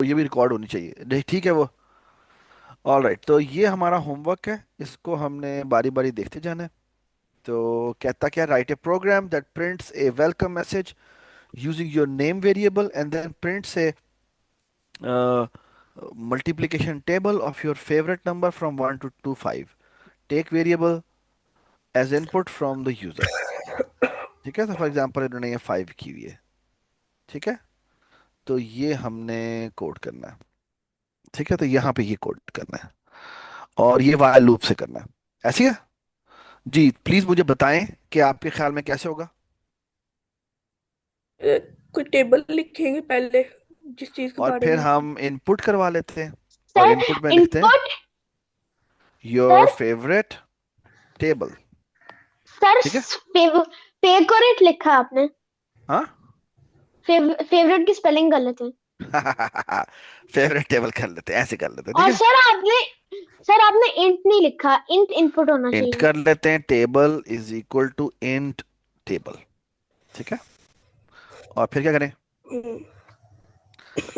ये भी रिकॉर्ड होनी चाहिए ठीक है वो। ऑल राइट, तो ये हमारा होमवर्क है, इसको हमने बारी बारी देखते जाना है। तो कहता क्या, write a program that prints a welcome message using your name variable and then prints a uh, multiplication table of your favorite number from 1 to 25, take variable as input from the user। ठीक है, तो for example इन्होंने ये 5 की हुई है। ठीक है, तो ये हमने कोड करना है। ठीक है, तो यहाँ पे ये कोड करना है और ये while लूप से करना है। ऐसी है जी। प्लीज मुझे बताएं कि आपके ख्याल में कैसे होगा। कोई टेबल लिखेंगे पहले, जिस चीज के और बारे फिर में। हम इनपुट करवा लेते हैं, और सर इनपुट में लिखते हैं input your sir favourite table. Sir ठीक है। फेवरेट लिखा आपने। हाँ। फेवरेट की स्पेलिंग गलत है। फेवरेट टेबल कर लेते हैं, ऐसे कर लेते हैं, ठीक और है। सर आपने इंट नहीं लिखा, इंट इनपुट होना इंट चाहिए। कर लेते हैं, table is equal to int table. ठीक है, और फिर क्या करें। हम्म,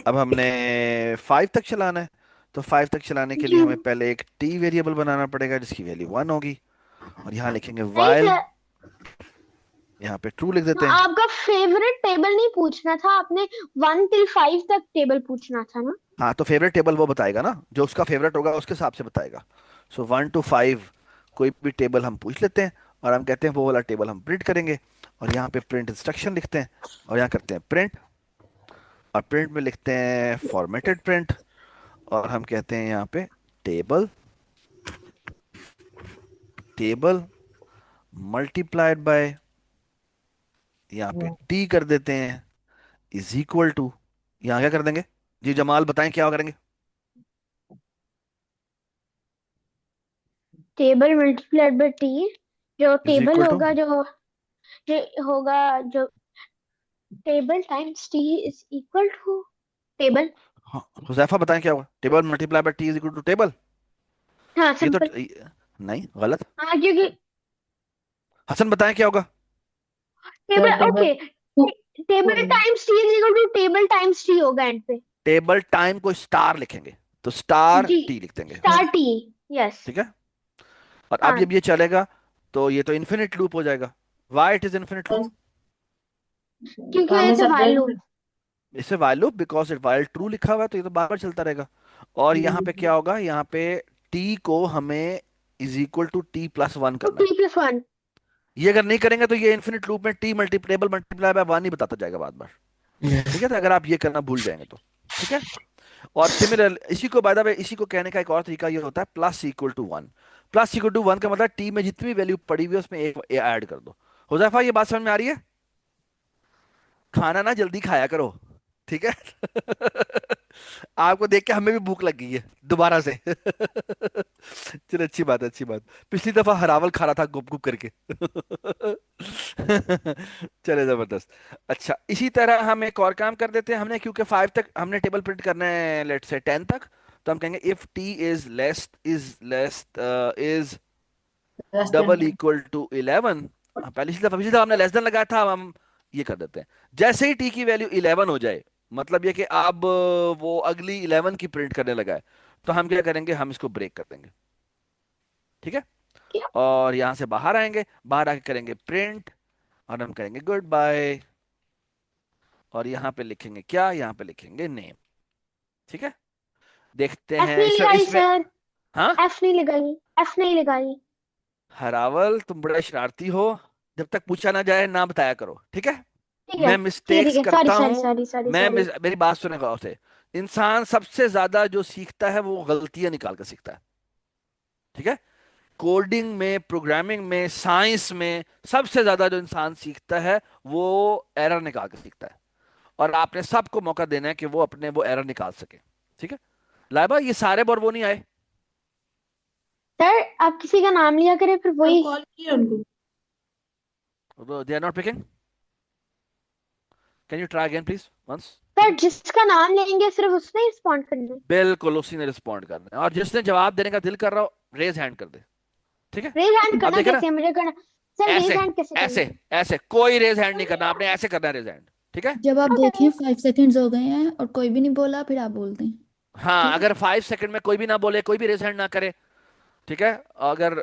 अब हमने 5 तक चलाना है, तो 5 तक चलाने के लिए जी हमें पहले एक टी वेरिएबल बनाना पड़ेगा जिसकी वैल्यू 1 होगी। और यहाँ लिखेंगे नहीं वाइल, सर, यहाँ पे ट्रू लिख तो देते हैं। आपका फेवरेट टेबल नहीं पूछना था आपने, 1 till 5 तक टेबल पूछना था ना। हाँ, तो फेवरेट टेबल वो बताएगा ना, जो उसका फेवरेट होगा उसके हिसाब से बताएगा। सो 1 to 5 कोई भी टेबल हम पूछ लेते हैं, और हम कहते हैं वो वाला टेबल हम प्रिंट करेंगे। और यहाँ पे प्रिंट इंस्ट्रक्शन लिखते हैं, और यहाँ करते हैं प्रिंट। और प्रिंट में लिखते हैं फॉर्मेटेड प्रिंट, और हम कहते हैं यहाँ पे टेबल, टेबल मल्टीप्लाइड बाय, यहाँ पे टी कर देते हैं, इज इक्वल टू, यहाँ क्या कर देंगे जी, जमाल बताएं क्या करेंगे। टेबल मल्टीप्लाइड बाय टी, जो इज टेबल इक्वल टू, होगा, जो होगा, जो table times T is equal to table. हाँ हुजैफा बताएं क्या होगा, table multiply by T is equal to table. हाँ ये तो सिंपल। नहीं, गलत। हाँ क्योंकि हसन बताएं क्या होगा। Table, okay, table times T is equal to table times T होगा एंड पे। टेबल टाइम को स्टार लिखेंगे, तो स्टार जी, टी लिख देंगे। Star T. यस। ठीक है, और अब हाँ, जब ये चलेगा तो ये तो इन्फिनिट लूप हो जाएगा। Why it is infinite loop. क्योंकि ये तो व्हाइल लूप। इसे while loop because it while true लिखा हुआ है, तो ये तो बार बार चलता रहेगा। और यहाँ पे क्या होगा, यहाँ पे टी को हमें इज इक्वल टू टी+1 तो करना है। T+1। ये अगर नहीं करेंगे तो ये इन्फिनिट लूप में टी मल्टीप्लेबल मल्टीप्लाई बाय 1 ही बताता जाएगा बार बार। ठीक है, तो अगर आप ये करना भूल जाएंगे तो। ठीक है, और सिमिलर इसी को बाय द वे, इसी को कहने का एक और तरीका ये होता है +=1। +=1 का मतलब टी में जितनी वैल्यू पड़ी हुई है उसमें एक ऐड कर दो। हुजैफा ये बात समझ में आ रही है। खाना ना जल्दी खाया करो, ठीक है। आपको देख के हमें भी भूख लग गई है दोबारा से। चलो अच्छी बात है, अच्छी बात। पिछली दफा हरावल खा रहा था गुप गुप करके। चले जबरदस्त। अच्छा, इसी तरह हम एक और काम कर देते हैं, हमने क्योंकि 5 तक हमने टेबल प्रिंट करना है, लेट से 10 तक। तो हम कहेंगे if T is double equal to 11। पिछली दफा हमने लेस देन लगाया था, अब हम ये कर देते हैं जैसे ही टी की वैल्यू 11 हो जाए, मतलब ये कि अब वो अगली 11 की प्रिंट करने लगा है, तो हम क्या करेंगे, हम इसको ब्रेक कर देंगे। ठीक है, और यहां से बाहर आएंगे, बाहर आके करेंगे प्रिंट, और हम करेंगे गुड बाय। और यहाँ पे लिखेंगे क्या, यहाँ पे लिखेंगे नेम। ठीक है, देखते एफ हैं नहीं इस लगाई इसमें। सर, हाँ, एफ नहीं लगाई, एफ नहीं लगाई। हरावल तुम बड़े शरारती हो, जब तक पूछा ना जाए ना बताया करो, ठीक है। ठीक है मैं ठीक है ठीक मिस्टेक्स है, सॉरी करता सॉरी हूं। सॉरी सॉरी मैं सॉरी। मेरी बात सुने गौर से। इंसान सबसे ज्यादा जो सीखता है वो गलतियां निकाल कर सीखता है। ठीक है, कोडिंग में, प्रोग्रामिंग में, साइंस में सबसे ज्यादा जो इंसान सीखता है वो एरर निकाल कर सीखता है। और आपने सबको मौका देना है कि वो अपने वो एरर निकाल सके। ठीक है, लाइबा ये सारे और वो नहीं आए। सर आप किसी का नाम लिया करें फिर वही। कॉल किया उनको। They are not picking. Can you try again please once. ठीक सर है, जिसका नाम लेंगे सिर्फ उसने रिस्पॉन्ड करना है। बिल्कुल उसी ने रिस्पॉन्ड करना है, और जिसने जवाब देने का दिल कर रहा हो रेज हैंड कर दे। ठीक है, रेज हैंड अब करना देखे ना, कैसे है मुझे करना। सर रेज ऐसे हैंड कैसे करना ऐसे है। ऐसे कोई रेज हैंड नहीं करना, आपने ऐसे करना है रेज हैंड। ठीक है। जब आप ओके। देखें 5 सेकंड्स हो गए हैं और कोई भी नहीं बोला, फिर आप बोलते हैं। हाँ, ठीक है। अगर 5 सेकंड में कोई भी ना बोले, कोई भी रेज हैंड ना करे, ठीक है। अगर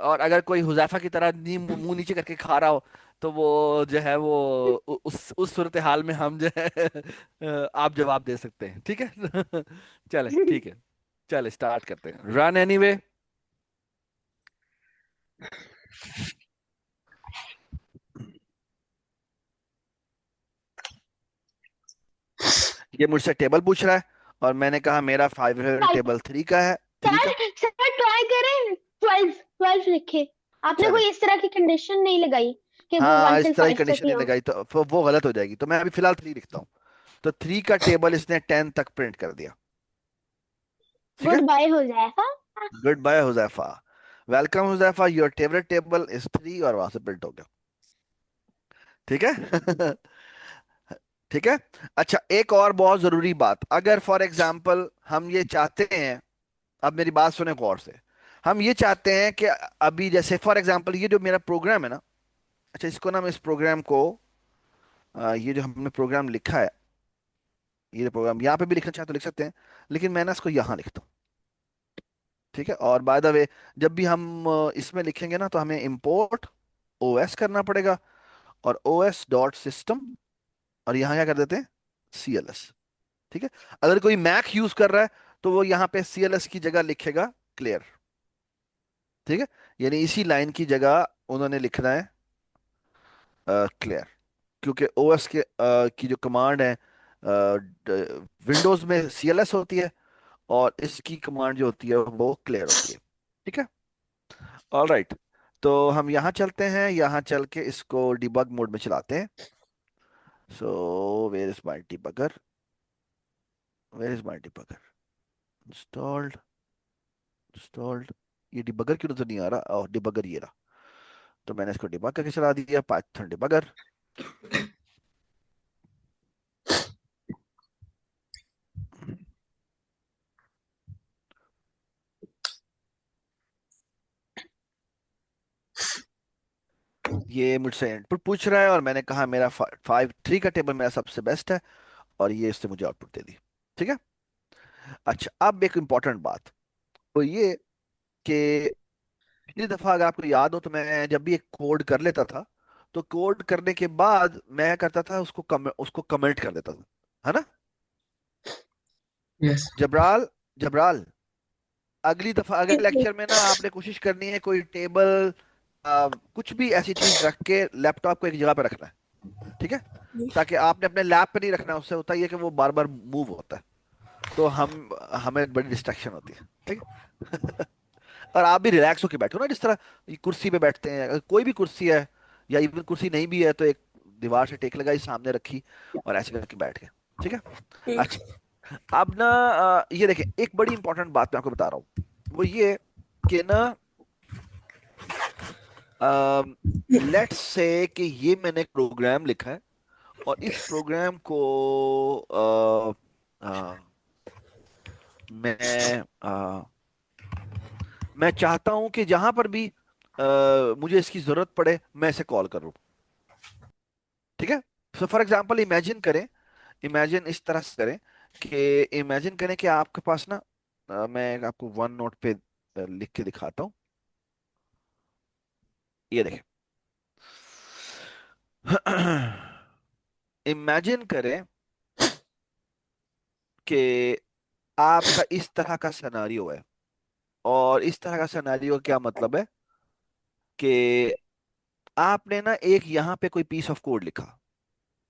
और अगर कोई हुजैफा की तरह मुंह नीचे करके खा रहा हो, तो वो जो है वो उस सूरत हाल में हम जो है आप जवाब दे सकते हैं, ठीक है। चले, ठीक है। चले स्टार्ट करते हैं, रन एनीवे। ये मुझसे टेबल पूछ रहा है, और मैंने कहा मेरा फेवरेट राइट। टेबल 3 का है, 3 का। सर सर ट्राई करें 12 लिखे। आपने चले। कोई इस तरह की कंडीशन नहीं लगाई कि वो वन हाँ, इस से तरह की फाइव तक कंडीशन ही नहीं हो। लगाई तो वो गलत हो जाएगी, तो मैं अभी फिलहाल 3 लिखता हूँ। तो 3 का टेबल इसने 10 तक प्रिंट कर दिया। ठीक है। गुड बाय हो जाएगा। Goodbye Huzaifa. Welcome Huzaifa, your favourite table is 3, और वहां से प्रिंट हो गया। ठीक है। ठीक है। अच्छा, एक और बहुत जरूरी बात, अगर फॉर एग्जाम्पल हम ये चाहते हैं, अब मेरी बात सुने गौर से। हम ये चाहते हैं कि अभी जैसे फॉर एग्जाम्पल ये जो मेरा प्रोग्राम है ना, अच्छा इसको ना, मैं इस प्रोग्राम को ये जो हमने प्रोग्राम लिखा है, ये जो प्रोग्राम यहाँ पे भी लिखना चाहे तो लिख सकते हैं, लेकिन मैं ना इसको यहाँ लिखता हूँ। ठीक है। और बाय द वे, जब भी हम इसमें लिखेंगे ना, तो हमें इंपोर्ट ओएस करना पड़ेगा, और ओएस डॉट सिस्टम, और यहाँ क्या कर देते हैं, सीएलएस। ठीक है। अगर कोई मैक यूज कर रहा है, तो वो यहाँ पे सीएलएस की जगह लिखेगा क्लियर। ठीक है। यानी इसी लाइन की जगह उन्होंने लिखना है क्लियर, क्योंकि ओएस की जो कमांड है, विंडोज में सीएलएस होती है, और इसकी कमांड जो होती है वो क्लियर होती है। ठीक है। All right. तो हम यहाँ चलते हैं, यहाँ चल के इसको डिबग मोड में चलाते हैं। So where is my debugger, where is my debugger, installed, installed. ये डिबगर क्यों नजर नहीं आ रहा, और डिबगर ये रहा। तो मैंने इसको डिबग करके चला दिया, पाइथन डिबगर। ये मुझसे इनपुट पूछ रहा है, और मैंने कहा मेरा 3 का टेबल मेरा सबसे बेस्ट है, और ये इससे मुझे आउटपुट दे दी। ठीक है। अच्छा, अब एक इंपॉर्टेंट बात, तो ये कि पिछली दफा अगर आपको याद हो, तो मैं जब भी एक कोड कर लेता था, तो कोड करने के बाद मैं करता था उसको कमेंट कर देता था, है ना। यस। जबराल, जबराल, अगली दफा अगर जी लेक्चर में ना आपने कोशिश करनी है कोई टेबल, कुछ भी ऐसी चीज रख के लैपटॉप को एक जगह पे रखना है। ठीक है। जी। ताकि आपने अपने लैप पे नहीं रखना, उससे होता ही है कि वो बार बार मूव होता है, तो हमें बड़ी डिस्ट्रैक्शन होती है। ठीक है। और आप भी रिलैक्स होकर बैठो ना, जिस तरह ये कुर्सी पे बैठते हैं, अगर कोई भी कुर्सी है, या इवन कुर्सी नहीं भी है, तो एक दीवार से टेक लगाई, सामने रखी, और ऐसे करके बैठ गए। ठीक है। ठीक। अच्छा, अब ना ये देखें, एक बड़ी इंपॉर्टेंट बात मैं आपको बता रहा हूँ, वो ये कि ना, लेट्स से कि ये मैंने एक प्रोग्राम लिखा है, और इस प्रोग्राम को मैं मैं चाहता हूं कि जहां पर भी मुझे इसकी जरूरत पड़े, मैं इसे कॉल करूं। ठीक है। सो फॉर एग्जांपल इमेजिन करें, इमेजिन इस तरह से करें कि इमेजिन करें कि आपके पास ना, मैं आपको वन नोट पे लिख के दिखाता हूँ। ये देखें। इमेजिन करें कि आपका इस तरह का सिनेरियो है, और इस तरह का सिनेरियो क्या मतलब है कि आपने ना एक यहाँ पे कोई पीस ऑफ कोड लिखा,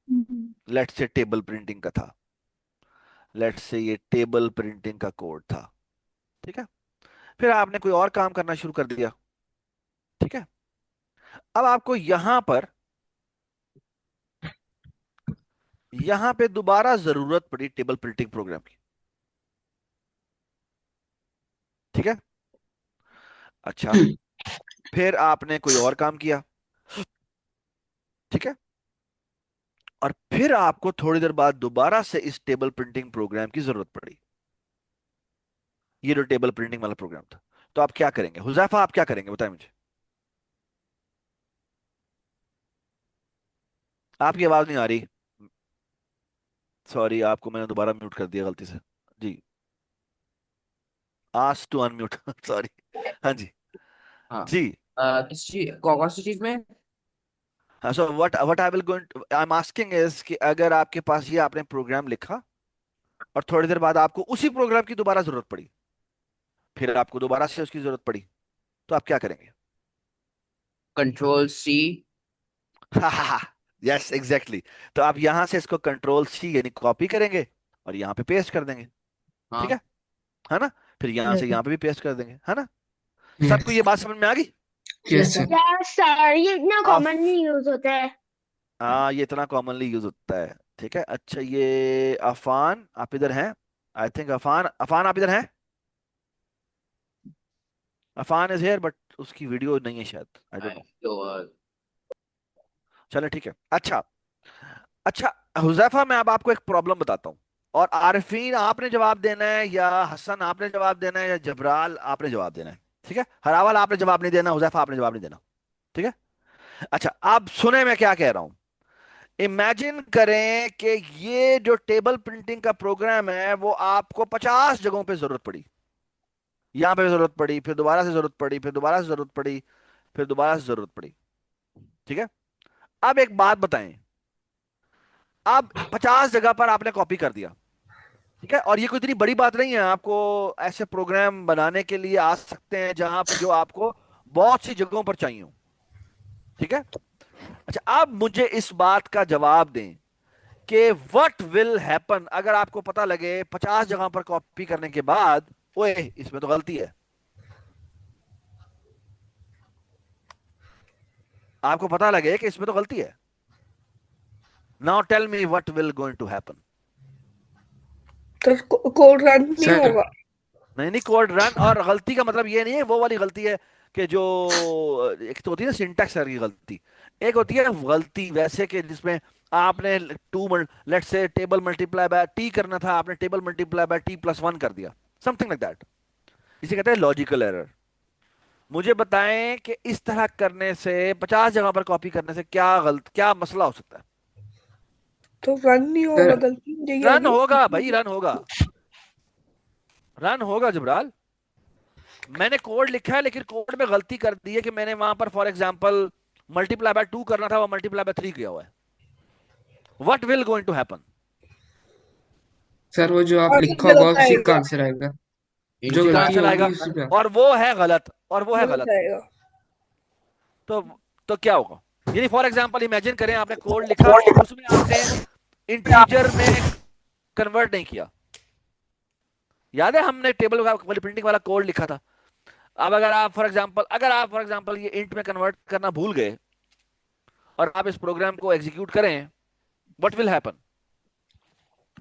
हम्म। लेट्स से टेबल प्रिंटिंग का था, लेट्स से ये टेबल प्रिंटिंग का कोड था। ठीक है। फिर आपने कोई और काम करना शुरू कर दिया। ठीक है। अब आपको यहां पे दोबारा जरूरत पड़ी टेबल प्रिंटिंग प्रोग्राम की। ठीक है। अच्छा, फिर आपने कोई और काम किया। ठीक है। और फिर आपको थोड़ी देर बाद दोबारा से इस टेबल प्रिंटिंग प्रोग्राम की जरूरत पड़ी, ये जो टेबल प्रिंटिंग वाला प्रोग्राम था। तो आप क्या करेंगे हुजैफा, आप क्या करेंगे बताएं मुझे। आपकी आवाज नहीं आ रही। सॉरी, आपको मैंने दोबारा म्यूट कर दिया गलती से। जी, आस्क टू अनम्यूट। सॉरी। हाँ जी। हाँ। जी। किस चीज कौन सी चीज में? हाँ, so what I will going I am asking is कि अगर आपके पास ये आपने प्रोग्राम लिखा और थोड़ी देर बाद आपको उसी प्रोग्राम की दोबारा जरूरत पड़ी, फिर आपको दोबारा से उसकी जरूरत पड़ी, तो आप क्या करेंगे? Control C. Yes exactly. तो आप यहां से इसको कंट्रोल सी यानी कॉपी करेंगे और यहाँ पे पेस्ट कर देंगे। ठीक हाँ। है ना? फिर यहाँ से यस यहाँ पे भी पेस्ट कर देंगे, है ना? सबको ये यस। बात समझ में आ गई? Yes sir. Sir. Yes sir, ये इतना अब कॉमनली यूज होता है। हाँ, ये इतना कॉमनली यूज होता है। ठीक है, अच्छा, ये अफान आप इधर हैं? आई थिंक अफान, अफान आप इधर हैं? अफान इज हेयर बट उसकी वीडियो नहीं है शायद, आई डोंट नो। तो चलो ठीक है। अच्छा, अच्छा, हुजैफा, मैं अब आपको एक प्रॉब्लम बताता हूँ, और आरिफीन आपने जवाब देना है, या हसन आपने जवाब देना है, या जबराल आपने जवाब देना है। ठीक है, हरावल आपने जवाब नहीं देना, हुजैफा आपने जवाब नहीं देना। ठीक है। अच्छा, आप सुने मैं क्या कह रहा हूं। इमेजिन करें कि ये जो टेबल प्रिंटिंग का प्रोग्राम है वो आपको 50 जगहों पे जरूरत पड़ी। यहां पे जरूरत पड़ी, फिर दोबारा से जरूरत पड़ी, फिर दोबारा से जरूरत पड़ी, फिर दोबारा से जरूरत पड़ी। ठीक है। अब एक बात बताएं, अब 50 जगह पर आपने कॉपी कर दिया। ठीक है, और ये कोई इतनी बड़ी बात नहीं है। आपको ऐसे प्रोग्राम बनाने के लिए आ सकते हैं जहां पे जो आपको बहुत सी जगहों पर चाहिए हो। ठीक है। अच्छा, अब मुझे इस बात का जवाब दें कि व्हाट विल हैपन अगर आपको पता लगे 50 जगह पर कॉपी करने के बाद, ओए इसमें तो गलती है। आपको पता लगे कि इसमें तो गलती है। Now tell me what will going to happen. तो कोड रन नहीं सर होगा। नहीं नहीं, कोड रन, और गलती का मतलब ये नहीं है वो वाली गलती है कि जो एक तो होती है ना सिंटैक्स की गलती, एक होती है गलती वैसे कि जिसमें आपने लेट से टेबल मल्टीप्लाई बाय टी करना था, आपने table multiply by T plus one कर दिया, समथिंग लाइक दैट। इसे कहते हैं लॉजिकल एरर। मुझे बताएं कि इस तरह करने से 50 जगह पर कॉपी करने से क्या मसला हो सकता है? तो रन नहीं होगा, सर गलती हो जाएगी रन आगे। होगा भाई, रन होगा, रन होगा जबराल। मैंने कोड लिखा है लेकिन कोड में गलती कर दी है कि मैंने वहां पर फॉर एग्जांपल मल्टीप्लाई बाय 2 करना था, वो मल्टीप्लाई बाय 3 किया हुआ है। What will going to happen? Sir वो जो आप आगे लिखा होगा गलत उसी का आएगा। आंसर आएगा। जो उसी का गलती आंसर होगी आएगा, उसी का। और वो है गलत, और वो है गलत गलत। आएगा। तो तो क्या होगा? यानी फॉर एग्जांपल इमेजिन करें आपने कोड लिखा, उसमें आपने इंटीजर में कन्वर्ट नहीं किया। याद है हमने टेबल वाली प्रिंटिंग वाला कोड लिखा था। अब अगर आप फॉर एग्जांपल ये इंट में कन्वर्ट करना भूल गए और आप इस प्रोग्राम को एग्जीक्यूट करें, व्हाट विल हैपन?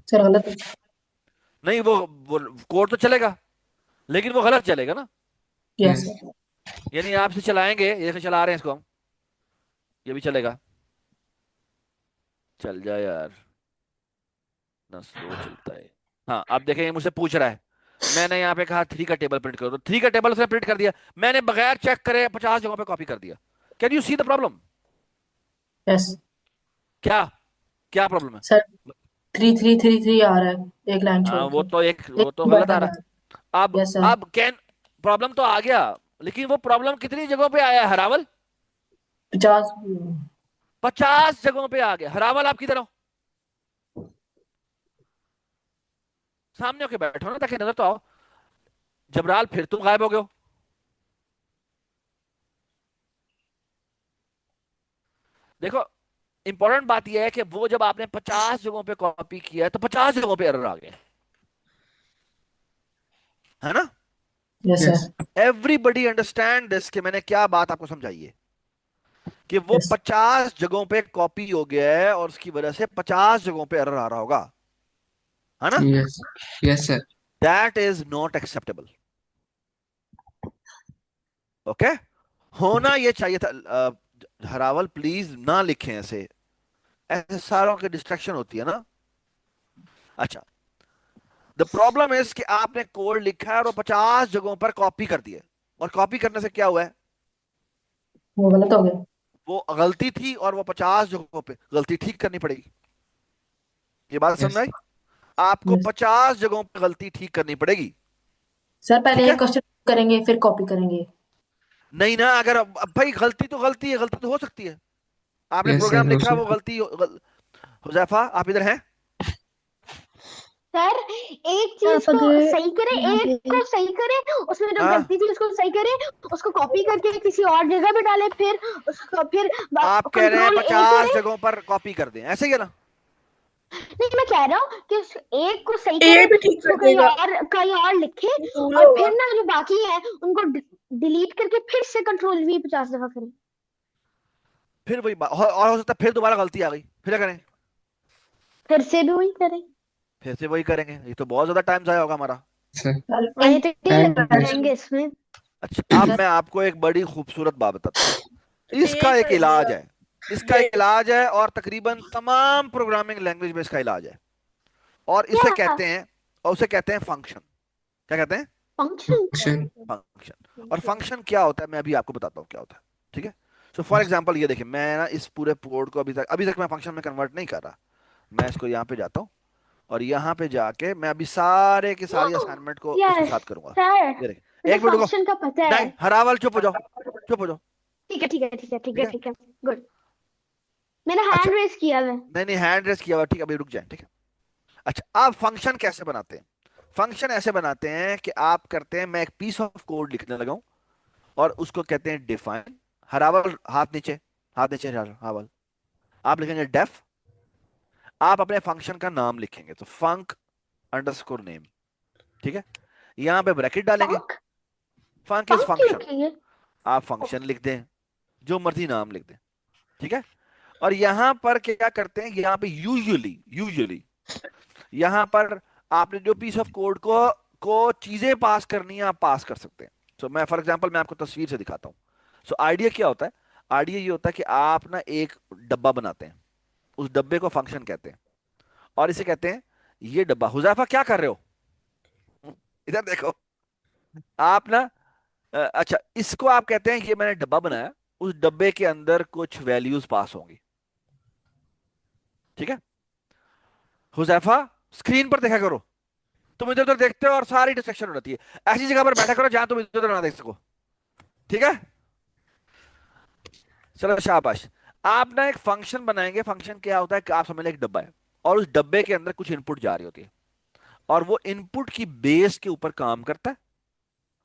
सर गलत है। नहीं, वो कोड तो चलेगा लेकिन वो गलत चलेगा ना। Yes yes. सर। यानी आप इसे चलाएंगे, जैसे चला रहे हैं इसको हम, ये भी चलेगा। चल जा यार, ना स्लो चलता है। हाँ, आप देखें ये मुझसे पूछ रहा है, मैंने यहाँ पे कहा 3 का टेबल प्रिंट करो, तो 3 का टेबल उसने प्रिंट कर दिया, मैंने बगैर चेक करे 50 जगहों पे कॉपी कर दिया। Can you see the problem? Yes क्या क्या प्रॉब्लम है? सर, 3333 आ रहा है एक लाइन छोड़ हाँ, के। वो एक तो गलत आ बटन रहा है। है। अब यस सर। अब कैन प्रॉब्लम तो आ गया, लेकिन वो प्रॉब्लम कितनी जगहों पे आया है हरावल? 50। 50 जगहों पे आ गया। हरावल आप किधर हो? सामने होके बैठो ना ताकि नजर तो आओ। जबराल फिर तुम गायब हो गए हो। देखो, इंपॉर्टेंट बात यह है कि वो जब आपने 50 जगहों पे कॉपी किया है तो 50 जगहों पे एरर आ गए, है ना? Yes yes. Sir. Everybody understand this कि मैंने क्या बात आपको समझाई है कि वो यस 50 जगहों पे कॉपी हो गया है और उसकी वजह से 50 जगहों पे एरर आ रहा होगा, है ना? Yes. Yes sir. That is not acceptable. Okay, होना ये चाहिए था। हरावल प्लीज ना लिखें ऐसे, ऐसे सारों की डिस्ट्रैक्शन होती है ना। अच्छा, द प्रॉब्लम इज कि आपने कोड लिखा है और वो 50 जगहों पर कॉपी कर दिया, और कॉपी करने से क्या हुआ है? वो गलत हो गया। वो गलती थी और वो 50 जगहों पे गलती ठीक करनी पड़ेगी। ये बात समझ यस आई? आपको यस 50 जगहों पर गलती ठीक करनी पड़ेगी। सर, पहले ठीक है? एक क्वेश्चन करेंगे फिर कॉपी करेंगे। नहीं ना, अगर अब भाई गलती तो गलती है, गलती तो हो सकती है। आपने यस सर प्रोग्राम हो लिखा, वो सकता गलती हुजैफा आप इधर हैं? सर एक चीज अध्यापक को सही करे, यहाँ एक पे को सही करे, उसमें जो हाँ, गलती थी उसको सही करे, उसको कॉपी करके किसी और जगह पे डाले, फिर उसको फिर आप कह रहे हैं कंट्रोल ए 50 करे। जगहों पर कॉपी कर दें, ऐसे ही है ना? नहीं, मैं कह रहा हूँ कि उस एक को सही ए करे, भी ठीक उसको कर देगा, कहीं और लिखे, भूल और होगा। फिर ना जो बाकी है उनको डिलीट करके फिर से कंट्रोल वी 50 दफा करें। फिर वही बात, और हो सकता है फिर दोबारा गलती आ गई, फिर क्या करें? फिर से भी वही करें। फिर से वही करेंगे, ये तो बहुत ज्यादा टाइम जाया होगा हमारा। सर। सर वही तो नहीं टाइम वेस्ट। लगाएंगे इसमें। अच्छा, अब मैं आपको एक बड़ी खूबसूरत बात बताता हूँ। ए इसका एक कर इलाज देगा। है, इसका ये एक इलाज है, और तकरीबन तमाम प्रोग्रामिंग लैंग्वेज में इसका इलाज है। और इसे क्या? कहते हैं, और उसे कहते हैं फंक्शन। क्या कहते हैं? फंक्शन? फंक्शन। फंक्शन। और फंक्शन क्या होता है मैं अभी आपको बताता हूँ क्या होता है। ठीक है? सो फॉर एग्जांपल ये देखिए, मैं ना इस पूरे कोड को अभी तक मैं फंक्शन में कन्वर्ट नहीं कर रहा। मैं इसको यहाँ पे जाता हूँ, और यहाँ पे जाके मैं अभी सारे की सारी असाइनमेंट को इसके यस साथ करूंगा। सर, ये देखिए, मुझे एक मिनट रुको। फंक्शन का पता है। नहीं हरावल, चुप हो जाओ, चुप हो जाओ। ठीक है, ठीक है, ठीक है, ठीक ठीक है, है? ठीक है। गुड। मैंने अच्छा, हैंड रेस किया है। नहीं नहीं, हैंड रेस किया हुआ, ठीक है, अभी रुक जाए, ठीक है? अच्छा, आप फंक्शन कैसे बनाते हैं? फंक्शन ऐसे बनाते हैं कि आप करते हैं, मैं एक पीस ऑफ कोड लिखने लगा हूं, और उसको कहते हैं डिफाइन। हरावल हाथ नीचे, हाथ नीचे हरावल। आप लिखेंगे डेफ, आप अपने फंक्शन का नाम लिखेंगे, तो फंक अंडरस्कोर नेम। ठीक है? यहां पे ब्रैकेट डालेंगे, पंख? फंक इज पंख क्यों फंक्शन। लिखेंगे? आप फंक्शन लिख दें, जो मर्जी नाम लिख दें। ठीक है? और यहां पर क्या करते हैं, यहां पे यूजुअली यूजुअली यहां पर आपने जो पीस ऑफ कोड को चीजें पास करनी है, आप पास कर सकते हैं। सो मैं फॉर एग्जांपल मैं आपको तस्वीर से दिखाता हूँ। सो आइडिया क्या होता है? आइडिया ये होता है कि आप ना एक डब्बा बनाते हैं, उस डब्बे को फंक्शन कहते हैं, और इसे कहते हैं ये डब्बा। हुजैफा क्या कर रहे हो? इधर देखो। आप ना अच्छा, इसको आप कहते हैं ये मैंने डब्बा बनाया, उस डब्बे के अंदर कुछ वैल्यूज पास होंगी। ठीक है? हुजैफा, स्क्रीन पर देखा करो, तुम इधर उधर देखते हो और सारी डिस्ट्रक्शन हो जाती है। ऐसी जगह पर बैठा करो जहां तुम इधर उधर ना देख सको। ठीक है? चलो शाबाश। आप ना एक फंक्शन बनाएंगे। फंक्शन क्या होता है कि आप समझ लें एक डब्बा है, और उस डब्बे के अंदर कुछ इनपुट जा रही होती है, और वो इनपुट की बेस के ऊपर काम करता है।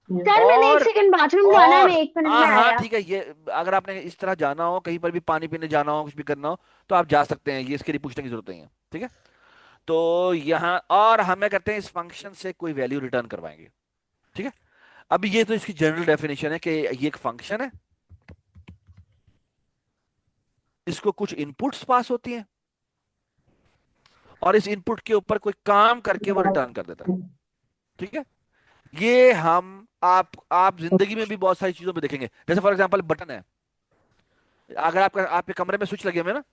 सर मैंने एक और सेकंड बाथरूम जाना है, और मैं 1 मिनट हाँ में हाँ आया। ठीक है, ये अगर आपने इस तरह जाना हो, कहीं पर भी पानी पीने जाना हो, कुछ भी करना हो, तो आप जा सकते हैं, ये इसके लिए पूछने की जरूरत नहीं है। ठीक है? तो यहाँ और हमें करते हैं, इस फंक्शन से कोई वैल्यू रिटर्न करवाएंगे। ठीक है? अभी ये तो इसकी जनरल डेफिनेशन है कि ये एक फंक्शन है, इसको कुछ इनपुट्स पास होती हैं, और इस इनपुट के ऊपर कोई काम करके वो रिटर्न कर देता है। ठीक है? ये हम आप जिंदगी में भी बहुत सारी चीजों पे देखेंगे, जैसे फॉर एग्जांपल बटन है। अगर आपके कमरे में स्विच लगे हुए हैं ना,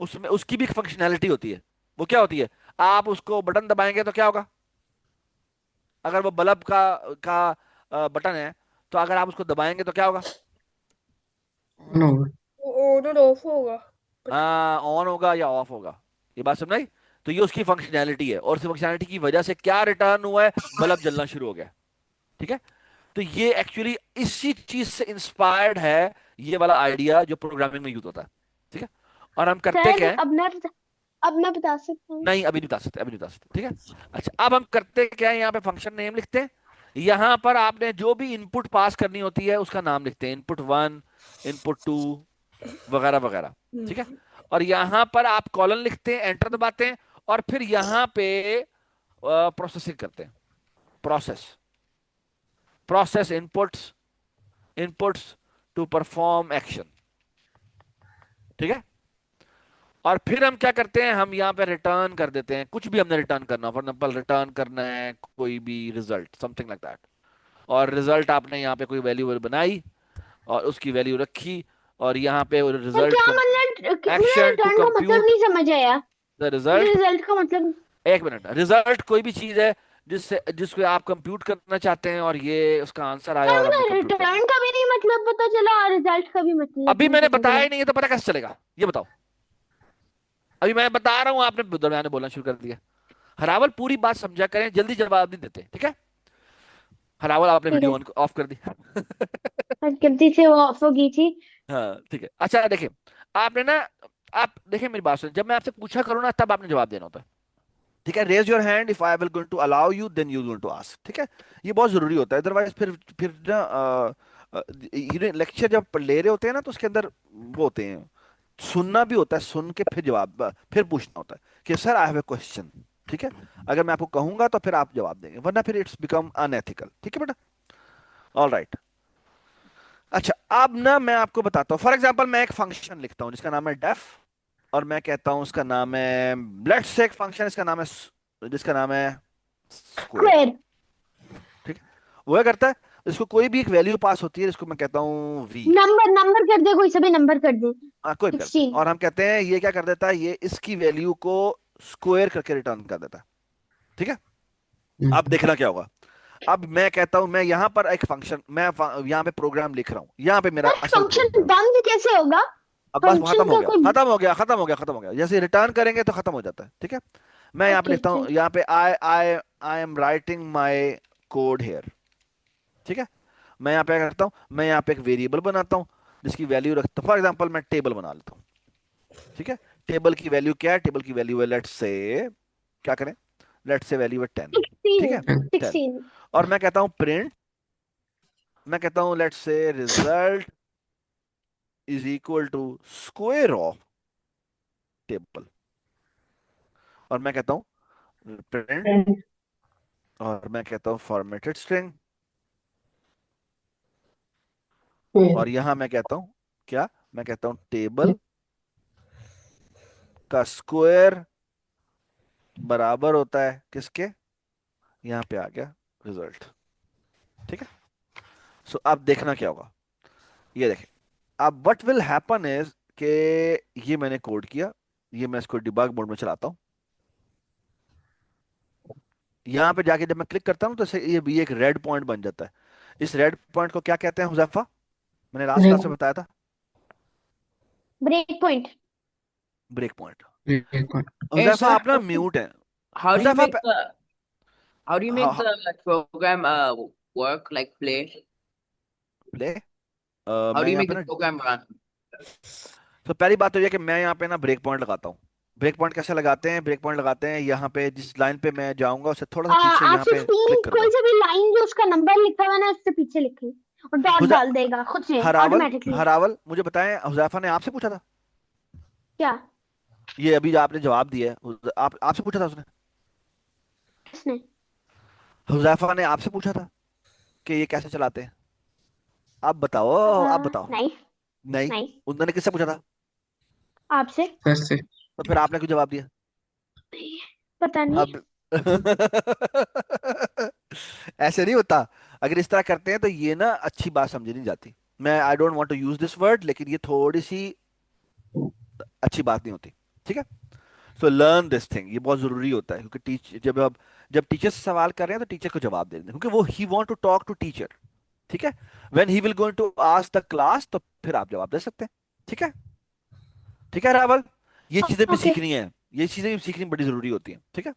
उसमें उसकी भी एक फंक्शनैलिटी होती है। वो क्या होती है? आप उसको बटन दबाएंगे तो क्या होगा? अगर वो बल्ब का बटन है, तो अगर आप उसको दबाएंगे तो क्या होगा? ऑन होगा। ऑन और ऑफ होगा। हाँ, ऑन होगा या ऑफ होगा। ये बात समझ आई? तो ये उसकी फंक्शनैलिटी है, और उस फंक्शनैलिटी की वजह से क्या रिटर्न हुआ है? बल्ब जलना शुरू हो गया। ठीक है? तो ये एक्चुअली इसी चीज से इंस्पायर्ड है, ये वाला आइडिया जो प्रोग्रामिंग में यूज होता है। ठीक है? और हम करते क्या सर है? अब मैं बता सकता हूँ। नहीं, अभी नहीं बता सकते, अभी नहीं बता सकते। ठीक है? अच्छा, अब हम करते क्या है, यहाँ पे फंक्शन नेम लिखते हैं, यहाँ पर आपने जो भी इनपुट पास करनी होती है उसका नाम लिखते हैं, इनपुट 1, इनपुट 2, वगैरह वगैरह। ठीक है? और यहाँ पर आप कॉलन लिखते हैं, एंटर दबाते हैं, और फिर यहाँ पे प्रोसेसिंग करते हैं। Process process inputs to perform action. ठीक है? और फिर हम क्या करते हैं, हम यहाँ पे रिटर्न कर देते हैं, कुछ भी हमने रिटर्न करना, फॉर एग्जाम्पल रिटर्न करना है कोई भी रिजल्ट, समथिंग लाइक दैट। और रिजल्ट आपने यहाँ पे कोई वैल्यू बनाई, और उसकी वैल्यू रखी, और यहाँ पे सर रिजल्ट क्या मतलब, मुझे एक्शन टू रिटर्न का मतलब कंप्यूट नहीं समझ आया। द मुझे रिजल्ट। रिजल्ट का मतलब। एक मिनट, रिजल्ट कोई भी चीज है जिसको आप कंप्यूट करना चाहते हैं, और ये उसका आंसर आया सर और हमने मुझे कंप्यूट कर रिटर्न दिया। का भी नहीं मतलब पता चला, और रिजल्ट का भी मतलब अभी नहीं मैंने पता बताया चला। ही नहीं है, तो पता कैसे चलेगा? ये बताओ। अभी मैं बता रहा हूँ, आपने दरमियान में बोलना शुरू कर दिया। हरावल पूरी बात समझा करें, जल्दी जवाब नहीं देते, ठीक है। हरावल आपने ठीक वीडियो है। ऑन ऑफ कर दी। और गलती से वो ऑफ हो गई थी। हाँ ठीक है। अच्छा देखिए, आपने ना, आप देखिए मेरी बात सुन, जब मैं आपसे पूछा करूँ ना तब आपने जवाब देना होता है, ठीक है। Raise your hand if I will going to allow you, then you going to ask, ठीक है। ये बहुत जरूरी होता है, अदरवाइज फिर ना लेक्चर जब ले रहे होते हैं ना तो उसके अंदर वो होते हैं, सुनना भी होता है, सुन के फिर जवाब फिर पूछना होता है कि sir I have a question, ठीक है। अगर मैं आपको कहूंगा तो फिर आप जवाब देंगे, वरना फिर इट्स बिकम अनएथिकल, ठीक है बेटा। All right. अच्छा अब ना मैं आपको बताता हूँ, फॉर एग्जाम्पल मैं एक फंक्शन लिखता हूँ जिसका नाम है डेफ, और मैं कहता हूँ उसका नाम है, लेट्स से एक फंक्शन इसका नाम है जिसका नाम है स्क्वायर, स्क्वायर। ठीक है। वो क्या करता है, इसको कोई भी एक वैल्यू पास होती है, जिसको मैं कहता हूँ वी, नंबर नंबर कर दे, कोई सा भी नंबर कर दे। कोई भी करते हैं, 16। और हम कहते हैं ये क्या कर देता है, ये इसकी वैल्यू को स्क्वायर करके रिटर्न कर देता है, ठीक है। अब देखना क्या होगा, अब मैं कहता हूं मैं यहां पर एक फंक्शन, मैं यहां पे प्रोग्राम लिख रहा हूं, यहां पे मेरा सर असल फंक्शन प्रोग्राम। बंद कैसे होगा? अब बस वो फंक्शन खत्म हो का गया, कोई। खत्म हो गया, खत्म हो गया, खत्म हो गया, जैसे रिटर्न करेंगे तो खत्म हो जाता है, ठीक है। मैं यहाँ पे ओके लिखता हूँ, ठीक। यहाँ पे I I am writing my code here, ठीक है। मैं यहाँ पे क्या करता हूँ, मैं यहाँ पे एक वेरिएबल बनाता हूँ जिसकी वैल्यू रखता हूँ, फॉर एग्जाम्पल मैं टेबल बना लेता हूँ, ठीक है। टेबल की वैल्यू क्या है, टेबल की वैल्यू है, लेट्स से क्या करें, लेट्स से वैल्यू है 10, 16। ठीक है, 10। 16। और मैं कहता हूँ प्रिंट, मैं कहता हूँ let's say result is equal to square of table, और मैं कहता हूँ प्रिंट, और मैं कहता हूँ फॉर्मेटेड स्ट्रिंग, और यहां मैं कहता हूँ क्या, मैं कहता हूँ टेबल का स्क्वायर बराबर होता है किसके, यहाँ पे आ गया रिजल्ट, ठीक है। सो अब देखना क्या होगा, ये देखें, अब व्हाट विल हैपन इज के ये मैंने कोड किया, ये मैं इसको डिबग मोड में चलाता हूँ, यहाँ पे जाके जब मैं क्लिक करता हूँ तो ये एक रेड पॉइंट बन जाता है। इस रेड पॉइंट को क्या कहते हैं हुजैफा, मैंने लास्ट क्लास में बताया था, break point. Break point. Hey, Huzaifa sir, आप ना म्यूट है, how do you Huzaifa make the how do you make the program work like play? Play, How मैं do you यहाँ make पे the ना, program run? तो पहली बात तो ये कि मैं यहाँ पे ना ब्रेक पॉइंट लगाता हूँ। ब्रेक पॉइंट कैसे लगाते हैं, ब्रेक पॉइंट लगाते हैं यहाँ पे, जिस लाइन पे मैं जाऊंगा उससे थोड़ा सा पीछे आप यहाँ पे 15 क्लिक कोई करूंगा। सा भी लाइन जो उसका नंबर लिखा हुआ है ना उससे पीछे लिखे और डॉट हुजै डाल देगा खुद से हरावल, ऑटोमेटिकली। हरावल मुझे बताएं, हुजैफा ने आपसे पूछा था, क्या? ये अभी जो आपने जवाब दिया है, आप आपसे पूछा था उसने, किसने? हुजैफा ने आपसे पूछा था कि ये कैसे चलाते हैं, आप बताओ, आप बताओ। नहीं। नहीं, नहीं। उन्होंने किससे पूछा था, आपसे। सर से। तो फिर आपने क्यों जवाब दिया पता नहीं। अब। ऐसे नहीं होता, अगर इस तरह करते हैं तो ये ना अच्छी बात समझी नहीं जाती। मैं I don't want to use this word, लेकिन ये थोड़ी सी अच्छी बात नहीं होती, ठीक है। सो लर्न दिस थिंग, ये बहुत जरूरी होता है, क्योंकि जब टीचर से सवाल कर रहे हैं तो टीचर को जवाब दे दें, क्योंकि वो he want to talk to teacher, ठीक है। When he will going to ask the class तो फिर आप जवाब दे सकते हैं, ठीक है। ठीक है रावल, ये चीजें भी ओके। सीखनी है, ये चीजें भी सीखनी बड़ी जरूरी होती हैं, ठीक है।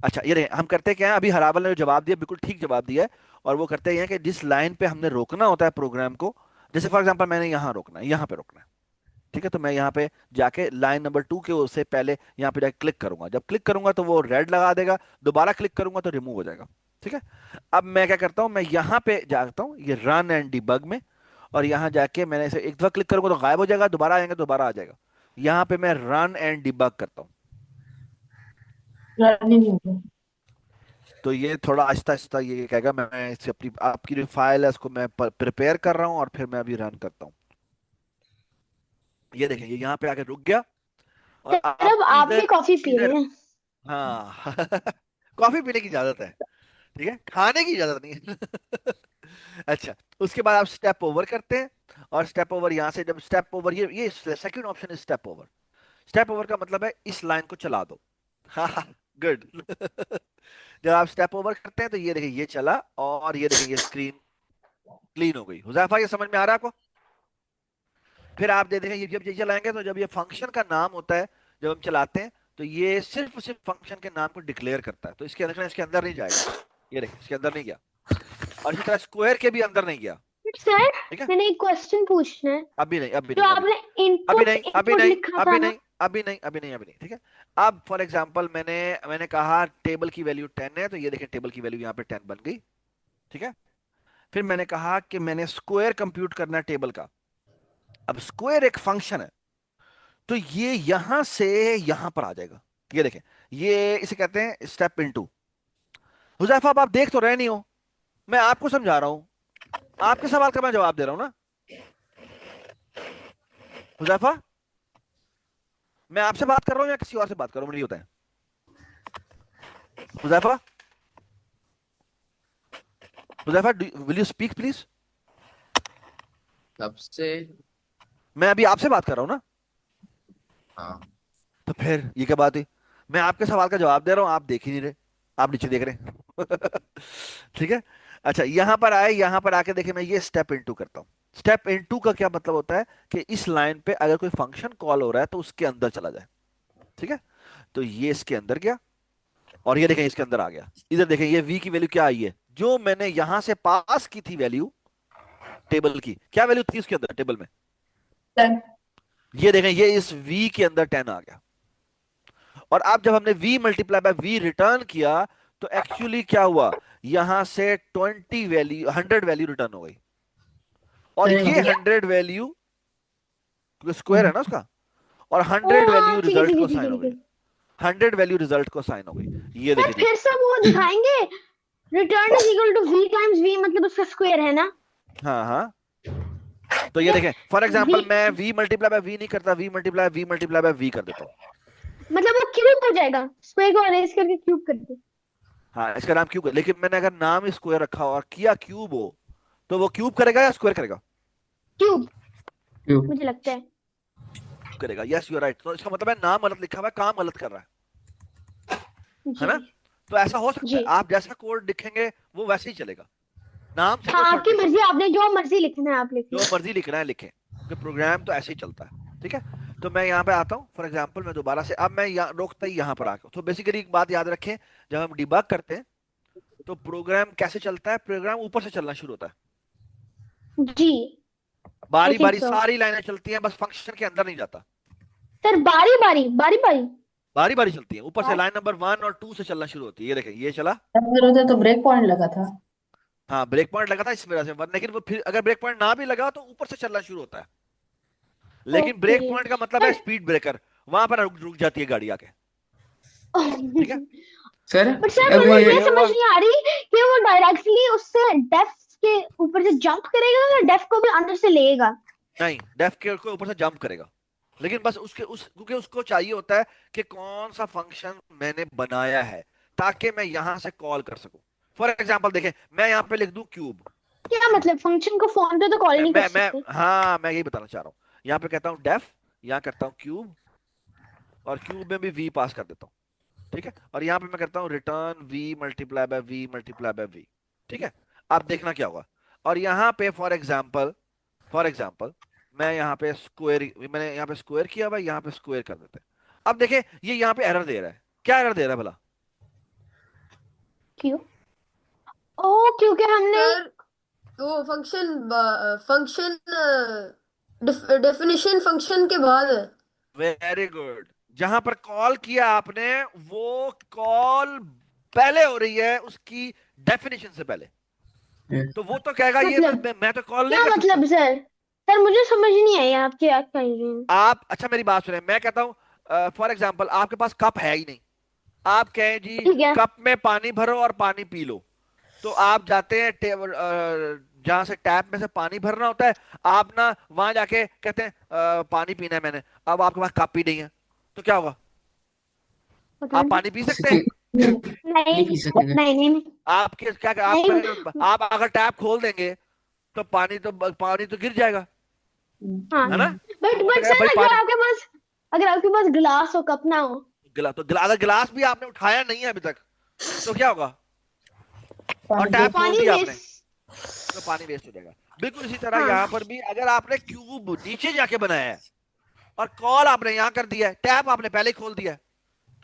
अच्छा ये रहे, हम करते क्या है, अभी हरावल ने जो जवाब दिया बिल्कुल ठीक जवाब दिया है, और वो करते हैं कि जिस लाइन पे हमने रोकना होता है प्रोग्राम को, जैसे फॉर एग्जांपल मैंने यहाँ रोकना है, यहाँ पे रोकना है, ठीक है। तो मैं यहाँ पे जाके लाइन नंबर 2 के उससे पहले यहाँ पे जाके क्लिक करूंगा, जब क्लिक करूंगा तो वो रेड लगा देगा, दोबारा क्लिक करूंगा तो रिमूव हो जाएगा, ठीक है। अब मैं क्या करता हूँ, मैं यहाँ पे जाता हूँ ये रन एंड डिबग में, और यहाँ जाके मैंने इसे एक दफा क्लिक करूंगा तो गायब हो जाएगा, दोबारा आएंगे दोबारा आ जाएगा। यहाँ पे मैं रन एंड डिबग करता हूँ, रन ही नहीं होगा। तो ये थोड़ा आहिस्ता आहिस्ता ये कहेगा, मैं इसे अपनी आपकी जो फाइल है उसको मैं प्रिपेयर कर रहा हूँ, और फिर मैं अभी रन करता हूँ। ये देखें, ये यहाँ पे आके रुक गया, और सर आप अब आप भी इधर कॉफी पी इधर रहे हैं? हाँ। कॉफी पीने की इजाजत है, ठीक है, खाने की इजाजत नहीं है। अच्छा, उसके बाद आप स्टेप ओवर करते हैं, और स्टेप ओवर यहाँ से जब स्टेप ओवर, ये सेकंड ऑप्शन है स्टेप ओवर। स्टेप ओवर का मतलब है इस लाइन को चला दो। हाँ, गुड। जब आप स्टेप ओवर करते हैं तो ये देखिए ये चला, और ये देखिए ये स्क्रीन क्लीन हो गई। हुजैफा ये समझ में आ रहा है आपको? फिर आप दे देंगे, ये जब ये चलाएंगे तो जब ये फंक्शन का नाम होता है, जब हम चलाते हैं तो ये सिर्फ सिर्फ फंक्शन के नाम को डिक्लेयर करता है, तो इसके अंदर नहीं जाएगा। ये देखिए इसके अंदर नहीं गया, और इसी तरह स्क्वायर के भी अंदर नहीं गया। सर ठीक है, मैंने एक क्वेश्चन पूछना है। अभी नहीं, अभी जो नहीं, अभी आपने अभी इनपुट नहीं, अभी इनपुट नहीं, लिखा था अभी ना, नहीं, अभी नहीं, अभी नहीं, अभी नहीं। ठीक है, अब फॉर एग्जांपल मैंने कहा टेबल की वैल्यू 10 है, तो ये देखिए टेबल की वैल्यू यहाँ पे 10 बन गई। ठीक है, फिर मैंने कहा कि मैंने स्क्वायर कंप्यूट करना है टेबल का। अब स्क्वायर एक फंक्शन है, तो ये यहां से यहां पर आ जाएगा। ये देखें, ये इसे कहते हैं स्टेप इनटू। हुजैफा आप देख तो रहे नहीं हो, मैं आपको समझा रहा हूं, आपके सवाल का मैं जवाब दे रहा हूं ना। हुजैफा, मैं आपसे बात कर रहा हूं या किसी और से बात कर रहा हूं, मुझे ये बताएं। Huzaifa, Huzaifa will you speak please. कब से? मैं अभी आपसे बात कर रहा हूं ना, हाँ। तो फिर ये क्या बात है? मैं आपके सवाल का जवाब दे रहा हूं, आप देख ही नहीं रहे, आप नीचे देख रहे हैं। ठीक है, अच्छा यहां पर आए, यहां पर आके देखे मैं ये स्टेप इनटू करता हूं। स्टेप इनटू का क्या मतलब होता है कि इस लाइन पे अगर कोई फंक्शन कॉल हो रहा है तो उसके अंदर चला जाए। ठीक है, तो ये इसके अंदर गया, और ये देखें इसके अंदर आ गया। इधर देखें ये v की वैल्यू क्या आई है, जो मैंने यहां से पास की थी वैल्यू टेबल की, क्या वैल्यू थी उसके अंदर टेबल में? 10। ये देखें ये इस v के अंदर 10 आ गया। और अब जब हमने v multiply by v return किया, तो एक्चुअली क्या हुआ, यहां से 20 वैल्यू 100 वैल्यू रिटर्न हो गई, और अरे ये वाह। 100 वैल्यू स्क्वायर है ना उसका, और ओ 100 हाँ वैल्यू ठीक है रिजल्ट ठीक है को ठीक है साइन हो ठीक है। गई। 100 वैल्यू रिजल्ट को साइन हो गई। ये सर देखिए जी। फिर से वो दिखाएंगे, return is equal to v times v, मतलब उसका स्क्वायर है ना। हाँ हाँ, तो ये ये देखें फॉर v एग्जांपल मैं v मल्टीप्लाई बाय v नहीं करता, v मल्टीप्लाई बाय v कर देता हूँ। मतलब वो क्यूब हो जाएगा, स्क्वायर को अरेंज करके क्यूब कर दे। हाँ, इसका नाम क्यूब, लेकिन मैंने अगर नाम स्क्वायर रखा और किया क्यूब हो, तो वो क्यूब करेगा या स्क्वायर करेगा? क्यूब क्यों? मुझे लगता है। करेगा, यस यू राइट। तो इसका मतलब है नाम गलत लिखा हुआ है, काम गलत कर रहा है जी ना? तो ऐसा हो सकता जी। है, आप जैसा कोड लिखेंगे वो वैसे ही चलेगा, नाम से हाँ कोई फर्क आपकी नहीं मर्जी, पड़ता। आपने जो मर्जी लिखना है आप लिखना। जो मर्जी लिखना है लिखें, क्योंकि प्रोग्राम तो ऐसे ही चलता है। ठीक है, तो मैं यहाँ पे आता हूँ, फॉर एग्जांपल मैं दोबारा से, अब मैं यहाँ रोकता ही यहाँ पर आके, तो बेसिकली एक बात याद रखें, जब हम डिबग करते हैं तो प्रोग्राम कैसे चलता है, प्रोग्राम ऊपर से चलना शुरू होता है, जी आई बारी थिंक बारी सो। सारी लाइनें चलती हैं, बस फंक्शन के अंदर नहीं जाता। सर बारी बारी बारी बारी। बारी बारी चलती है, ऊपर से लाइन नंबर 1 और 2 से चलना शुरू होती है। ये देखें ये चला, मेरे उधर तो ब्रेक पॉइंट लगा था। हाँ ब्रेक पॉइंट लगा था इस वजह से, लेकिन वो फिर अगर ब्रेक पॉइंट ना भी लगा तो ऊपर से चलना शुरू होता है। लेकिन ओके ब्रेक पॉइंट का मतलब है स्पीड ब्रेकर, वहां पर रुक रुक जाती है गाड़ी आके। ठीक है, सर बट सर अब मुझे एक ये ये समझ हुआ। नहीं आ रही कि वो डायरेक्टली उससे डेस्क के ऊपर से जंप करेगा या डेस्क को भी अंदर से लेगा। नहीं, डेफ के ऊपर से जंप करेगा, लेकिन बस क्योंकि उसको चाहिए होता है कि कौन सा फंक्शन मैंने बनाया है, ताकि मैं यहां से कॉल कर सकूं। फॉर एग्जांपल देखें, मैं यहां पे लिख दूं क्यूब। क्या मतलब फंक्शन को फोन पे तो कॉल नहीं कर मैं सकते। हाँ मैं यही बताना चाह रहा हूँ। यहाँ पे कहता हूँ डेफ, यहाँ करता हूँ क्यूब, और क्यूब में भी वी पास कर देता हूँ। ठीक है, और यहाँ पे मैं करता हूँ return V multiply by V. ठीक है, अब देखना क्या होगा। और यहाँ पे फॉर एग्जाम्पल मैं यहाँ पे स्क्वायर, मैंने यहाँ पे स्क्वायर किया हुआ है, यहाँ पे स्क्वायर कर देते हैं। अब देखें ये यहाँ पे एरर दे रहा है, क्या एरर दे रहा है भला? क्यों? ओ क्योंकि हमने सर वो फंक्शन डेफिनेशन फंक्शन के बाद है। वेरी गुड, जहां पर कॉल किया आपने वो कॉल पहले हो रही है उसकी डेफिनेशन से पहले, तो वो तो कहेगा ये मतलब मैं तो कॉल नहीं क्या कर सकता। मतलब सर, सर मुझे समझ नहीं आई आप क्या कह रहे हैं। आप अच्छा मेरी बात सुने, मैं कहता हूँ फॉर एग्जाम्पल आपके पास कप है ही नहीं, आप कहें जी ठीक है। कप में पानी भरो और पानी पी लो, तो आप जाते हैं जहां से टैप में से पानी भरना होता है, आप ना वहां जाके कहते हैं पानी पीना है मैंने, अब आपके पास कप ही नहीं है, तो क्या होगा? पता आप नहीं। पानी पी सकते हैं? नहीं नहीं पी सकेंगे। नहीं आपके क्या आप नहीं करेंगे, आप अगर टैप खोल देंगे तो पानी तो गिर जाएगा, हाँ है ना? बट तो वो तो कहेगा सर भाई अगर पानी, आपके पास, अगर आपके पास ग्लास हो कप ना हो। अगर गिलास भी आपने उठाया नहीं है अभी तक, तो क्या होगा? और पानी टैप खोल पानी दिया आपने, वेस्ट। तो पानी वेस्ट हो जाएगा। बिल्कुल इसी तरह हाँ यहाँ पर भी अगर आपने क्यूब नीचे जाके बनाया है, और कॉल आपने यहाँ कर दिया है, टैब आपने पहले ही खोल दिया है,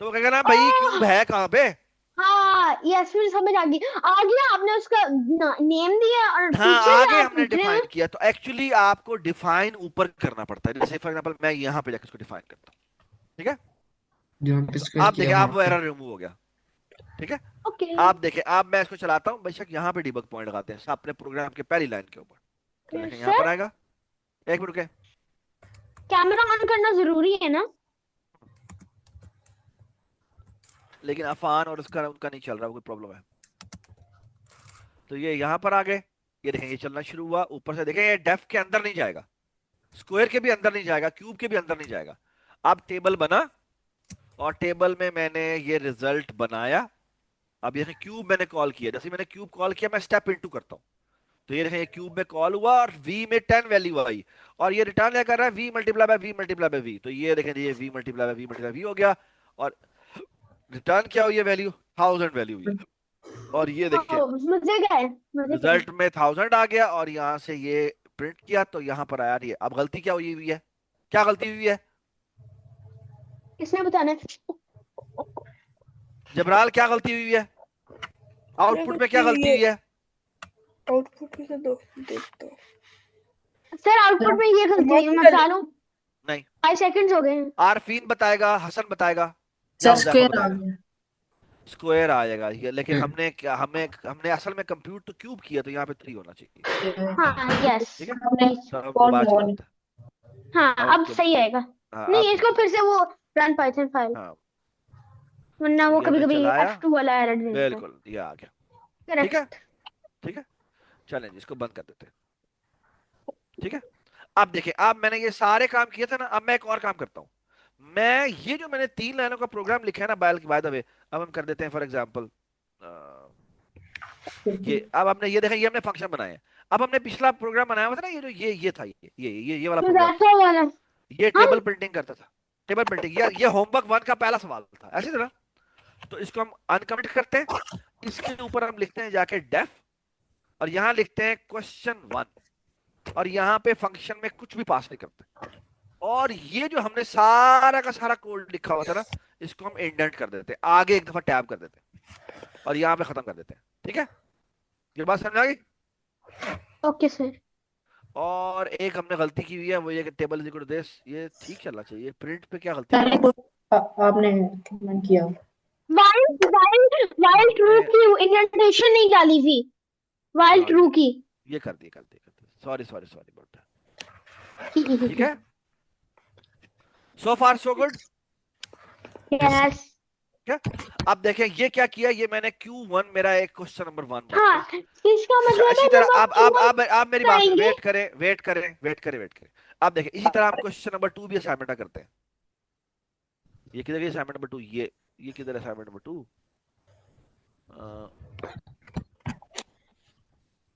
तो वो कहेगा ना भाई क्यूब है कहाँ पे। हाँ यस, मुझे समझ आ गई। आगे आपने उसका नेम दिया और हाँ पीछे से आगे आप हमने पूछ रहे हो। डिफाइन किया, तो एक्चुअली आपको डिफाइन ऊपर करना पड़ता है। जैसे फॉर एग्जांपल मैं यहाँ पे जाकर इसको डिफाइन करता हूँ, ठीक है। जहाँ पे स्क्वायर आप देखें, किया वहां आप वो पे। एरर रिमूव हो गया, ठीक है। ओके आप देखें, अब मैं इसको चलाता हूँ, बेशक यहाँ पे डिबग पॉइंट लगाते हैं अपने प्रोग्राम के पहली लाइन के ऊपर, तो देखें यहाँ सर, पर आएगा। एक मिनट रुके, कैमरा ऑन करना जरूरी है ना? लेकिन अफान और उसका उनका नहीं चल रहा, कोई प्रॉब्लम है। तो ये यहाँ पर आ गए, ये देखें ये चलना शुरू हुआ। ऊपर से देखें ये डेफ के अंदर नहीं जाएगा, स्क्वायर के भी अंदर नहीं जाएगा, क्यूब के भी अंदर नहीं जाएगा। अब टेबल बना और टेबल में मैंने ये रिजल्ट बनाया। अब ये क्यूब मैंने कॉल किया, जैसे मैंने क्यूब कॉल किया मैं स्टेप इनटू करता हूँ, तो ये देखें ये क्यूब में कॉल हुआ और v में 10 वैल्यू आई, और ये रिटर्न क्या कर रहा है, v multiply by v multiply by v। तो ये देखें ये v multiply by v multiply v हो गया, और रिटर्न क्या हुई है वैल्यू, 1000 वैल्यू हुई। और ये देखें मजे गए, मजे गए। रिजल्ट में 1000 आ गया, और यहाँ से ये प्रिंट किया तो यहाँ पर आया ये। अब गलती क्या हुई हुई है, क्या गलती हुई है किसने बताना है? जबराल, क्या गलती हुई है, आउटपुट में क्या गलती हुई है। आउटपुट में से दो देखता हूँ। सर आउटपुट में ये गलती है, मैं बता लूं? नहीं, 5 सेकंड्स हो गए हैं। आरफीन बताएगा, हसन बताएगा, सर या हुदैफा स्क्वायर आ बताएगा। गया। स्क्वायर आ जाएगा ये, लेकिन हमने क्या, हमने असल में कंप्यूट तो क्यूब किया, तो यहाँ पे 3 होना चाहिए, हाँ यस, ठीक है। आपने तो अब कौन दोबारा कौन चलाते हैं। हाँ अब अब सही आएगा। हाँ नहीं, अब इसको फिर से वो रन पाइथन फाइल, हाँ वरना वो ये कभी हमने कभी चलाया, F2 वाला एरर देता है। बिल्कुल ये आ गया, ठीक है करेक्ट। ठीक है। चलें जी, इसको बंद कर देते हैं, ठीक है। अब देखिए, अब मैंने ये सारे काम किए थे ना, अब मैं एक और काम करता हूँ। मैं ये जो मैंने 3 लाइनों का प्रोग्राम लिखा है ना, बाय द वे, अब हम कर देते हैं फॉर एग्जांपल ये। अब हमने ये देखा, ये हमने फंक्शन बनाए हैं। अब हमने पिछला प्रोग्राम बनाया हुआ था ना, ये जो ये था, ये वाला तो प्रोग्राम, ऐसा वाला ये हम टेबल प्रिंटिंग करता था, टेबल प्रिंटिंग, ये होमवर्क 1 का पहला सवाल था, ऐसी तरह। तो इसको हम अनकमिट करते हैं, इसके ऊपर हम लिखते हैं जाके डेफ, और यहाँ लिखते हैं question 1, और यहाँ पे फंक्शन में कुछ भी पास नहीं करते। और ये जो हमने सारा का सारा कोड लिखा हुआ था ना, इसको हम इंडेंट कर देते हैं, आगे एक दफा टैब कर देते हैं, और यहाँ पे खत्म कर देते हैं, ठीक है। ये बात समझ आ गई। Okay sir. और एक हमने गलती की हुई है, वो ये table is equal to this, ये ठीक चलना चाहिए। प्रिंट पे क्या गलती मैंने है, आपने कमेंट किया। वाइल वाइल वाइल ट्रू हमने की इंडेंटेशन नहीं डाली थी, वाइल हाँ ट्रू की। ये कर दी सॉरी सॉरी सॉरी बोलता, ठीक है। So far so good, yes. ठीक है। अब देखें ये क्या किया, ये मैंने Q1 मेरा एक क्वेश्चन नंबर 1 हाँ, इसका मतलब इसी है तरह जब आप आप मेरी बात आएंगे। वेट करें। अब देखें इसी तरह हम क्वेश्चन नंबर 2 भी असाइनमेंट करते हैं। ये किधर है असाइनमेंट नंबर 2, ये किधर है असाइनमेंट नंबर 2,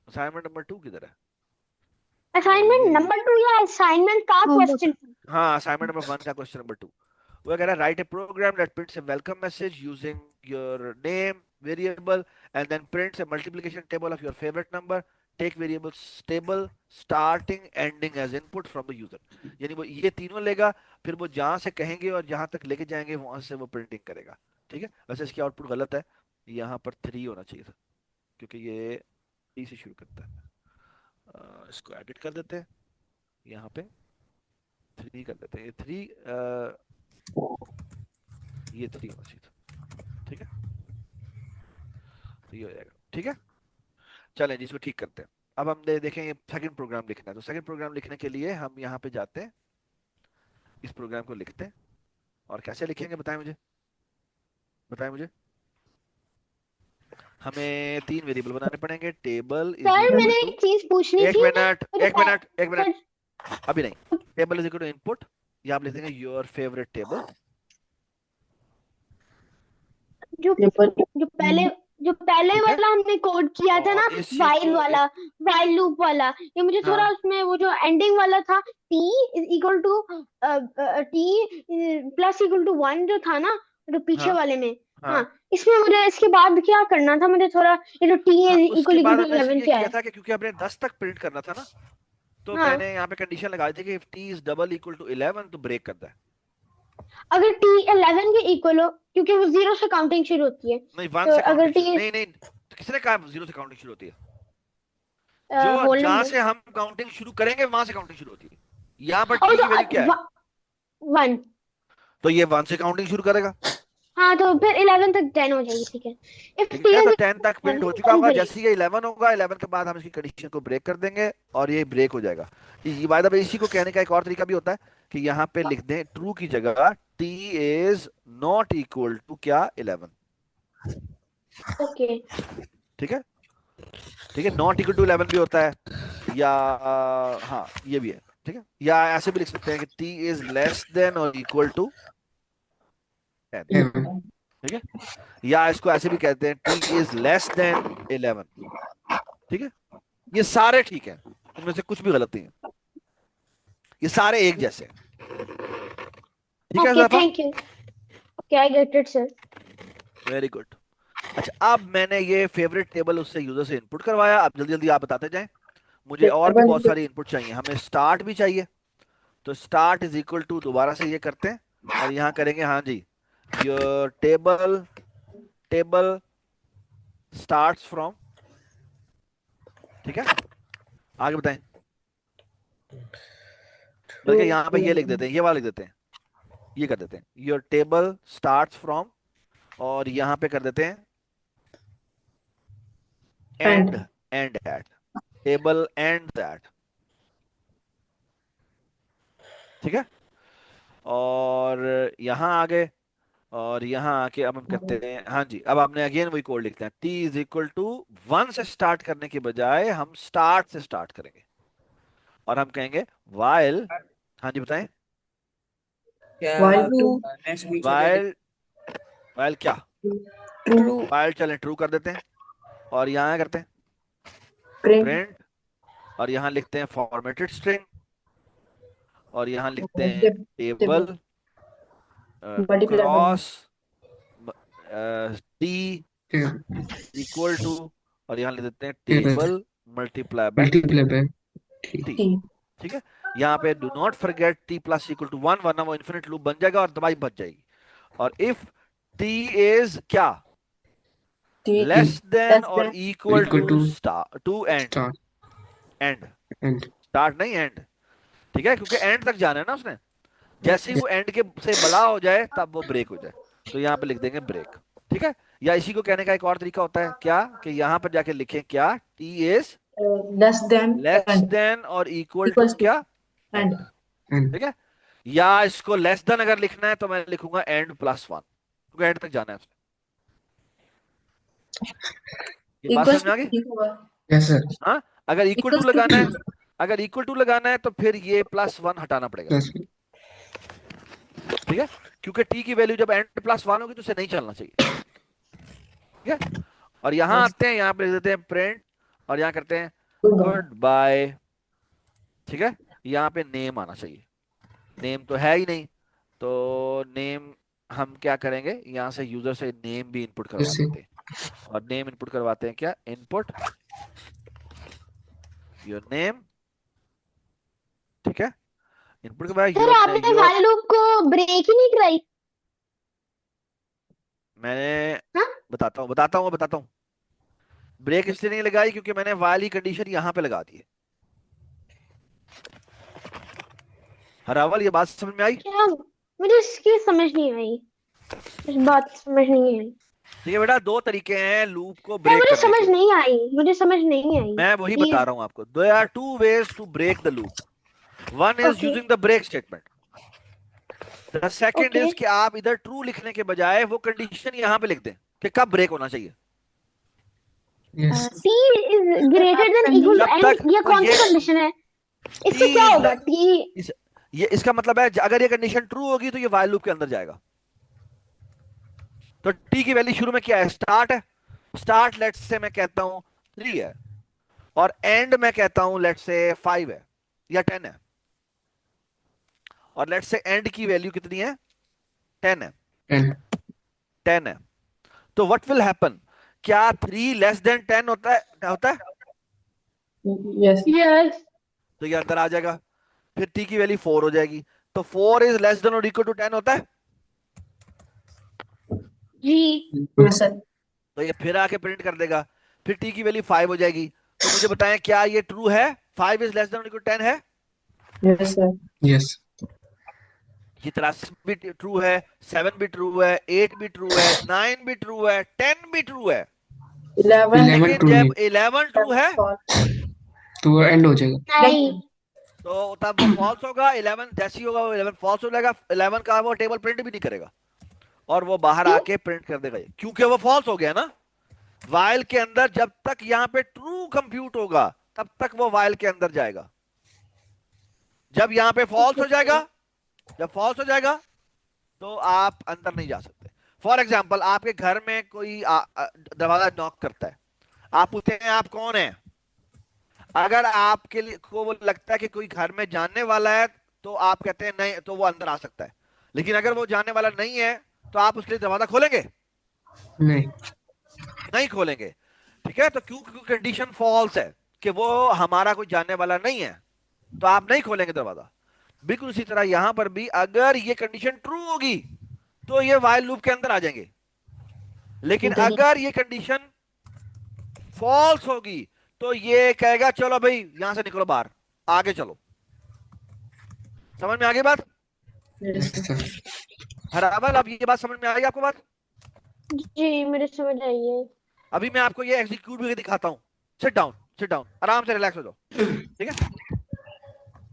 असाइनमेंट नंबर 2 किधर है। असाइनमेंट नंबर 2 या असाइनमेंट का Homework. क्वेश्चन? हाँ असाइनमेंट नंबर 1 का क्वेश्चन नंबर 2, वो कह रहा है write a program that prints a welcome message using your name variable and then prints a multiplication table of your favourite number, take variables table starting ending as input from the user. यानी वो ये तीनों लेगा, फिर वो जहां से कहेंगे और जहां तक लेके जाएंगे वहां से वो प्रिंटिंग करेगा, ठीक है। वैसे इसकी आउटपुट गलत है, यहाँ पर 3 होना चाहिए था, क्योंकि ये 3 से शुरू करता है। इसको एडिट कर देते हैं, यहाँ पे 3 कर देते हैं, ये 3 होना चाहिए था, ठीक है। तो ये हो जाएगा, ठीक है। चलें जी, इसको ठीक करते हैं। अब हम देखें ये सेकंड प्रोग्राम लिखना है, तो सेकंड प्रोग्राम लिखने के लिए हम यहाँ पे जाते हैं, इस प्रोग्राम को लिखते हैं। और कैसे लिखेंगे बताएं मुझे। हमें 3 वेरिएबल बनाने पड़ेंगे, टेबल इज सर इक्वल मैंने टू, एक चीज पूछनी एक थी। मिनट, अभी नहीं, table is equal to input, ये आप लिख देंगे योर फेवरेट टेबल। जो जो पहले ठीक है। वाला हमने कोड किया था ना, और इस चीज वाइल को वाला, वाइल लूप वाला, ये मुझे थोड़ा हाँ उसमें वो जो एंडिंग वाला था, t is equal to t plus equal to 1 जो था ना, जो पीछे हाँ वाले में। हाँ हाँ, इसमें मुझे इसके बाद क्या करना था, मुझे थोड़ा ये जो t हाँ, इज उसके इक्वल बाद टू हमने 11 ये क्या किया है? था कि क्योंकि हमने 10 तक प्रिंट करना था ना, तो हाँ, मैंने यहाँ पे कंडीशन लगा दी कि if T is double equal to 11 तो ब्रेक करता है। अगर टी 11 के इक्वल हो, क्योंकि वो जीरो से काउंटिंग शुरू होती है, नहीं, वन तो से अगर काउंटिंग टी नहीं नहीं, तो किसने कहा जीरो से काउंटिंग शुरू होती है? जो होल जहां नंबर से हम काउंटिंग शुरू करेंगे वहां से काउंटिंग शुरू होती है। यहाँ पर और टी की वैल्यू क्या है? तो 1, तो ये 1 से काउंटिंग शुरू करेगा। हाँ, तो फिर 11 तक 10 हो जाएगी, ठीक है। इफ ठीक टी है, तो इज 10 तक प्रिंट हो चुका 10 होगा। ब्रेक। जैसे ही ये 11 होगा, 11 के बाद हम इसकी कंडीशन को ब्रेक कर देंगे और ये ब्रेक हो जाएगा। ये बाय द वे इसी को कहने का एक और तरीका भी होता है कि यहाँ पे लिख दें ट्रू की जगह T is not equal to क्या 11। ओके, ठीक है, ठीक है, नॉट इक्वल टू 11 भी होता है, या हाँ ये भी है। ठीक है, या ऐसे भी लिख सकते हैं कि टी इज लेस देन और इक्वल टू 10। 11. ठीक है, या इसको ऐसे भी कहते हैं टी इज लेस देन 11। ठीक है, ये सारे ठीक है, इनमें से कुछ भी गलत नहीं है, ये सारे एक जैसे हैं। ठीक है ओके, ज़फ़ा, thank you. Okay, I get it sir. Very good. अच्छा, अब मैंने ये फेवरेट टेबल उससे यूजर से इनपुट करवाया। अब जल्दी जल्दी आप बताते जाएं, मुझे और भी बहुत सारी इनपुट चाहिए। हमें स्टार्ट भी चाहिए, तो स्टार्ट इज इक्वल टू दोबारा से ये करते हैं और यहाँ करेंगे हाँ जी, your table table starts from. ठीक है, आगे बताएं। बल्कि यहाँ पे ये लिख देते हैं, ये वाला लिख देते हैं, ये कर देते हैं योर टेबल स्टार्ट्स फ्रॉम, और यहाँ पे कर देते हैं and and at table and that. ठीक है, और यहाँ आगे और यहाँ आके अब हम करते हैं हाँ जी, अब आपने अगेन वही कोड लिखते हैं टी इज इक्वल टू 1 से स्टार्ट करने के बजाय हम स्टार्ट से स्टार्ट करेंगे और हम कहेंगे वाइल। हाँ जी बताएं। क्या While next week while, while क्या? true, वाइल चलें ट्रू कर देते हैं और यहाँ करते हैं print, प्रिंट, और यहाँ लिखते हैं फॉर्मेटेड स्ट्रिंग, और यहाँ लिखते हैं table, table multiply by cross T Table. Equal to, और यहाँ लिख देते हैं Table. Table multiply by Multiply by t. T. t. ठीक है, यहाँ पे do not forget T plus equal to 1, वरना वो इन्फिनिट लूप बन जाएगा और दवाई बच जाएगी। और इफ टी इज क्या t लेस देन less और than equal Equal to to star to end, start end and start नहीं एंड। ठीक है, क्योंकि एंड तक जाना है ना उसने, जैसे ही वो एंड के से बड़ा हो जाए तब वो ब्रेक हो जाए, तो यहाँ पे लिख देंगे ब्रेक। ठीक है, या इसी को कहने का एक और तरीका होता है क्या, कि यहाँ पर जाके लिखें क्या T is less than less and than और इक्वल टू equals to क्या and एंड। and ठीक है, या इसको लेस देन अगर लिखना है तो मैं लिखूंगा एंड प्लस 1, क्योंकि एंड तक जाना है उसने। ये बात equals समझ में आ to गई? ठीक होगा। yes sir हाँ, अगर इक्वल टू equals to लगाना है, अगर इक्वल टू लगाना है तो फिर ये प्लस 1 हटाना पड़ेगा। plus ठीक है, क्योंकि टी की वैल्यू जब एंड प्लस 1 होगी तो उसे नहीं चलना चाहिए। ठीक है, और यहाँ आते हैं, यहाँ पे लिख देते हैं प्रिंट और यहाँ करते हैं गुड बाय। ठीक है, यहाँ पे नेम आना चाहिए, नेम तो है ही नहीं, तो नेम हम क्या करेंगे, यहाँ से यूजर से नेम भी इनपुट करवा जैसे देते हैं, और नेम इनपुट करवाते हैं क्या, इनपुट योर नेम। ठीक है, इनपुट के बाद सर आपने योर वाइल लूप को ब्रेक ही नहीं कराई। मैंने हाँ? बताता हूँ ब्रेक इसलिए नहीं लगाई क्योंकि मैंने वाली कंडीशन यहाँ पे लगा दी है। हरावल, ये बात समझ में आई? क्या, मुझे इसकी समझ नहीं आई, इस बात की समझ नहीं आई। ठीक है बेटा, दो तरीके हैं लूप को सर ब्रेक मुझे करने समझ के। नहीं आई, मुझे समझ नहीं आई मैं वही प्लीज। बता रहा हूँ आपको, there are two ways to break the loop. One is okay using the break statement, the second okay is कि आप इधर ट्रू लिखने के बजाय वो कंडीशन यहाँ पे लिख दें कि कब ब्रेक होना चाहिए। yes T is greater than equal जब टू तक एंड, ये वो कौन सी ये कंडीशन है? इससे टी क्या होगा? टी ये इसका मतलब है अगर ये कंडीशन ट्रू होगी तो ये वाइल लूप के अंदर जाएगा। तो टी की वैल्यू शुरू में क्या है, स्टार्ट है। स्टार्ट लेट्स से मैं कहता हूं 3 है, और एंड मैं कहता हूं लेट्स से 5 है या 10 है, और लेट्स से एंड की वैल्यू कितनी है, 10 है। 10 10 है, तो व्हाट विल हैपन, क्या 3 लेस देन 10 होता है? yes यस तो ये अंदर आ जाएगा। फिर t की वैल्यू 4 हो जाएगी। तो 4 इज लेस देन और इक्वल टू 10 होता है। जी। Yes, sir. तो ये फिर आके प्रिंट कर देगा। फिर t की वैल्यू 5 हो जाएगी। तो मुझे बताएं क्या ये ट्रू है? 5 इज लेस देन और इक्वल टू 10 है? Yes, sir. Yes. ये 83 भी ट्रू है, 7 भी ट्रू है, 8 भी ट्रू है, 9 भी ट्रू है, 10 भी ट्रू है। 11. 11 लेकिन ट्रू नहीं, जब 11 ट्रू है तो वो एंड हो जाएगा। नहीं। तो तब वो फॉल्स होगा। 11 जैसे ही होगा वो 11 फॉल्स हो जाएगा। 11 का वो टेबल प्रिंट भी नहीं करेगा और वो बाहर क्यों? आके प्रिंट कर देगा ये, क्योंकि वो फॉल्स हो गया ना। वाइल के अंदर जब तक यहाँ पे ट्रू कंप्यूट होगा तब तक वो वाइल के अंदर जाएगा। जब यहाँ पे फॉल्स हो जाएगा, जब फॉल्स हो जाएगा तो आप अंदर नहीं जा सकते। फॉर एग्जाम्पल आपके घर में कोई दरवाजा नॉक करता है, आप पूछते हैं आप कौन है। अगर आपके लिए को वो लगता है कि कोई घर में जानने वाला है तो आप कहते हैं नहीं, तो वो अंदर आ सकता है। लेकिन अगर वो जानने वाला नहीं है तो आप उसके लिए दरवाजा खोलेंगे? नहीं। नहीं खोलेंगे। ठीक है, तो क्योंकि कंडीशन फॉल्स है कि वो हमारा कोई जानने वाला नहीं है, तो आप नहीं खोलेंगे दरवाजा। बिल्कुल इसी तरह यहां पर भी अगर ये कंडीशन ट्रू होगी तो ये वाइल लूप के अंदर आ जाएंगे। लेकिन अगर ये कंडीशन फॉल्स होगी तो ये कहेगा चलो भाई यहां से निकलो बाहर, आगे चलो। समझ में आ गई बात? Yes, Yes, sir. sir. हरावल, अब ये बात समझ में आ गई आपको बात? जी मेरे समझ आई है। अभी मैं आपको ये एग्जीक्यूट भी दिखाता हूं। सिट डाउन, सिट डाउन, आराम से रिलैक्स हो जाओ। ठीक है।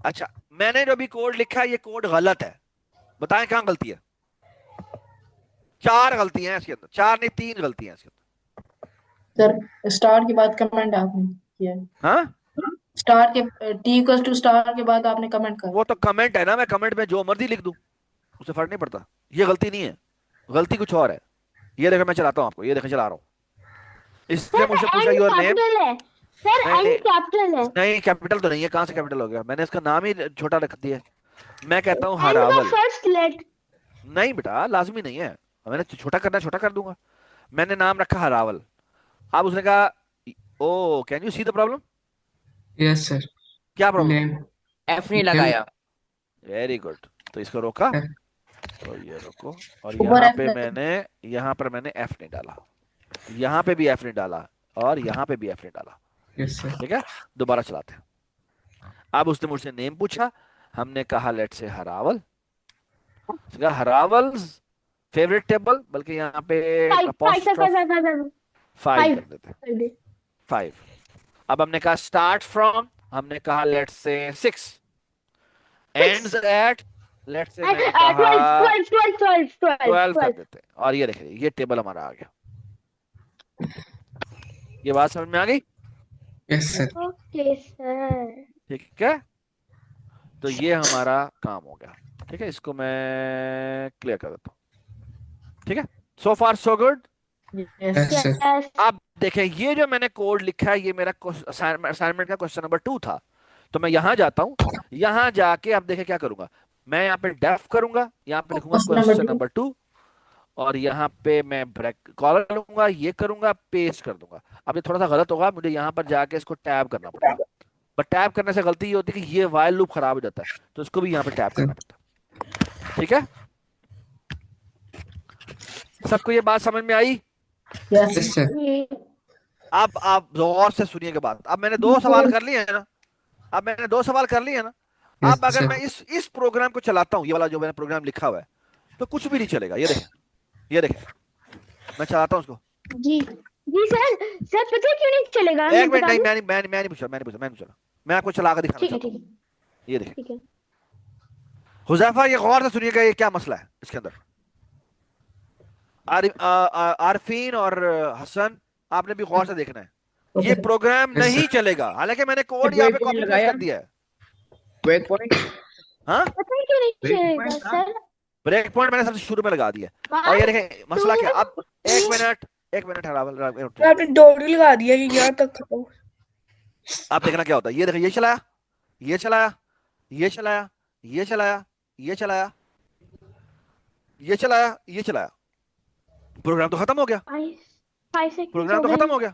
अच्छा, मैंने जो भी कोड लिखा है ये कोड गलत है। बताएं कहां गलती है? 4 गलतियां हैं इसके अंदर, 4 नहीं 3 गलतियां हैं इसके अंदर। सर स्टार के बाद कमेंट आपने किया है। हाँ, स्टार के टी इक्वल टू स्टार के बाद आपने कमेंट कर। वो तो कमेंट है ना, मैं कमेंट में जो मर्जी लिख दूं उससे फर्क नहीं पड़ता। ये गलती नहीं है, गलती कुछ और है। ये देखो मैं चलाता हूं आपको, ये देखो चला रहा हूं। इसने सर मुझसे पूछा एन योर नेम। कैपिटल है। सर नहीं एन नहीं कैपिटल है। नहीं, कैपिटल तो नहीं है, कहां से कैपिटल हो गया? मैंने इसका नाम ही छोटा रख दिया है। मैं कहता हूँ एन का हरावल। First letter. नहीं बेटा, लाजमी नहीं है। मैंने छोटा करना है, छोटा कर दूंगा। मैंने नाम रखा हरावल। अब उसने कहा oh can you see the problem? Yes, sir. क्या प्रॉब्लम? Name. F नहीं Name. लगाया। Very good. तो इसको रोका, F. तो ये रोको। और ऊपर यहाँ F पे लगा। मैंने, यहाँ पर मैंने एफ नहीं डाला, यहाँ पे भी एफ नहीं डाला, और यहाँ पे भी एफ नहीं डाला। Yes, sir. ठीक है, दोबारा चलाते हैं। अब उसने मुझसे नेम पूछा, हमने कहा लेट से हरावल। हरावल फेवरेट टेबल, बल्कि यहाँ पे 5 apostrophe 5 5 कर देते हैं, 5। अब हमने कहा स्टार्ट फ्रॉम, हमने कहा लेट से 6, एंड्स एट, लेट से मैंने कहा 12 कर 12 देते हैं। और ये देखिए ये टेबल हमारा आ गया। ये बात समझ में आ गई? Yes, sir. Okay sir. ठीक है, तो ये हमारा काम हो गया। ठीक है, इसको मैं क्लियर कर देता हूँ। ठीक है, so far so good. Yes. Yes, sir. Yes. अब देखें ये जो मैंने कोड लिखा है ये मेरा असाइनमेंट का क्वेश्चन नंबर 2 था। तो मैं यहां जाता हूं, यहां जाके अब देखें क्या करूंगा। मैं यहाँ पे डेफ करूंगा, यहाँ पे लिखूंगा क्वेश्चन नंबर 2, और यहाँ पे मैं ब्रैक कॉलर लूंगा, ये करूंगा, पेस्ट कर दूंगा। अब ये थोड़ा सा गलत होगा, मुझे यहाँ पर जाके इसको टैब करना पड़ेगा। बट टैब करने से गलती ये होती है कि ये वाइल लूप खराब हो जाता है, तो इसको भी यहाँ पे टैब करना पड़ता है। ठीक है, सबको ये बात समझ में आई? Yes. Yes, sir. अब आप गौर से सुनिएगा बात। अब मैंने 2 सवाल कर लिए हैं ना, अब मैंने 2 सवाल कर लिए हैं ना। Yes, अब अगर sir. मैं इस प्रोग्राम को चलाता हूँ, ये वाला जो मैंने प्रोग्राम लिखा हुआ है, तो कुछ भी नहीं चलेगा। ये देखें, ये देखें, मैं चलाता हूँ उसको। जी जी सर। सर पता है क्यों नहीं चलेगा? एक मिनट, नहीं मैं नहीं पूछा, मैं आपको चला कर दिखाना ठीक है चाहता ठीक हूँ। है ये देखें ठीक है। हुजैफा, ये गौर से सुनिएगा, ये क्या मसला है इसके अंदर। आरफीन और हसन, आपने भी गौर से देखना है। ये प्रोग्राम Yes, नहीं sir. चलेगा, हालांकि मैंने कोड यहाँ पे Break point कॉपी पेस्ट लगाया? कर दिया है। Break point. हाँ, पता है क्यों नहीं Break चलेगा point था? सर? ब्रेक पॉइंट मैंने सबसे शुरू में लगा दिया है। और ये देखें मसला क्या। अब एक मिनट हरावल, आपने डोरी लगा दिया कि यहाँ तक खत्म। अब देखना क्या होता है। ये देखिए, ये चलाया, ये चलाया, ये चलाया, ये चलाया, ये चलाया, ये चलाया, ये चलाया, प्रोग्राम तो खत्म हो गया। 5 सेकंड प्रोग्राम तो खत्म हो गया,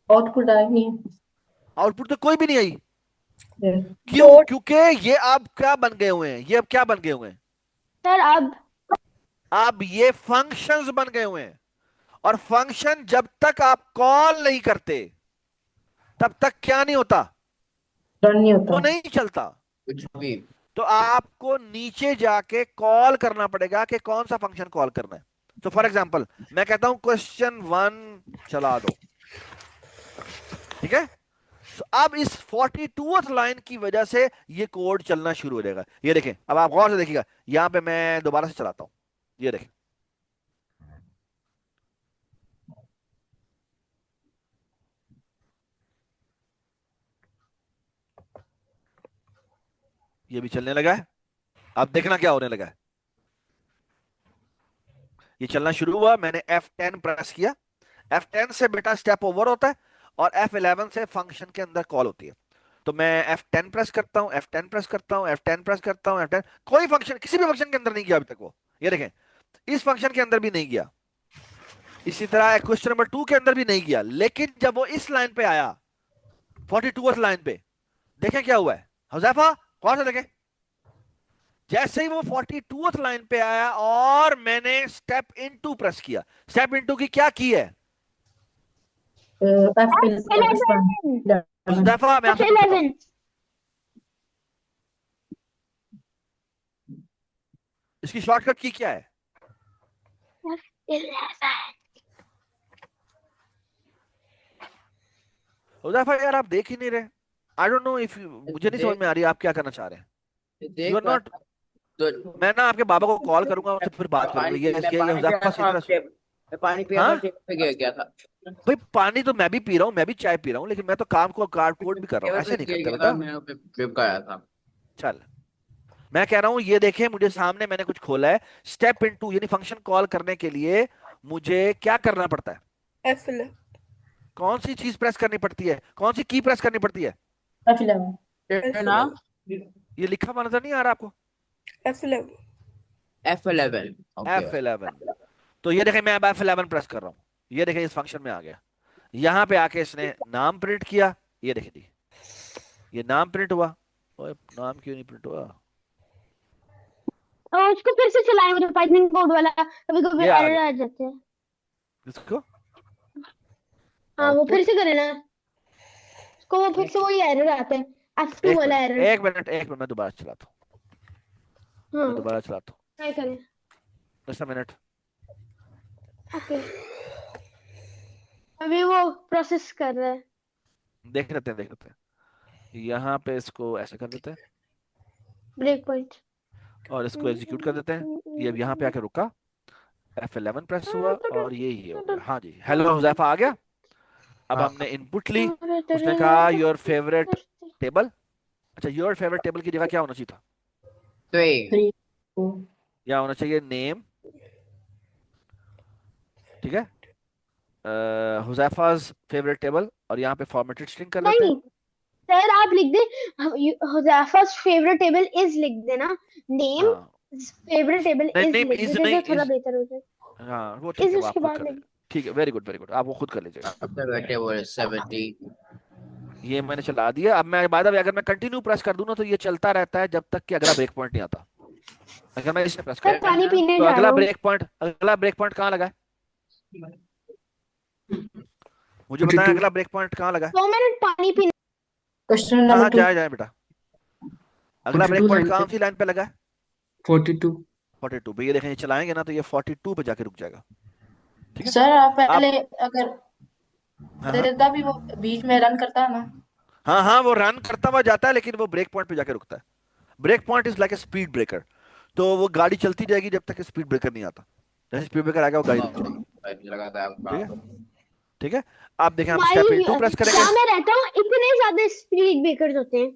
आउटपुट आई नहीं। आउटपुट तो कोई भी नहीं आई। क्यों? डॉट। क्योंकि ये अब क्या बन गए हुए हैं, ये अब क्या बन गए हुए हैं, सर अब ये फंक्शंस बन गए हुए हैं। और फंक्शन जब तक आप कॉल नहीं करते तब तक क्या नहीं होता, रन नहीं वो होता। नहीं चलता। कुछ भी। तो आपको नीचे जाके कॉल करना पड़ेगा कि कौन सा फंक्शन कॉल करना है। तो फॉर एग्जांपल मैं कहता हूं क्वेश्चन 1 चला दो, ठीक है। तो अब इस 42th लाइन की वजह से ये कोड चलना शुरू हो जाएगा। ये देखें, अब आप गौर से देखिएगा, यहां पे मैं दोबारा से चलाता हूं, ये देखें। ये भी चलने लगा है। अब देखना क्या होने लगा है, ये चलना शुरू हुआ, मैंने F10 प्रेस किया। F10 से बेटा स्टेप ओवर होता है और F11 से फंक्शन के अंदर कॉल होती है। तो मैं F10 प्रेस करता हूं, F10 प्रेस करता हूं, F10 प्रेस करता हूं, F10, कोई फंक्शन किसी भी फंक्शन के अंदर नहीं गया अभी तक वो। ये देखें, इस फंक्शन के अंदर भी नहीं गया, इसी तरह क्वेश्चन नंबर 2 के अंदर भी नहीं गया। लेकिन जब वो इस लाइन पे आया 42th लाइन पे, देखें क्या हुआ है हुजैफा, कौन सा देखें। जैसे ही वो 42th लाइन पे आया और मैंने स्टेप इनटू प्रेस किया, स्टेप इनटू की क्या की है F11 हुजैफा, मैं आपसे पूछ रहा हूं, F11 इसकी शॉर्टकट की क्या है। F11 हुजैफा यार आप देख ही नहीं रहे। आई डोंट नो इफ मुझे नहीं समझ देख में आ रही आप क्या करना चाह रहे हैं। यू देख आर नॉट। तो मैं ना आपके बाबा को कॉल करूंगा, उससे फिर बात करूंगा। पानी ये मैं पानी पिया हुजैफा सही था तरह मैं पानी पिया था, हाँ टेबल पे गिर गया था। भाई, पानी तो मैं भी पी रहा हूँ, मैं भी चाय पी रहा हूँ, लेकिन मैं तो काम को कार्ड कोड भी कर रहा हूँ, टेबल पे ऐसे नहीं गिर करते गया था, बेटा। मैं पे ट्रिप गया था। चल, मैं कह रहा हूँ ये देखें, मुझे सामने मैंने कुछ खोला है। स्टेप इनटू यानी फंक्शन कॉल करने के लिए मुझे क्या करना पड़ता है, F11 कौन सी चीज प्रेस करनी पड़ती है, कौन सी की प्रेस करनी पड़ती है। है ना? ये लिखा हुआ नजर नहीं आ रहा आपको, F11 F11। ओके। F11। तो ये देखें, मैं अब F11 प्रेस कर रहा हूँ, ये देखें इस फंक्शन में आ गया। यहाँ पे आके इसने नाम प्रिंट किया, ये देखें जी, ये नाम प्रिंट हुआ। ओए, नाम क्यों नहीं प्रिंट हुआ, और उसको फिर से चलाएं, मुझे पाइथन कोड वाला कभी कभी ये आ एरर गया आ जाते हैं। इसको हाँ वो फिर आउटपुट। से करें ना, उसको वो फिर से वही एरर आता है, F2 एक वाला मिनट एरर। एक मिनट एक मिनट, मैं दोबारा चलाता हूँ, मैं हाँ दोबारा चलाता हूँ, ट्राई करें। Just a minute. ओके अभी वो प्रोसेस कर रहा है। देख लेते हैं, यहाँ पे इसको ऐसे कर देते हैं ब्रेक पॉइंट। और इसको एग्जीक्यूट कर देते हैं। ये अब यहाँ पे आके रुका, F11 प्रेस हुआ और ये हो गया। हाँ जी, हेलो हुजैफा आ गया। अब हाँ हमने इनपुट ली, उसने कहा योर फेवरेट टेबल। अच्छा, योर फेवरेट टेबल की जगह क्या होना चाहिए था, 3। 3 या होना चाहिए नेम, ठीक है, हुजैफाज फेवरेट टेबल, और यहाँ पे फॉर्मेटेड स्ट्रिंग कर देते हैं। नहीं सर आप लिख दे हुजैफा's फेवरेट टेबल इज लिख देना, नेम हाँ फेवरेट टेबल नहीं इज नहीं, लिख इज देते नहीं तो थोड़ा इज, बेहतर हो जाए। हाँ वो ठीक इज है, वो आप उसके खुद बाद कर लिख। लीजिए। ठीक है, वेरी गुड, आप वो खुद कर लीजिएगा। टेबल 70। ये मैंने चला दिया। अब मैं बाय द वे अगर मैं कंटिन्यू प्रेस कर दूं ना तो ये चलता रहता है जब तक कि अगला ब्रेक पॉइंट नहीं आता। अगर मैं इसे प्रेस सर करूं पानी पीने तो जा रहा हूँ। अगला ब्रेक पॉइंट कहाँ लगा है, मुझे बताएं 42 अगला ब्रेक पॉइंट कहाँ लगा है। 2 मिनट पानी पीने। क्वेश्चन हाँ हाँ, नंबर 2 जाए जाए बेटा, अगला ब्रेक 42 पॉइंट लाइन पे। कौन सी लाइन पे लगा है, 42। 42 पे। ये देखें, ये चलाएंगे ना तो ये 42 पे जाके रुक जाएगा, ठीक है। सर आप आप पहले अगर हाँ हाँ देता भी वो बीच में रन करता है ना। हाँ हाँ, वो रन करता हुआ जाता है लेकिन वो ब्रेक पॉइंट पे जाके रुकता है। Break point is like a speed breaker, तो वो गाड़ी चलती जाएगी जब तक स्पीड ब्रेकर नहीं आता। जैसे स्पीड ब्रेकर आएगा वो गाड़ी रुक जाएगी, लगा था ठीक आपका। है। ठीक है, आप देखें, हम हमारी स्टेप इनटू प्रेस करेंगे। जहाँ मैं रहता हूँ इतने ज्यादा स्पीड ब्रेकर्स होते हैं।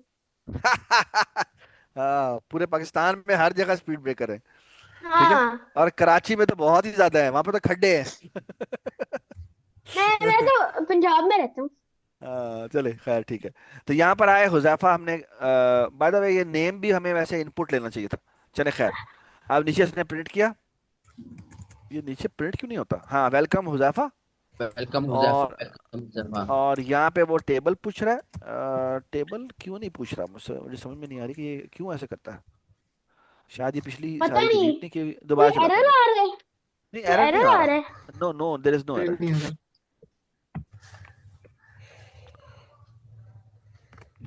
हाँ, पूरे पाकिस्तान में हर जगह स्पीड ब्रेकर है, ठीक है। हाँ और कराची में तो बहुत ही ज्यादा है, वहां पे तो खड्डे हैं। मैं तो पंजाब में रहता हूँ। हाँ चले, खैर ठीक है। तो यहाँ पर आए हुजैफा, हमने बाय द वे ये नेम भी हमें वैसे इनपुट लेना चाहिए था, चले खैर। अब नीचे इसने प्रिंट किया, ये नीचे प्रिंट क्यों नहीं होता, हाँ वेलकम हुजैफा, Welcome, Huzafa. और Welcome, Huzafa. और यहाँ पे वो टेबल पूछ रहा है। टेबल क्यों नहीं पूछ रहा, मुझे समझ में नहीं आ रही कि ये क्यों ऐसे करता है। शायद ये पिछली पता सारी नहीं, डिलीट नहीं की, कोई दोबारा चलाते एरर हैं। आ रहा है, नहीं, कोई एरर नहीं एरर आ आ रहा रहा। है। No no, there is no Error error. नहीं आ रहा।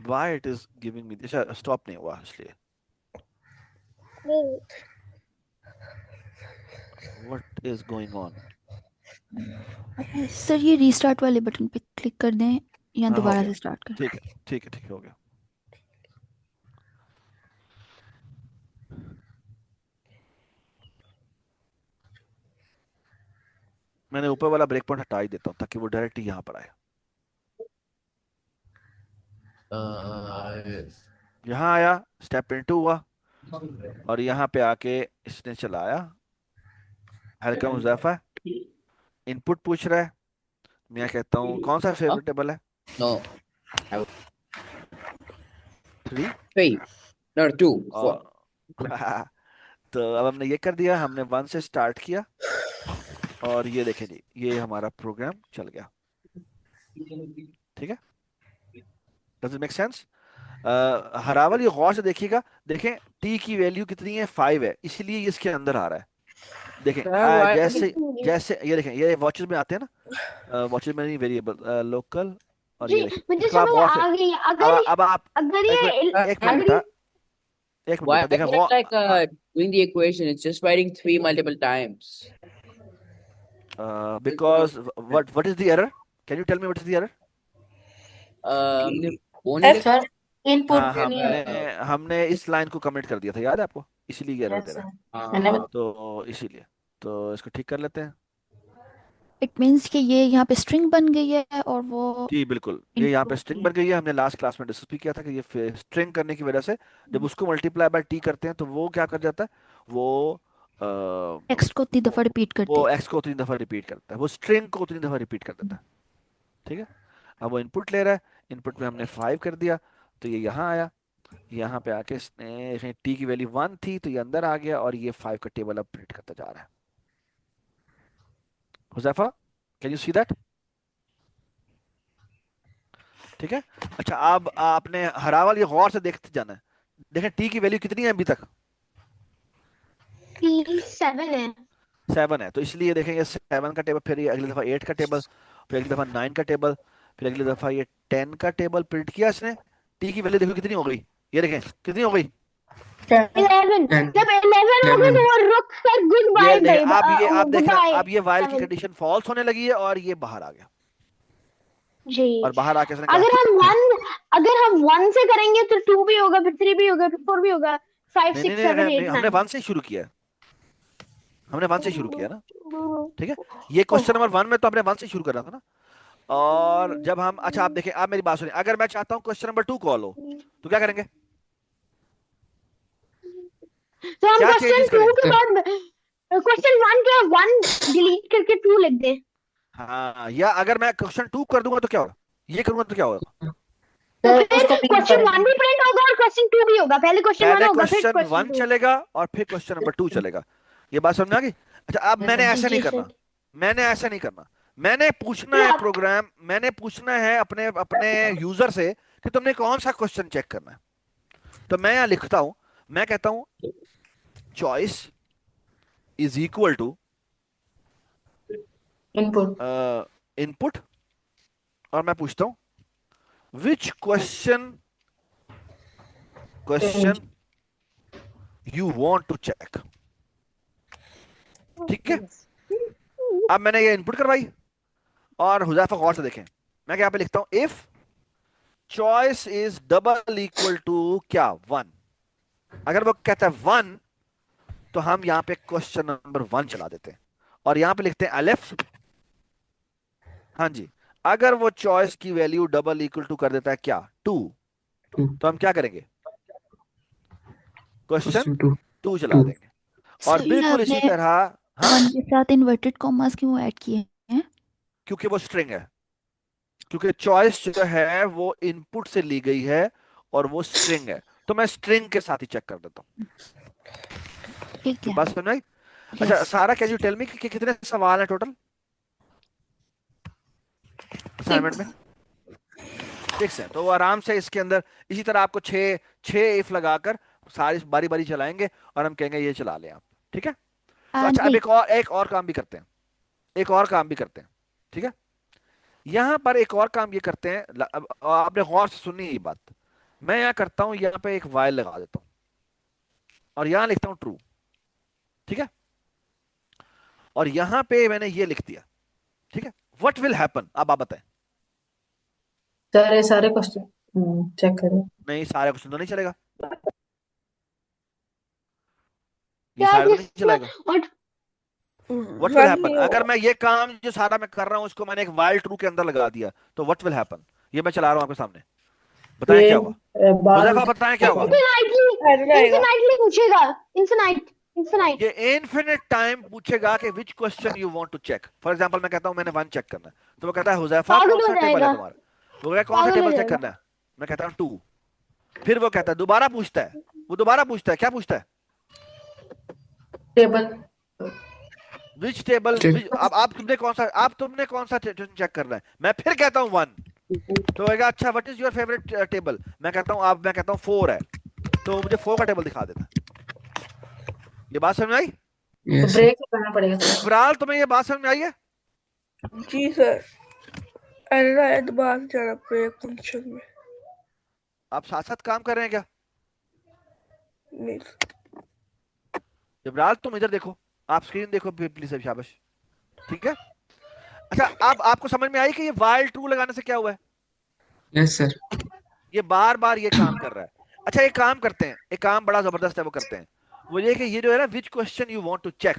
Why it is giving me, अच्छा स्टॉप नहीं हुआ इसलिए। What is going on. Sir ये रीस्टार्ट वाले बटन पे क्लिक कर दें या हाँ हो दोबारा गया, से स्टार्ट कर। ठीक है ठीक है ठीक है, हो गया। मैंने ऊपर वाला ब्रेक पॉइंट हटा ही देता हूँ ताकि वो डायरेक्ट यहाँ पर आए। यहाँ आया, स्टेप इनटू हुआ, और यहाँ पे आके इसने चलाया। वेलकम हुजैफा, इनपुट पूछ रहा है। मैं कहता हूँ कौन सा Huh? फेवरेट टेबल है। No. I was 3। 3. No, 2. 4. और तो अब हमने ये कर दिया, हमने 1 से स्टार्ट किया, और ये देखें जी, ये हमारा प्रोग्राम चल गया। ठीक है, डज इट मेक सेंस। हरावल ये गौर से देखिएगा, देखें टी की वैल्यू कितनी है, 5 है, इसलिए ये इसके अंदर आ रहा है। देखें Sir, why? जैसे जैसे ये देखें, ये वॉचेस में आते हैं ना, वॉचेस में नहीं, वेरिएबल लोकल, और जी ये देखें मुझे इसको आप समझ गौर से। आ गई। अब आप अगर एक ये मिनट, एक मिनट अगर बेटा, एक मिनट Why बेटा, देखें is it like doing the equation? It's just writing 3 multiple times. Because what is the error, can you tell me what is the error। हमने वो नहीं लिखा। सर इनपुट हाँ, नहीं हमने है। हमने इस लाइन को कमेंट कर दिया था, याद है आपको, इसीलिए एरर यस दे सर, रहा है। मैंने हाँ, तो इसीलिए, तो इसको ठीक कर लेते हैं। इट मीन्स कि ये यहाँ पे स्ट्रिंग बन गई है और वो जी बिल्कुल, ये यहाँ पे इनपुट स्ट्रिंग की बन गई है। हमने लास्ट क्लास में डिस्कस भी किया था कि ये स्ट्रिंग करने की वजह से जब उसको मल्टीप्लाई बाय टी करते हैं तो वो क्या कर जाता है, वो टेक्स्ट को इतनी दफा रिपीट कर वो देता एक्स को 3 दफा रिपीट करता है, वो स्ट्रिंग को 3 दफा रिपीट कर देता है। ठीक है, अब वो इनपुट ले रहा है, इनपुट में हमने 5 कर दिया, तो ये यहाँ आया। यहाँ पे आके इसने टी की वैल्यू 1 थी, तो ये अंदर आ गया, और ये 5 का टेबल अब प्रिंट करता जा रहा है। Huzaifa, can you see that. ठीक है, अच्छा अब आपने हरावल ये गौर से देखते जाना है। देखें टी की वैल्यू कितनी है अभी तक, 7 है। 7 है, तो इसलिए देखेंगे 7 का टेबल, फिर ये अगली दफा 8 का टेबल, फिर अगली दफा 9 का टेबल, फिर अगली दफा ये 10 का टेबल प्रिंट किया इसने। टी की वैल्यू देखो कितनी हो गई, ये देखें कितनी हो गई। 11 10, जब 11 हो गई तो 11। वो रुक कर गुड ये बाय देखें, अब ये आप गुड देख रहे हैं, बाय अब ये वाइल की 7 कंडीशन फॉल्स होने लगी है, और ये बाहर आ गया, जी। और बाहर आके इसने कहा अगर हम 1 से करेंगे तो 2 भी होगा, फिर 3 भी होगा, फिर 4 भी होगा, 5 नहीं 6 नहीं नहीं, 7 नहीं, 8 हमने 9। 1 से शुरू किया है, हमने 1 से शुरू किया ना। ठीक है, ये क्वेश्चन नंबर 1 में तो हमने 1 से शुरू करना था ना। और जब हम, अच्छा आप देखें, आप मेरी बात सुनिए, अगर मैं चाहता हूं क्वेश्चन नंबर 2 कॉल हो तो क्या करेंगे, तो हम क्या क्वेश्चन चेंजेस 2 करें। के बाद क्वेश्चन 1 के 1 डिलीट करके 2 लिख दे। हाँ, या अगर मैं क्वेश्चन 2 कर दूंगा तो क्या होगा, ये करूंगा तो क्या होगा। तो सर फिर उसको प्रिंट क्वेश्चन 1 करेंगे। भी प्रिंट होगा और क्वेश्चन 2 भी होगा। पहले क्वेश्चन 1 पहले होगा, फिर क्वेश्चन क्वेश्चन 1 2। चलेगा और फिर क्वेश्चन नंबर 2 चलेगा। ये बात समझ में आ गई। अच्छा अब यस मैंने सर। ऐसा नहीं जी करना, सर। मैंने ऐसा नहीं करना, मैंने पूछना फिर है आप प्रोग्राम, मैंने पूछना है अपने अपने यूजर से कि तुमने कौन सा क्वेश्चन चेक करना है। तो मैं यहाँ लिखता हूं, मैं कहता हूं choice is equal to input input, और मैं पूछता हूं which question you want to check. ठीक है, अब मैंने ये इनपुट करवाई, और हुजैफा गौर से देखें, मैं यहाँ पे लिखता हूं if choice is double equal to क्या 1। अगर वो कहता है 1 तो हम यहाँ पे क्वेश्चन नंबर 1 चला देते हैं, और यहाँ पे लिखते हैं अलिफ। हाँ जी, अगर वो चॉइस की वैल्यू डबल इक्वल टू कर देता है क्या 2, 2, तो हम क्या करेंगे, क्वेश्चन question 2, 2 चला 2। देंगे। और सर ये बिल्कुल इसी आपने तरह, हाँ 1 के साथ इन्वर्टेड कॉमास क्यों ऐड किए हैं? क्योंकि वो स्ट्रिंग है, क्योंकि चॉइस जो है वो इनपुट से ली गई है और वो स्ट्रिंग है, तो मैं स्ट्रिंग के साथ ही चेक कर देता हूँ। ठीक तो है। बात समझ में आई। अच्छा यस सारा, कैन यू टेल मी कि कितने सवाल है टोटल। असाइनमेंट में 6 है, तो वो आराम से इसके अंदर इसी तरह आपको छः छः इफ लगाकर सारी बारी बारी चलाएंगे और हम कहेंगे ये चला लें आप। ठीक है। तो अच्छा, अब नहीं, एक और काम भी करते हैं, एक और काम भी करते हैं। ठीक है। यहाँ पर एक और काम ये करते हैं, अब आपने गौर से सुनी ये बात। मैं यहाँ करता हूँ, यहाँ पे एक वाइल लगा देता हूँ और यहाँ लिखता हूँ ट्रू। ठीक है। और यहाँ पे मैंने ये लिख दिया। ठीक है। व्हाट विल हैपन, अब आप बताएं। सर ये सारे क्वेश्चन चेक करें। नहीं, सारे क्वेश्चन तो नहीं चलेगा, ये यार सारे तो नहीं इसमें चलेगा। और व्हाट विल वन हैपन, नहीं अगर होगा। मैं ये काम जो सारा मैं कर रहा हूँ उसको मैंने एक वाइल ट्रू के अंदर लगा दिया, तो व्हाट विल हैपन, ये मैं चला रहा हूँ आपके सामने, बताएं ये क्या होगा। बार हुजैफा बताएं क्या होगा। इनफिनाइटली एरर आएगा। इनफिनाइटली पूछेगा। इनफिनाइट। ये इनफिनिट टाइम पूछेगा कि which question you want to check. For example मैं कहता हूँ मैंने 1 चेक करना है, तो वो कहता है हुजैफा कौन पागल हो सा टेबल है जाएगा, तुम्हारा, वो कहता है कौन सा पागल हो टेबल चेक जाएगा। करना है, मैं कहता हूँ 2। फिर वो कहता है, दोबारा पूछता है, वो दोबारा पूछता है, क्या पूछता है, टेबल विच टेबल, टेबल। अब तुमने कौन सा चेक करना है, मैं फिर कहता हूँ 1। तो कहेगा अच्छा what is your favourite table, मैं कहता हूँ 4 है, तो मुझे 4 का टेबल दिखा देता है। ये बात समझ में आई। तो यस सर। ब्रेक लगाना पड़ेगा सर। इकबाल, तुम्हें ये बात समझ में आई है। जी सर, एरर आया, दोबारा से जाना पड़ेगा फंक्शन में। आप साथ साथ काम कर रहे हैं क्या। नहीं इकबाल तुम इधर देखो, आप स्क्रीन देखो प्लीज, शाबाश। ठीक है। अच्छा, अब आपको समझ में आई कि ये वाइल ट्रू लगाने से क्या हुआ है, यस सर। ये बार बार ये काम कर रहा है। अच्छा, एक काम करते हैं, एक काम बड़ा जबरदस्त है, वो करते हैं। वो ये कि ये जो है ना which question you want to check,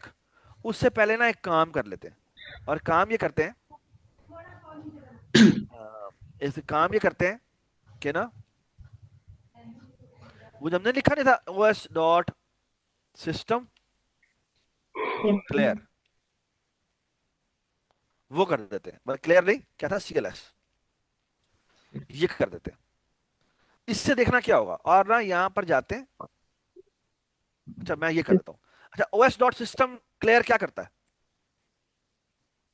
उससे पहले ना एक काम कर लेते हैं। और काम ये करते हैं, इस काम ये करते हैं कि ना, वो जो हमने लिखा नहीं था os डॉट सिस्टम क्लियर, वो कर देते हैं। मतलब क्लियर नहीं, क्या था, cls, ये कर देते हैं। इससे देखना क्या होगा, और ना यहाँ पर जाते हैं। अच्छा, मैं ये कर देता हूँ। अच्छा, os डॉट सिस्टम क्लियर क्या करता है,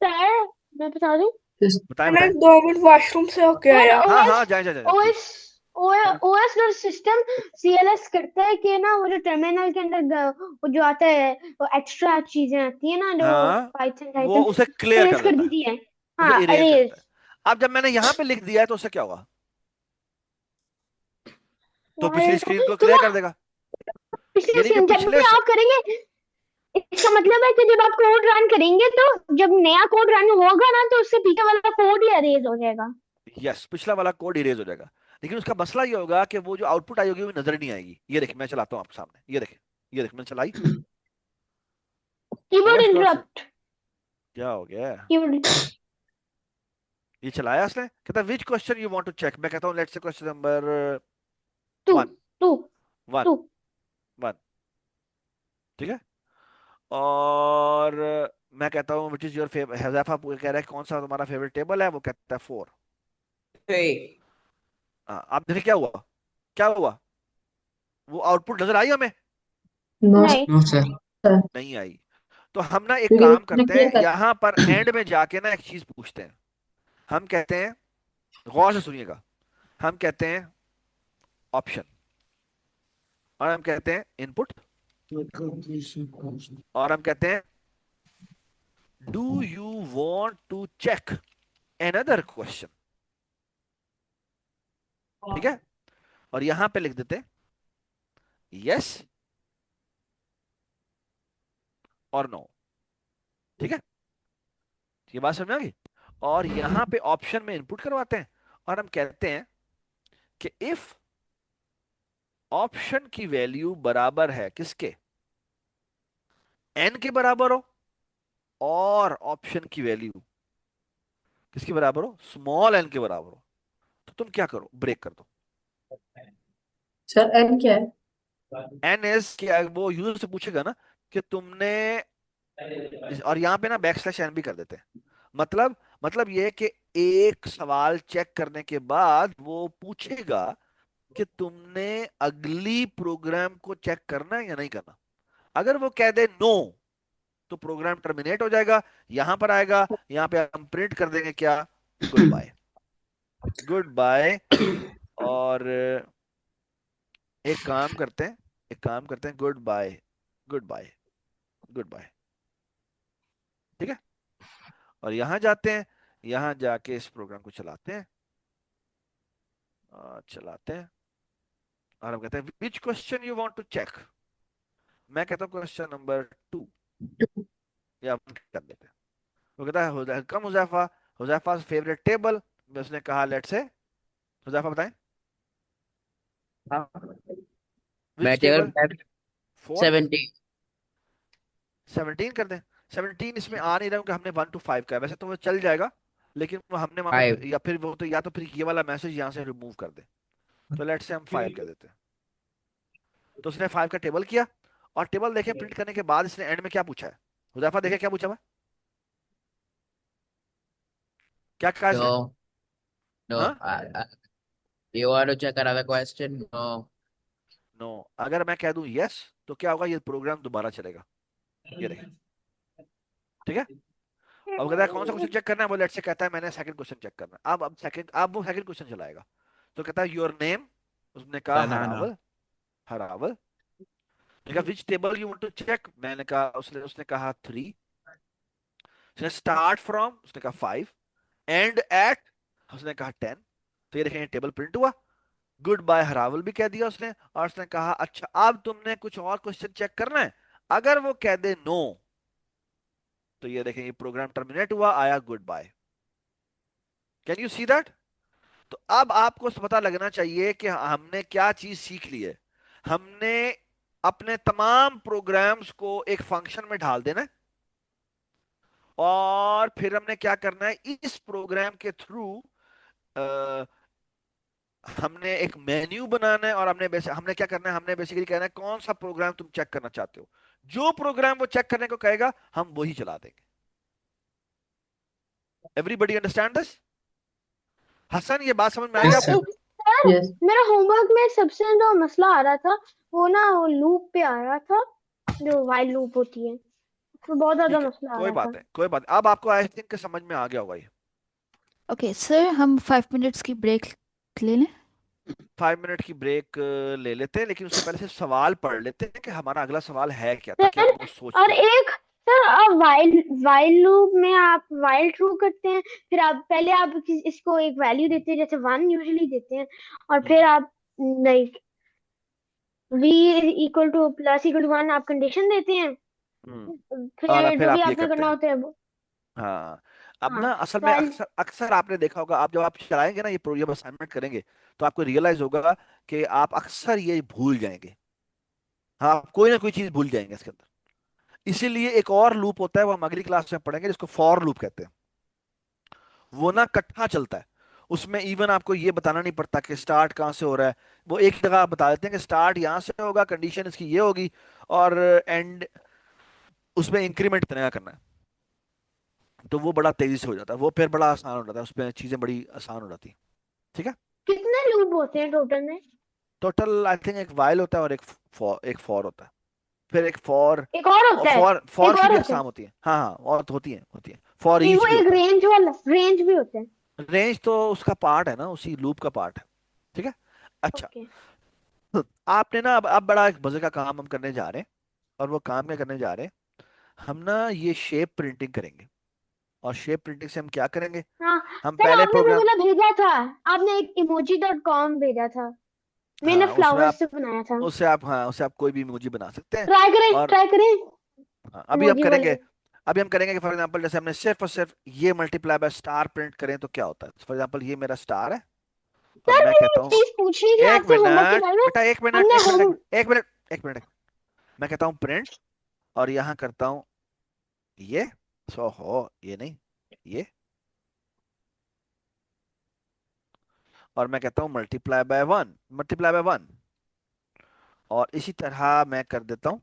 सर मैं बता दूं। बताएं मैं बताएं। 2 मिनट वॉशरूम से होके सर आया। हाँ ओएस हाँ, जाए जाए जाए please. OS OS dot system CLS करता है कि ना, वो जो टर्मिनल के अंदर वो जो आता है, वो एक्स्ट्रा चीजें आती है ना, जो हाँ, पाइथन वो पाइथन उसे क्लियर इरेज कर कर देता है, देती है। उसे हाँ इरेज कर देता अरेज। है। अब जब मैंने यहाँ पे लिख दिया है तो उससे क्या होगा, तो पिछली स्क्रीन को तो क्लियर ना कर देगा। पिछले यानी जो सीन जब पिछले भी आप करेंगे, इसका मतलब है कि जब आप कोड रन करेंगे, तो जब नया कोड रन होगा ना, तो उससे पीछे वाला कोड ही अरेज हो जाएगा। यस, पिछला वाला कोड इरेज हो जाएगा। लेकिन उसका मसला ये होगा कि वो जो आउटपुट आई होगी वो नजर नहीं आएगी। ये देखिए, मैं चलाता हूँ आपके सामने, ये देखिए मैंने चलाई। Keyboard OS dot, interrupt. क्या हो गया, कीबोर्ड ये चलाया उसने, कहता है which question you want to check, मैं कहता हूँ let's say question number two 1, two 1, two 1। ठीक है। और मैं कहता हूँ which is your favourite, Huzaifa कह रहा है कौन सा तुम्हारा फेवरेट टेबल है, वो कहता है 4। 3. हाँ, आप देखिए क्या हुआ, क्या हुआ, वो आउटपुट नजर आई हमें, नो नहीं। No sir. सर नहीं आई। तो हम ना एक क्योंकि काम उसने करते क्लियर हैं, कर। यहां पर एंड में जाके ना एक चीज पूछते हैं। हम कहते हैं, गौर से सुनिएगा, हम कहते हैं ऑप्शन, और हम कहते हैं इनपुट, और हम कहते हैं do you want to check another question. ठीक है। और यहां पे लिख देते हैं यस और नो। ठीक है, ये बात समझ में आ गई। और यहां पे ऑप्शन में इनपुट करवाते हैं, और हम कहते हैं कि इफ ऑप्शन की वैल्यू बराबर है किसके, एन के बराबर हो, और ऑप्शन की वैल्यू किसके बराबर हो, स्मॉल एन के बराबर हो, तो तुम क्या करो, ब्रेक कर दो। सर एन क्या है? एन एस क्या, वो यूजर से पूछेगा ना कि तुमने और यहाँ पे ना \n भी कर देते हैं। मतलब ये कि एक सवाल चेक करने के बाद वो पूछेगा कि तुमने अगली प्रोग्राम को चेक करना है या नहीं करना। अगर वो कह दे नो, तो प्रोग्राम टर्मिनेट हो जाएगा, यहां पर आएगा, यहां पे हम प्रिंट कर देंगे क्या, गुड बाय, गुड बाय। और एक काम करते हैं, good bye, good bye, good bye. ठीक है, और यहाँ जाते हैं, यहाँ जाके इस प्रोग्राम को चलाते हैं, चलाते हैं, और हम कहते हैं which question you want to check. मैं कहता हूँ क्वेश्चन नंबर 2, या हम कर देते हैं। वो कहता है कम हुजैफा, हुजैफा फेवरेट टेबल। उसने कहा लेट्स से, हुजैफा बताएं हाँ, विच मैं टेबल टेबल। 4, 17। 17 कर दें। 17 इसमें आ नहीं रहा हूँ कि हमने 1 to 5 का है, वैसे तो वो चल जाएगा, लेकिन वो हमने वहां पे 5। या फिर वो तो, या तो फिर ये वाला मैसेज यहाँ से रिमूव कर दे। तो लेट्स से हम 5 कर देते हैं। तो उसने 5 का टेबल किया, और टेबल देखे प्रिंट करने के बाद इसने एंड में क्या पूछा है, हुजैफा देखे क्या पूछा हुआ है? क्या कहा इसने? No, हाँ, no. You want to check another question? No. No. अगर मैं कह दूं यस, तो क्या होगा, ये प्रोग्राम दोबारा चलेगा। ये देखें, ठीक है। अब कहता है कौन सा क्वेश्चन चेक करना है, वो लेट्स से कहता है मैंने सेकंड क्वेश्चन चेक करना है। अब सेकंड, अब वो सेकंड क्वेश्चन चलाएगा। तो कहता है योर नेम, उसने कहा Banana. हरावल, हरावल। मैंने कहा which table you want to check, मैंने कहा, उसने उसने कहा 3। उसने स्टार्ट फ्रॉम, उसने कहा 5, एंड एट, उसने कहा 10। तो ये देखें टेबल प्रिंट हुआ। गुड बाय हरावल भी कह दिया उसने, और उसने कहा अच्छा अब तुमने कुछ और क्वेश्चन चेक करना है। अगर वो कह दे नो, तो ये देखें ये प्रोग्राम टर्मिनेट हुआ, आया good bye. Can you see that? तो अब आपको पता लगना चाहिए कि हमने क्या चीज सीख ली है। हमने अपने तमाम प्रोग्राम्स को एक फंक्शन में ढाल देना है, और फिर हमने क्या करना है, इस प्रोग्राम के थ्रू हमने एक मेन्यू बनाना है, और हमने क्या करना है, हमने बेसिकली कहना है कौन सा प्रोग्राम तुम चेक करना चाहते हो। जो प्रोग्राम वो चेक करने को कहेगा हम वही चला देंगे। Everybody understand this? हसन, ये बात समझ में आ गई Yes, आपको? sir. सर यस मेरा होमवर्क में सबसे जो मसला आ रहा था वो ना वो लूप पे आ रहा था, जो वाइल लूप होती है, तो बहुत ज्यादा ठीक है, मसला आ कोई रहा था। बात है, कोई बात, अब आपको आई थिंक समझ में आ गया होगा ये। ओके सर, हम 5 मिनट्स की ब्रेक ले लें। 5 मिनट की ब्रेक ले लेते हैं, लेकिन उससे पहले सिर्फ सवाल पढ़ लेते हैं कि हमारा अगला सवाल है क्या, ताकि सर हम वो सोच और पाए। एक, सर आप वाइल वाइल लूप में आप वाइल ट्रू करते हैं, फिर आप पहले आप इसको एक वैल्यू देते हैं, जैसे 1 यूजुअली देते हैं, और हम्म, फिर आप like v equal to plus equal to 1 आप कंडीशन देते हैं, हम्म। और फिर फिर जो भी आप ये आपने करते करना हैं। होता है वो। हाँ, अब हाँ ना असल में वाइल। अक्सर अक्सर आपने देखा होगा, आप जब आप चलाएंगे ना ये प्रोग्राम असाइनमेंट करेंगे, तो आपको रियलाइज होगा कि आप अक्सर ये भूल जाएंगे। हाँ, आप कोई ना कोई चीज भूल जाएंगे इसके अंदर। इसीलिए एक और लूप होता है, वो हम अगली क्लास में पढ़ेंगे, जिसको फॉर लूप कहते हैं। वो ना इकट्ठा चलता है, उसमें इवन आपको ये बताना नहीं पड़ता कि स्टार्ट कहाँ से हो रहा है। वो एक जगह आप बता देते हैं कि स्टार्ट यहाँ से होगा, कंडीशन इसकी ये होगी, और एंड उसमें इंक्रीमेंट इतने का करना है। तो वो बड़ा तेजी से हो जाता है, वो फिर बड़ा आसान हो जाता है, उसमें चीजें बड़ी आसान हो जाती है। ठीक है। कितने लूप होते हैं टोटल में? टोटल आई थिंक एक वाइल होता है, और एक फॉर होता है, फिर एक फॉर। एक और और होता है, फॉर फॉर एक की और भी होता है। एग्जाम होती है, हाँ हाँ, और तो होती है फॉर नहीं ईच वो भी एक होता है। रेंज वाला, रेंज भी होता है। रेंज तो उसका पार्ट है ना, उसी लूप का पार्ट है। ठीक है। अच्छा, ओके। तो आपने ना अब बड़ा एक मजे का काम हम करने जा रहे हैं, और वो काम क्या करने जा रहे हैं, हम ना ये शेप प्रिंटिंग करेंगे। और शेप प्रिंटिंग से हम क्या करेंगे, हाँ हम सर पहले आपने वो प्रोग्राम, वाला भेजा था, आपने एक emoji.com भेजा था, मैंने हाँ उसमें फ्लावर्स आप, से बनाया था। उससे आप कोई भी इमोजी बना सकते हैं। ट्राई करें, और ट्राई करें हाँ, इमोजी वाले। अभी हम करेंगे कि फॉर एग्जांपल जैसे हमने सिर्फ और सिर्फ ये मल्टीप्लाई बाय स्टार प्रिंट करें तो क्या होता है। फॉर एग्जांपल ये मेरा स्टार है, और सर मैं मैंने कहता एक हूँ, चीज पूछनी थी एक आपसे होमवर्क के मिनट बारे में। बेटा, एक मिनट, हमने एक मिनट, होम एक मिनट, एक मिनट। मैं कहता हूँ प्रिंट, और यहाँ करता हूँ ये, सो हो ये नहीं, ये, और मैं कहता हूँ मल्टीप्लाई बाय 1, और इसी तरह मैं कर देता हूँ,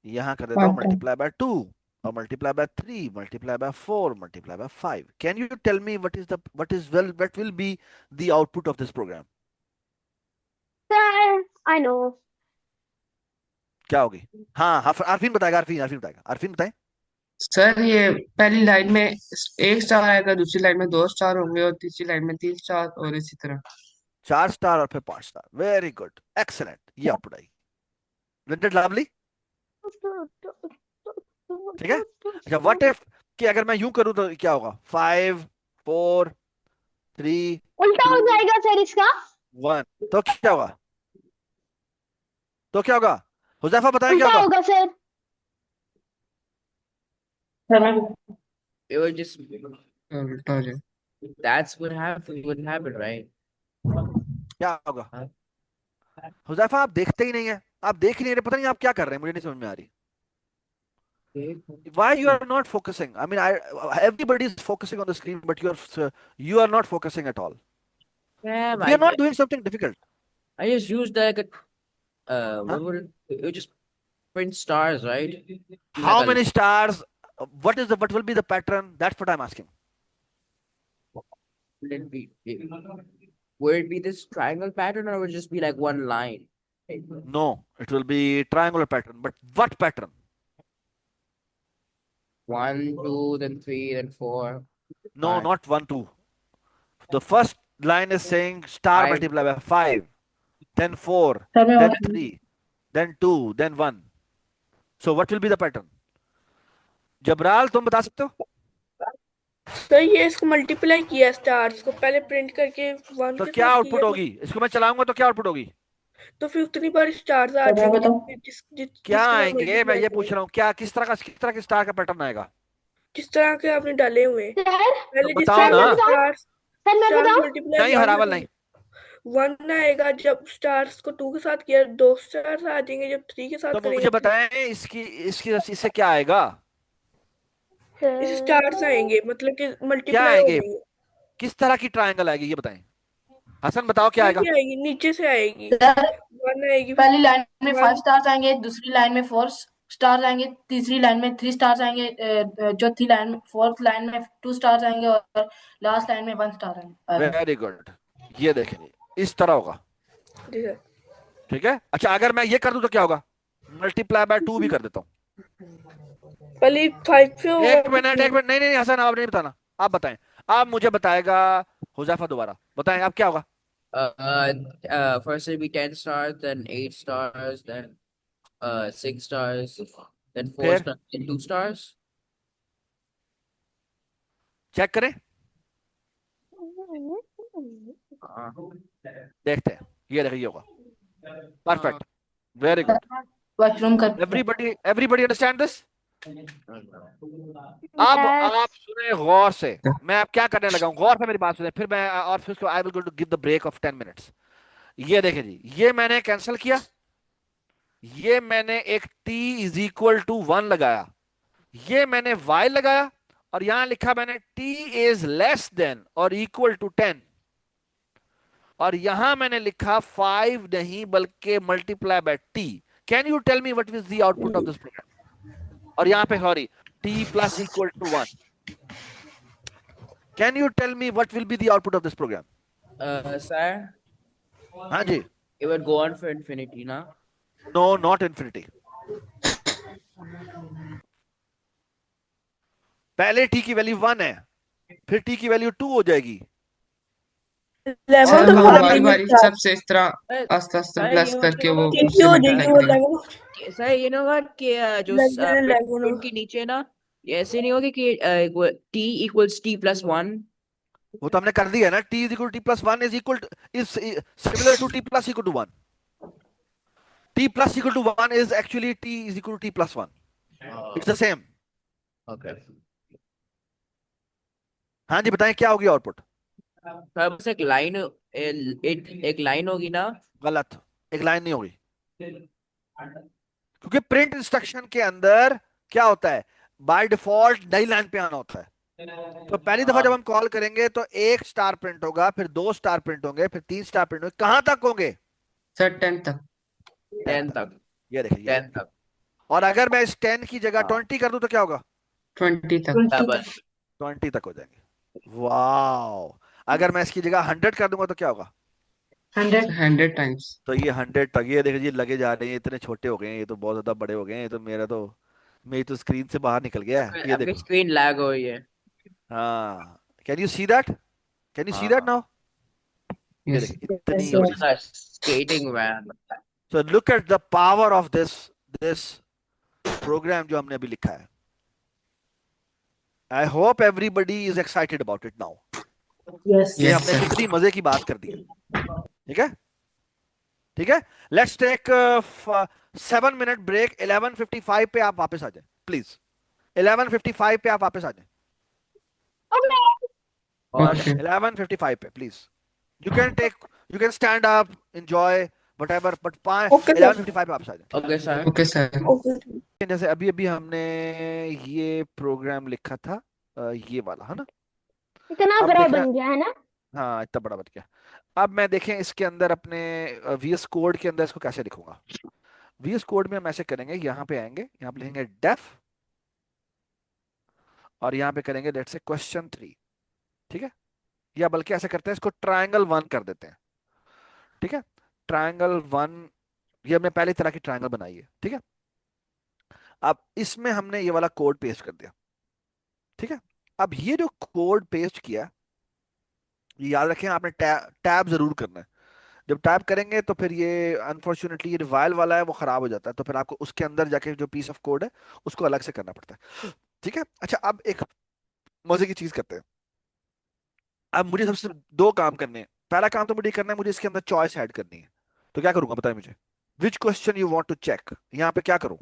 यहाँ कर देता हूँ पार्ट मल्टीप्लाई बाय 2, और multiply by 3, multiply by 4, multiply by 5। Can you tell me what will be the output of this program? Sir I know. क्या होगी? हाँ हाँ, आरफीन बताएगा, आरफीन आरफीन बताएगा, आरफीन बताए। सर ये पहली लाइन में एक स्टार आएगा, दूसरी लाइन में दो स्टार होंगे और तीसरी लाइन में तीन स्टार और इसी तरह। 4 स्टार और फिर 5 स्टार। वेरी गुड, एक्सेलेंट, ये आप पढ़ाई। लवली। ठीक है। अच्छा, व्हाट इफ कि अगर मैं यूं करूं तो क्या होगा? 5 4 3 उल्टा हो 2 जाएगा सर इसका। 1, तो क्या होगा? तो क्या होगा? हुजैफा बताएं क्या उल्टा होगा? होगा सर। सर मैं It would just उल्टा हो जाए। that's what happened. Wouldn't happen, right? क्या होगा? हुजैफा आप देखते ही नहीं है, आप देख ही नहीं रहे, पता नहीं आप क्या कर रहे हैं, मुझे नहीं समझ में आ रही। Why you are not focusing? I mean, everybody is focusing on the screen, but you are not focusing at all. Damn, We are not doing something difficult. I just used like a Huh? what would it just print stars, right? How Like a many stars? What will be the pattern? That's what I'm asking. would it be would it be this triangle pattern or would it just be like one line? No, it will be triangular pattern. But what pattern? 1, 2, then 3, then 4, No, 5, not 1, 2. The first line is saying star 5. multiplied by 5, then 4, sir मैं then और 3, then 2, then 1. So what will be the pattern? जबराल तुम बता सकते हो? तो ये इसको multiply किया स्टार्स को, पहले प्रिंट करके 1 तो के क्या साथ आउटपुट किया, होगी? इसको मैं चलाऊंगा तो क्या आउटपुट होगी? तो फिर उतनी बार स्टार्स आ सर मैं जाएंगे बताऊं। क्या जिसके साथ आएंगे? मैं मल्टीप्लाई ये किया, पूछ रहा हूँ, क्या किस तरह के स्टार का पैटर्न आएगा? जिस तरह के आपने डाले हुए हैं। सर तो पहले जिस बताओ सर तरह मैं ना। के बताऊं। स्टार्स सर मैं स्टार बताऊं। मल्टीप्लाई नहीं, हरावल नहीं। 1 आएगा, जब स्टार्स को 2 के साथ किया 2 स्टार्स आ जाएंगे, जब 3 के साथ तो करेंगे मुझे बताएं इसकी इसकी इससे क्या आएगा? इस स्टार्स आएंगे, मतलब कि क्या मल्टीप्लाई हो आएंगे? जाएंगे। किस तरह की ट्रायंगल आएगी ये बताएं। हसन बताओ क्या कोई आएगा? भी आएगी, नीचे से आएगी, सर 1 आएगी, फिर पहली लाइन में 5 1। स्टार्स आएंगे, दूसरी लाइन में 4 स्टार्स आएंगे, तीसरी लाइन में 3 स्टार्स आएंगे, चौथी लाइन फोर्थ लाइन में 2 स्टार्स आएंगे और लास्ट लाइन में 1 स्टार आएगा। Very good. ये देखें जी, इस तरह होगा। जी सर। ठीक है। अच्छा, अगर मैं ये कर दूं तो क्या होगा? मल्टीप्लाई बाय 2 भी कर देता हूँ। पहले 5 पे होगा, एक मिनट, एक मिनट, नहीं नहीं नहीं, हसन आप नहीं बताना, आप बताएं। आप मुझे बताएगा हुजैफा, दोबारा बताएं आप क्या होगा? First it'd be 10 stars, then 8 stars, then 6 stars, then 4 फिर stars, then 2 stars. चेक करें, Uh, देखते हैं। ये देखिए, ये होगा। Perfect, very good. वॉशरूम कर एवरीबडी एवरीबडी अंडरस्टैंड दिस? अब Yes. आप सुने गौर से, मैं अब क्या करने लगा हूं, गौर से मेरी बात सुने, फिर मैं और फिर उसको I will go to give the break of 10 minutes. ये देखें जी, ये मैंने कैंसिल किया, ये मैंने एक t इज इक्वल टू 1 लगाया, ये मैंने y लगाया, और यहां लिखा मैंने t इज लेस देन और इक्वल टू 10, और यहां मैंने लिखा 5 नहीं बल्कि multiply by t। Can you tell me what is the output of this program? और यहां पे sorry, t plus equal to 1। Can you tell me what will be the output of this program? sir, हाँ जी। it would go on for infinity, na? No, not infinity. पहले t की value 1 है, फिर t की value 2 हो जाएगी। 11 sir तक हम आ बारी जाएंगे बारी स्टार, सबसे इस तरह आस्ते आस्ते प्लस करके वो कैसे उससे हो मल्टीप्लाई जाएगी वो करेंगे। 11 Sir, you know what? कि जो less than 11 print के नीचे ना, ये ऐसे नहीं होगा कि t equals t plus 1. वो तो हमने कर दिया ना, t is equal T plus 1 is similar to t plus equal to 1। t plus equal to 1 is actually t is equal to t plus 1, it's the same. Okay. हाँ जी, बताएं क्या होगी आउटपुट? तो बस एक लाइन, एक लाइन होगी ना? गलत, एक लाइन नहीं होगी, क्योंकि प्रिंट इंस्ट्रक्शन के अंदर क्या होता है, बाय डिफॉल्ट नई लाइन पे आना होता है। तो पहली दफा जब हम कॉल करेंगे तो 1 स्टार प्रिंट होगा, फिर 2 स्टार प्रिंट होंगे, फिर 3 स्टार प्रिंट होंगे, कहां तक होंगे? सर 10 तक। 10 तक, ये देखिए, 10 तक। और अगर मैं इस 10 की जगह हाँ। 20 कर दूं तो क्या होगा? 20 तक। Double. 20 तक हो जाएंगे। वाओ। अगर मैं इसकी जगह 100 कर दूंगा तो क्या होगा? 100 टाइम्स। तो ये 100 तक, ये देखिए जी लगे जा रहे हैं, इतने छोटे हो गए हैं, ये तो बहुत ज्यादा बड़े हो गए हैं, ये तो मेरा तो मेरी तो स्क्रीन से बाहर निकल गया है, ये आपकी देखो। स्क्रीन लैग हो रही है। हाँ, can you see that? Can you see that हाँ। नाउ? ये यस। देखिए, Yes, इतनी बड़ी yes. स्क्रीन। Skating man. So look at the power of this this program जो हमने अभी लिखा है। I hope everybody is excited about it now, Yes. कि यस हमने सर। कितनी मजे की बात कर दी है। ठीक है, ठीक है। Let's take 7 minute break. 11:55 पे आप वापस आ जाए प्लीज। 11:55 पे आप वापस आ जाए। Okay. और ओके। 11:55 पे please. You can take, you can stand up, enjoy what but okay sir. 11:55 पे वापस आ जाए। Okay sir. Okay sir. Okay. जैसे अभी अभी हमने ये प्रोग्राम लिखा था, ये वाला है ना। इतना अब बड़ा देखना, बन गया है ना। हाँ इतना बड़ा बन गया। अब मैं देखें इसके अंदर अपने VS कोड के अंदर इसको कैसे लिखूंगा। VS कोड में हम ऐसे करेंगे, यहाँ पे आएंगे, यहाँ पे लिखेंगे डेफ, और यहाँ पे करेंगे लेट्स से क्वेश्चन 3। ठीक है, या बल्कि ऐसे करते हैं, इसको ट्रायंगल 1 कर देते हैं। ठीक है, ट्रायंगल 1, ये हमने पहली तरह की ट्रायंगल बनाई है। ठीक है, अब इसमें हमने ये वाला कोड पेस्ट कर दिया। ठीक है, अब ये जो कोड पेस्ट किया, ये याद रखें आपने टैब जरूर करना है। जब टैप करेंगे तो फिर ये अनफॉर्चुनेटली ये वाइल वाला है वो खराब हो जाता है, तो फिर आपको उसके अंदर जाके जो पीस ऑफ कोड है उसको अलग से करना पड़ता है। ठीक है, अच्छा अब एक मजे की चीज करते हैं। अब मुझे सबसे दो काम करने हैं। पहला काम तो मुझे करना है, मुझे इसके अंदर चॉइस ऐड करनी है। तो क्या करूंगा बताएं मुझे, which question you want to check. यहाँ पे क्या करूं,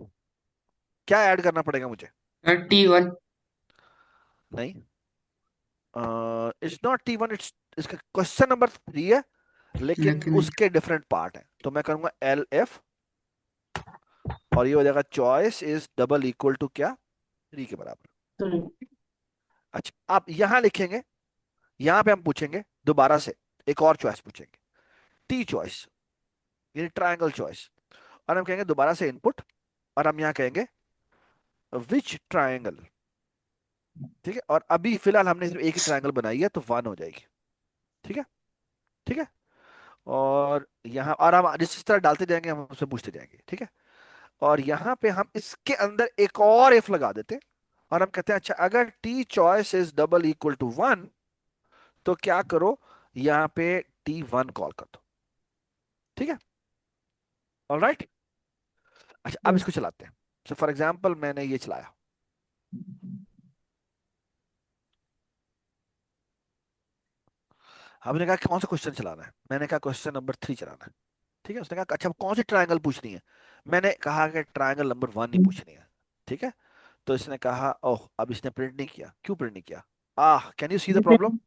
क्या ऐड करना पड़ेगा मुझे? T1। नहीं, इट्स नॉट T1, इट्स, इसका क्वेश्चन नंबर 3 है, लेकिन लेकिन उसके डिफरेंट पार्ट है। तो मैं करूंगा LF, और ये हो जाएगा choice is double equal to क्या, 3 के बराबर। अच्छा आप यहां लिखेंगे, यहां पे हम पूछेंगे दोबारा से, एक और चॉइस पूछेंगे, T चॉइस, यानी ट्रायंगल चॉइस। और हम कहेंगे दोबारा से इनपुट, और हम यहाँ कहेंगे विच ट्रायंगल। ठीक है, और अभी फिलहाल हमने सिर्फ एक ही ट्रायंगल बनाई है तो 1 हो जाएगी। ठीक है, ठीक है। और यहाँ, और हम जिस तरह डालते जाएंगे हम उससे पूछते जाएंगे। ठीक है, और यहाँ पे हम इसके अंदर एक और इफ लगा देते हैं, और हम कहते हैं अच्छा अगर T choice is double equal to 1, तो क्या करो, यहाँ पे T1 कॉल कर दो। ठीक है, ऑलराइट। अच्छा अब इसको चलाते हैं। सो फॉर एग्जांपल मैंने ये चलाया, हमने कहा कौन सा क्वेश्चन चलाना है, मैंने कहा क्वेश्चन नंबर 3 चलाना है। ठीक है, उसने कहा अच्छा कौन सी ट्रायंगल पूछनी है, मैंने कहा कि ट्रायंगल नंबर 1 ही पूछनी है। ठीक है, तो इसने कहा ओह, अब इसने प्रिंट नहीं किया, क्यों प्रिंट नहीं किया? Can you see the problem?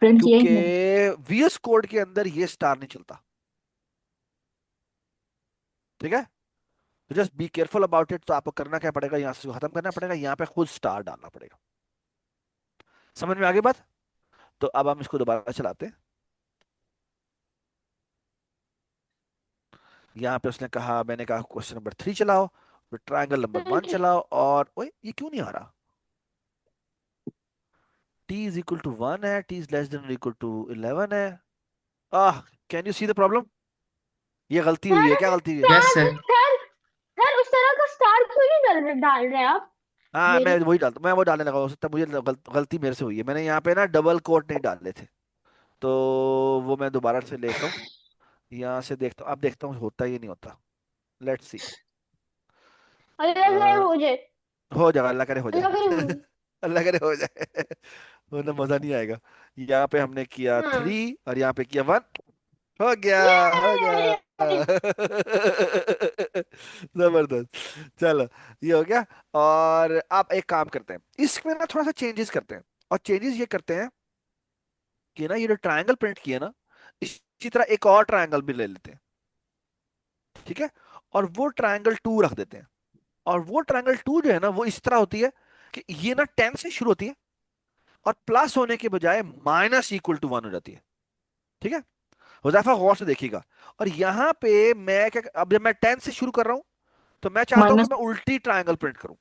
Print किया ही क्योंकि नहीं। VS कोड के अंदर ये स्टार नहीं चलता। ठीक है, तो just be careful about it. तो आपको करना क्या पड़ेगा, यहाँ से खत्म करना पड़ेगा, यहाँ पे खुद स्टार डालना पड़ेगा। समझ में आगे बात? तो अब हम इसको दोबारा चलाते हैं। यहाँ पे उसने कहा, मैंने कहा क्वेश्चन नंबर 3 चलाओ, फिर ट्रायंगल नंबर 1 चलाओ, और ओए ये क्यों नहीं आ रहा? T इज इक्वल टू 1 है, T is less than equal to 11 है। Ah, can you see the problem? ये गलती हुई है, सर क्या गलती हुई है? Yes sir sir. Sir sir उस तरह का स्टार क्यों नहीं डाल रहे आप? हाँ मैं वेरी। वही डालता, मैं वो डालने लगा, हो सकता है मुझे गलती मेरे से हुई है, मैंने यहाँ पे ना डबल कोट नहीं डाले थे। तो वो मैं दोबारा से लेता हूँ, यहाँ से देखता हूँ, अब देखता हूँ होता ही नहीं होता। Let's see. अल्लाह करे हो जाए। हो जाएगा, अल्लाह करे हो अल्लाह करे जाए। हो जाए। अल्लाह करे हो जाए। वरना मजा नहीं आएगा। यहाँ पे हमने किया हाँ। 3 और यहाँ पे किया 1, हो गया, हो गया। ये जबरदस्त। चलो, ये हो गया। और आप एक काम करते हैं, इसमें ना थोड़ा सा चेंजेस करते हैं, और चेंजेस ये करते हैं कि ना ये जो ट्रायंगल प्रिंट किया ना, इसी तरह एक और ट्रायंगल भी ले लेते हैं। ठीक है, और वो ट्रायंगल 2 रख देते हैं। और वो ट्रायंगल 2 जो है ना वो इस तरह होती है कि ये ना 10 से शुरू होती है, और प्लस होने के बजाय माइनस इक्वल टू 1 हो जाती है। ठीक है, हुज़ैफा गौर से देखिएगा। और यहाँ पे मैं क्या, अब जब मैं 10 से शुरू कर रहा हूं, तो मैं चाहता हूं कि माइनस मैं उल्टी ट्रायंगल प्रिंट करूं।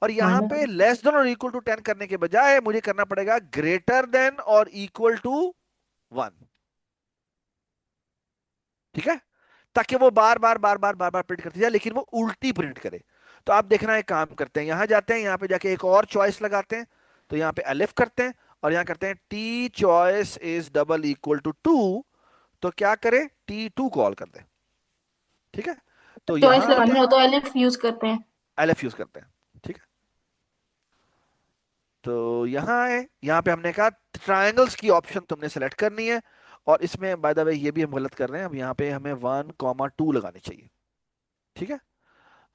और यहाँ माइनस पे लेस देन और इक्वल टू 10 करने के बजाय मुझे करना पड़ेगा ग्रेटर देन और इक्वल टू 1। ठीक है, ताकि वो बार बार बार बार बार बार प्रिंट करती जाए, लेकिन वो उल्टी प्रिंट करे। तो आप देखना एक काम करते हैं, यहाँ जाते हैं, यहाँ पे जाके एक और चॉइस लगाते हैं, तो यहाँ पे अलिफ करते हैं और यहाँ करते हैं T choice is double equal to 2, तो क्या करें, T2 कॉल कर दें। ठीक है, तो चॉइस यहाँ लगानी पे हो तो एलिफ यूज करते हैं। एलिफ यूज करते हैं। ठीक है, तो यहाँ है, यहाँ पे हमने कहा ट्रायंगल्स की ऑप्शन तुमने सेलेक्ट करनी है, और इसमें बाय द वे ये भी हम गलत कर रहे हैं, अब यहाँ पे हमें 1,2 लगानी चाहिए। ठीक है,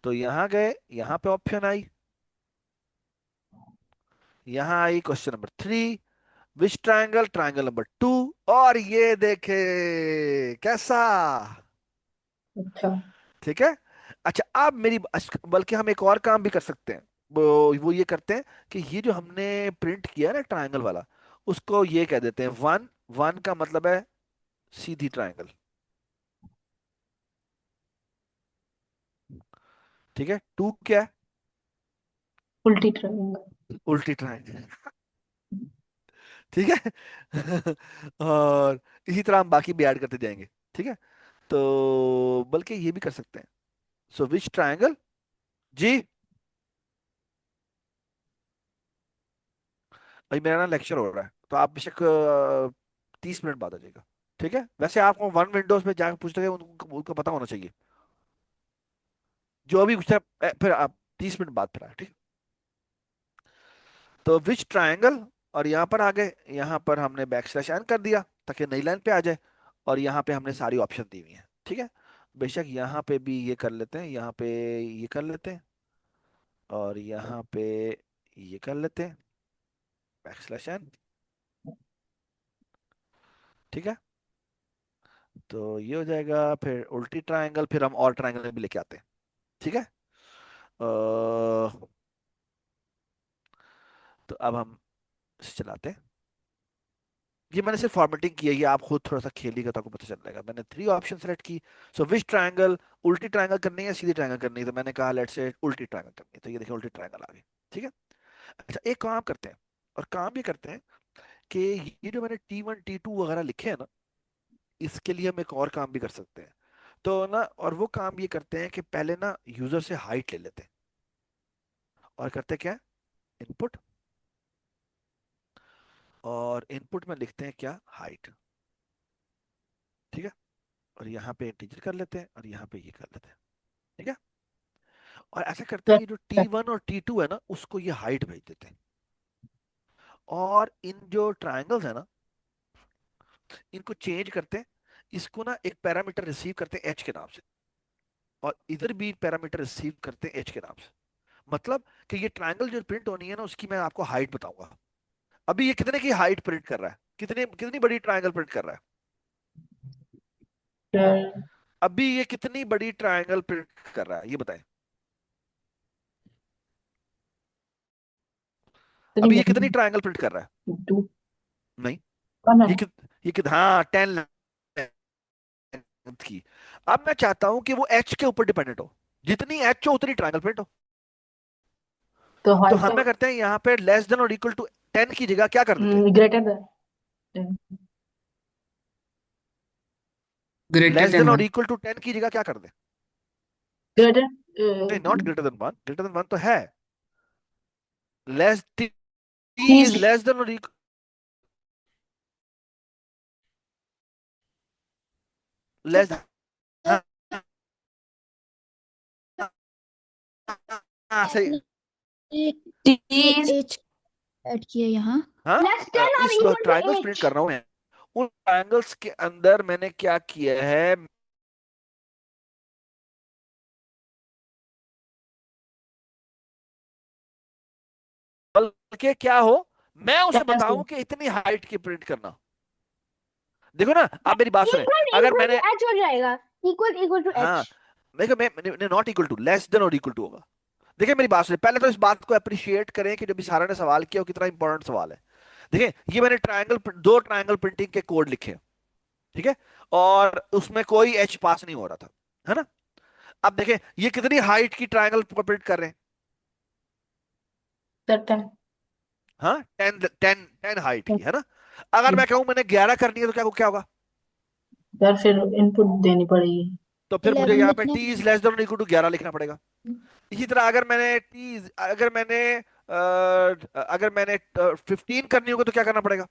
तो यहाँ गए, यहाँ पे ऑप्शन आई, यहाँ आई क्वेश्चन नंबर 3, विच ट्रायंगल, ट्रायंगल नंबर 2, और ये देखे कैसा। अच्छा, ठीक है, अच्छा अब बल्कि हम एक और काम भी कर सकते हैं, वो ये करते हैं कि ये जो हमने प्रिंट किया है ना ट्रायंगल वाला, उसको ये कह देते हैं 1, 1 का मतलब है सीधी ट्रायंगल। ठीक है, 2 क्या है, उल्टी ट्रायंगल। उल्टी ट्रायंगल। ठीक है और इसी तरह हम बाकी भी ऐड करते जाएंगे। ठीक है, तो बल्कि ये भी कर सकते हैं, सो विच ट्रायंगल, जी अभी मेरा ना लेक्चर हो रहा है, तो आप बेशक 30 मिनट बाद आ जाएगा। ठीक है, वैसे आपको वन विंडोज में जाकर पूछते हैं, उनको उनको पता होना चाहिए जो अभी पूछता है, फिर आप 30 मिनट बाद फिर आए। ठीक है, तो विच ट्रायंगल, और यहाँ पर आ गए, यहाँ पर हमने बैक स्लैश एन कर दिया ताकि नई लाइन पे आ जाए, और यहाँ पे हमने सारी ऑप्शन दी हुई है। ठीक है, बेशक यहाँ पे भी ये कर लेते हैं, यहाँ पे ये कर लेते हैं, और यहाँ पे ये कर लेते हैं बैक स्लैश एन। ठीक है, तो ये हो जाएगा, फिर उल्टी ट्रायंगल, फिर हम और ट्रायंगल भी लेके आते हैं। ठीक है, तो अब हम इसे चलाते हैं, ये मैंने सिर्फ फॉर्मेटिंग की है, ये आप खुद थोड़ा सा खेलिएगा तो आपको पता चल जाएगा। मैंने 3 ऑप्शन सेलेक्ट की, सो विच ट्रायंगल, उल्टी ट्रायंगल करनी है सीधी ट्रायंगल करनी है, तो मैंने कहा लेट से उल्टी ट्रायंगल करनी है, तो ये देखिए उल्टी ट्रायंगल आ गई। ठीक है, अच्छा एक काम करते हैं, और काम ये करते हैं कि ये जो मैंने T1 T2 वगैरह लिखे हैं ना, इसके लिए हम एक और काम भी कर सकते हैं, तो ना, और वो काम ये करते हैं कि पहले ना यूजर से हाइट ले लेते हैं, और करते क्या, इनपुट, और इनपुट में लिखते हैं क्या, हाइट। ठीक है, और यहाँ पे इंटीजर कर लेते हैं, और यहाँ पे ये कर लेते हैं। ठीक है, और ऐसा करते हैं, ये जो T1 और T2 है ना, उसको ये हाइट भेज देते हैं, और इन जो ट्रायंगल्स है ना, इनको चेंज करते हैं, इसको ना एक पैरामीटर रिसीव करते हैं एच के नाम से, और इधर भी पैरामीटर रिसीव करते हैं एच के नाम से, मतलब कि ये ट्रायंगल जो प्रिंट होनी है ना, उसकी मैं आपको हाइट बताऊंगा। अभी ये कितने की हाइट प्रिंट कर रहा है, कितने कितनी बड़ी ट्रायंगल प्रिंट कर रहा है, अभी ये कितनी बड़ी ट्रायंगल प्रिंट कर रहा है, ये बताएं, अभी ये कितनी ट्रायंगल प्रिंट कर रहा है, नहीं, ये कित ये कित हाँ 10 की। अब मैं चाहता हूं कि वो एच के ऊपर डिपेंडेंट हो, जितनी एच हो उतनी ट्रायंगल प्रिंट हो, तो तो हाइट हम क्या करते हैं, यहाँ पे लेस देन और इक्वल टू 10 की जगह क्या कर देते हैं, greater than, greater less than than और 1। इक्वल टू 10 की जगह क्या कर दें, ग्रेटर नहीं not greater than 1, greater than 1 तो है, less T is is less than और इक्वल, लेस, हाँ हाँ सही, t is एच ऐड किया यहाँ। हाँ लेस देन और इस equal two triangles print H. कर रहा हूं मैं, उन ट्रायंगल्स के अंदर मैंने क्या किया है, बल्कि क्या हो, मैं उसे बताऊं कि इतनी हाइट की प्रिंट करना। देखो ना, आप मेरी बात सुने, इक्वल अगर इक्वल टू मैंने, एच हो जाएगा, इक्वल इक्वल टू हाँ एच। देखो मैं not equal to, less than और इक्वल टू होगा। देखिए मेरी बात सुनिए, पहले तो इस बात को अप्रिशिएट करें कि जो भी सारा ने सवाल किया वो कितना इंपॉर्टेंट सवाल है। देखिए ये मैंने दो ट्रायंगल प्रिंटिंग के कोड लिखे हैं, ठीक है, और उसमें कोई एच पास नहीं हो रहा था, है ना। अब देखें ये कितनी हाइट की ट्रायंगल प्रिंट कर रहे हैं, that हाँ 10 हाइट की, है ना। अगर मैं कहूं मैंने 11 करनी है तो क्या क्या होगा, यार फिर इनपुट देनी पड़ेगी। तो फिर मुझे 11 यहाँ पे लिखना T is less than equal to 11 लिखना पड़ेगा। इसी तरह अगर मैंने 15 करनी होगी तो क्या करना पड़ेगा?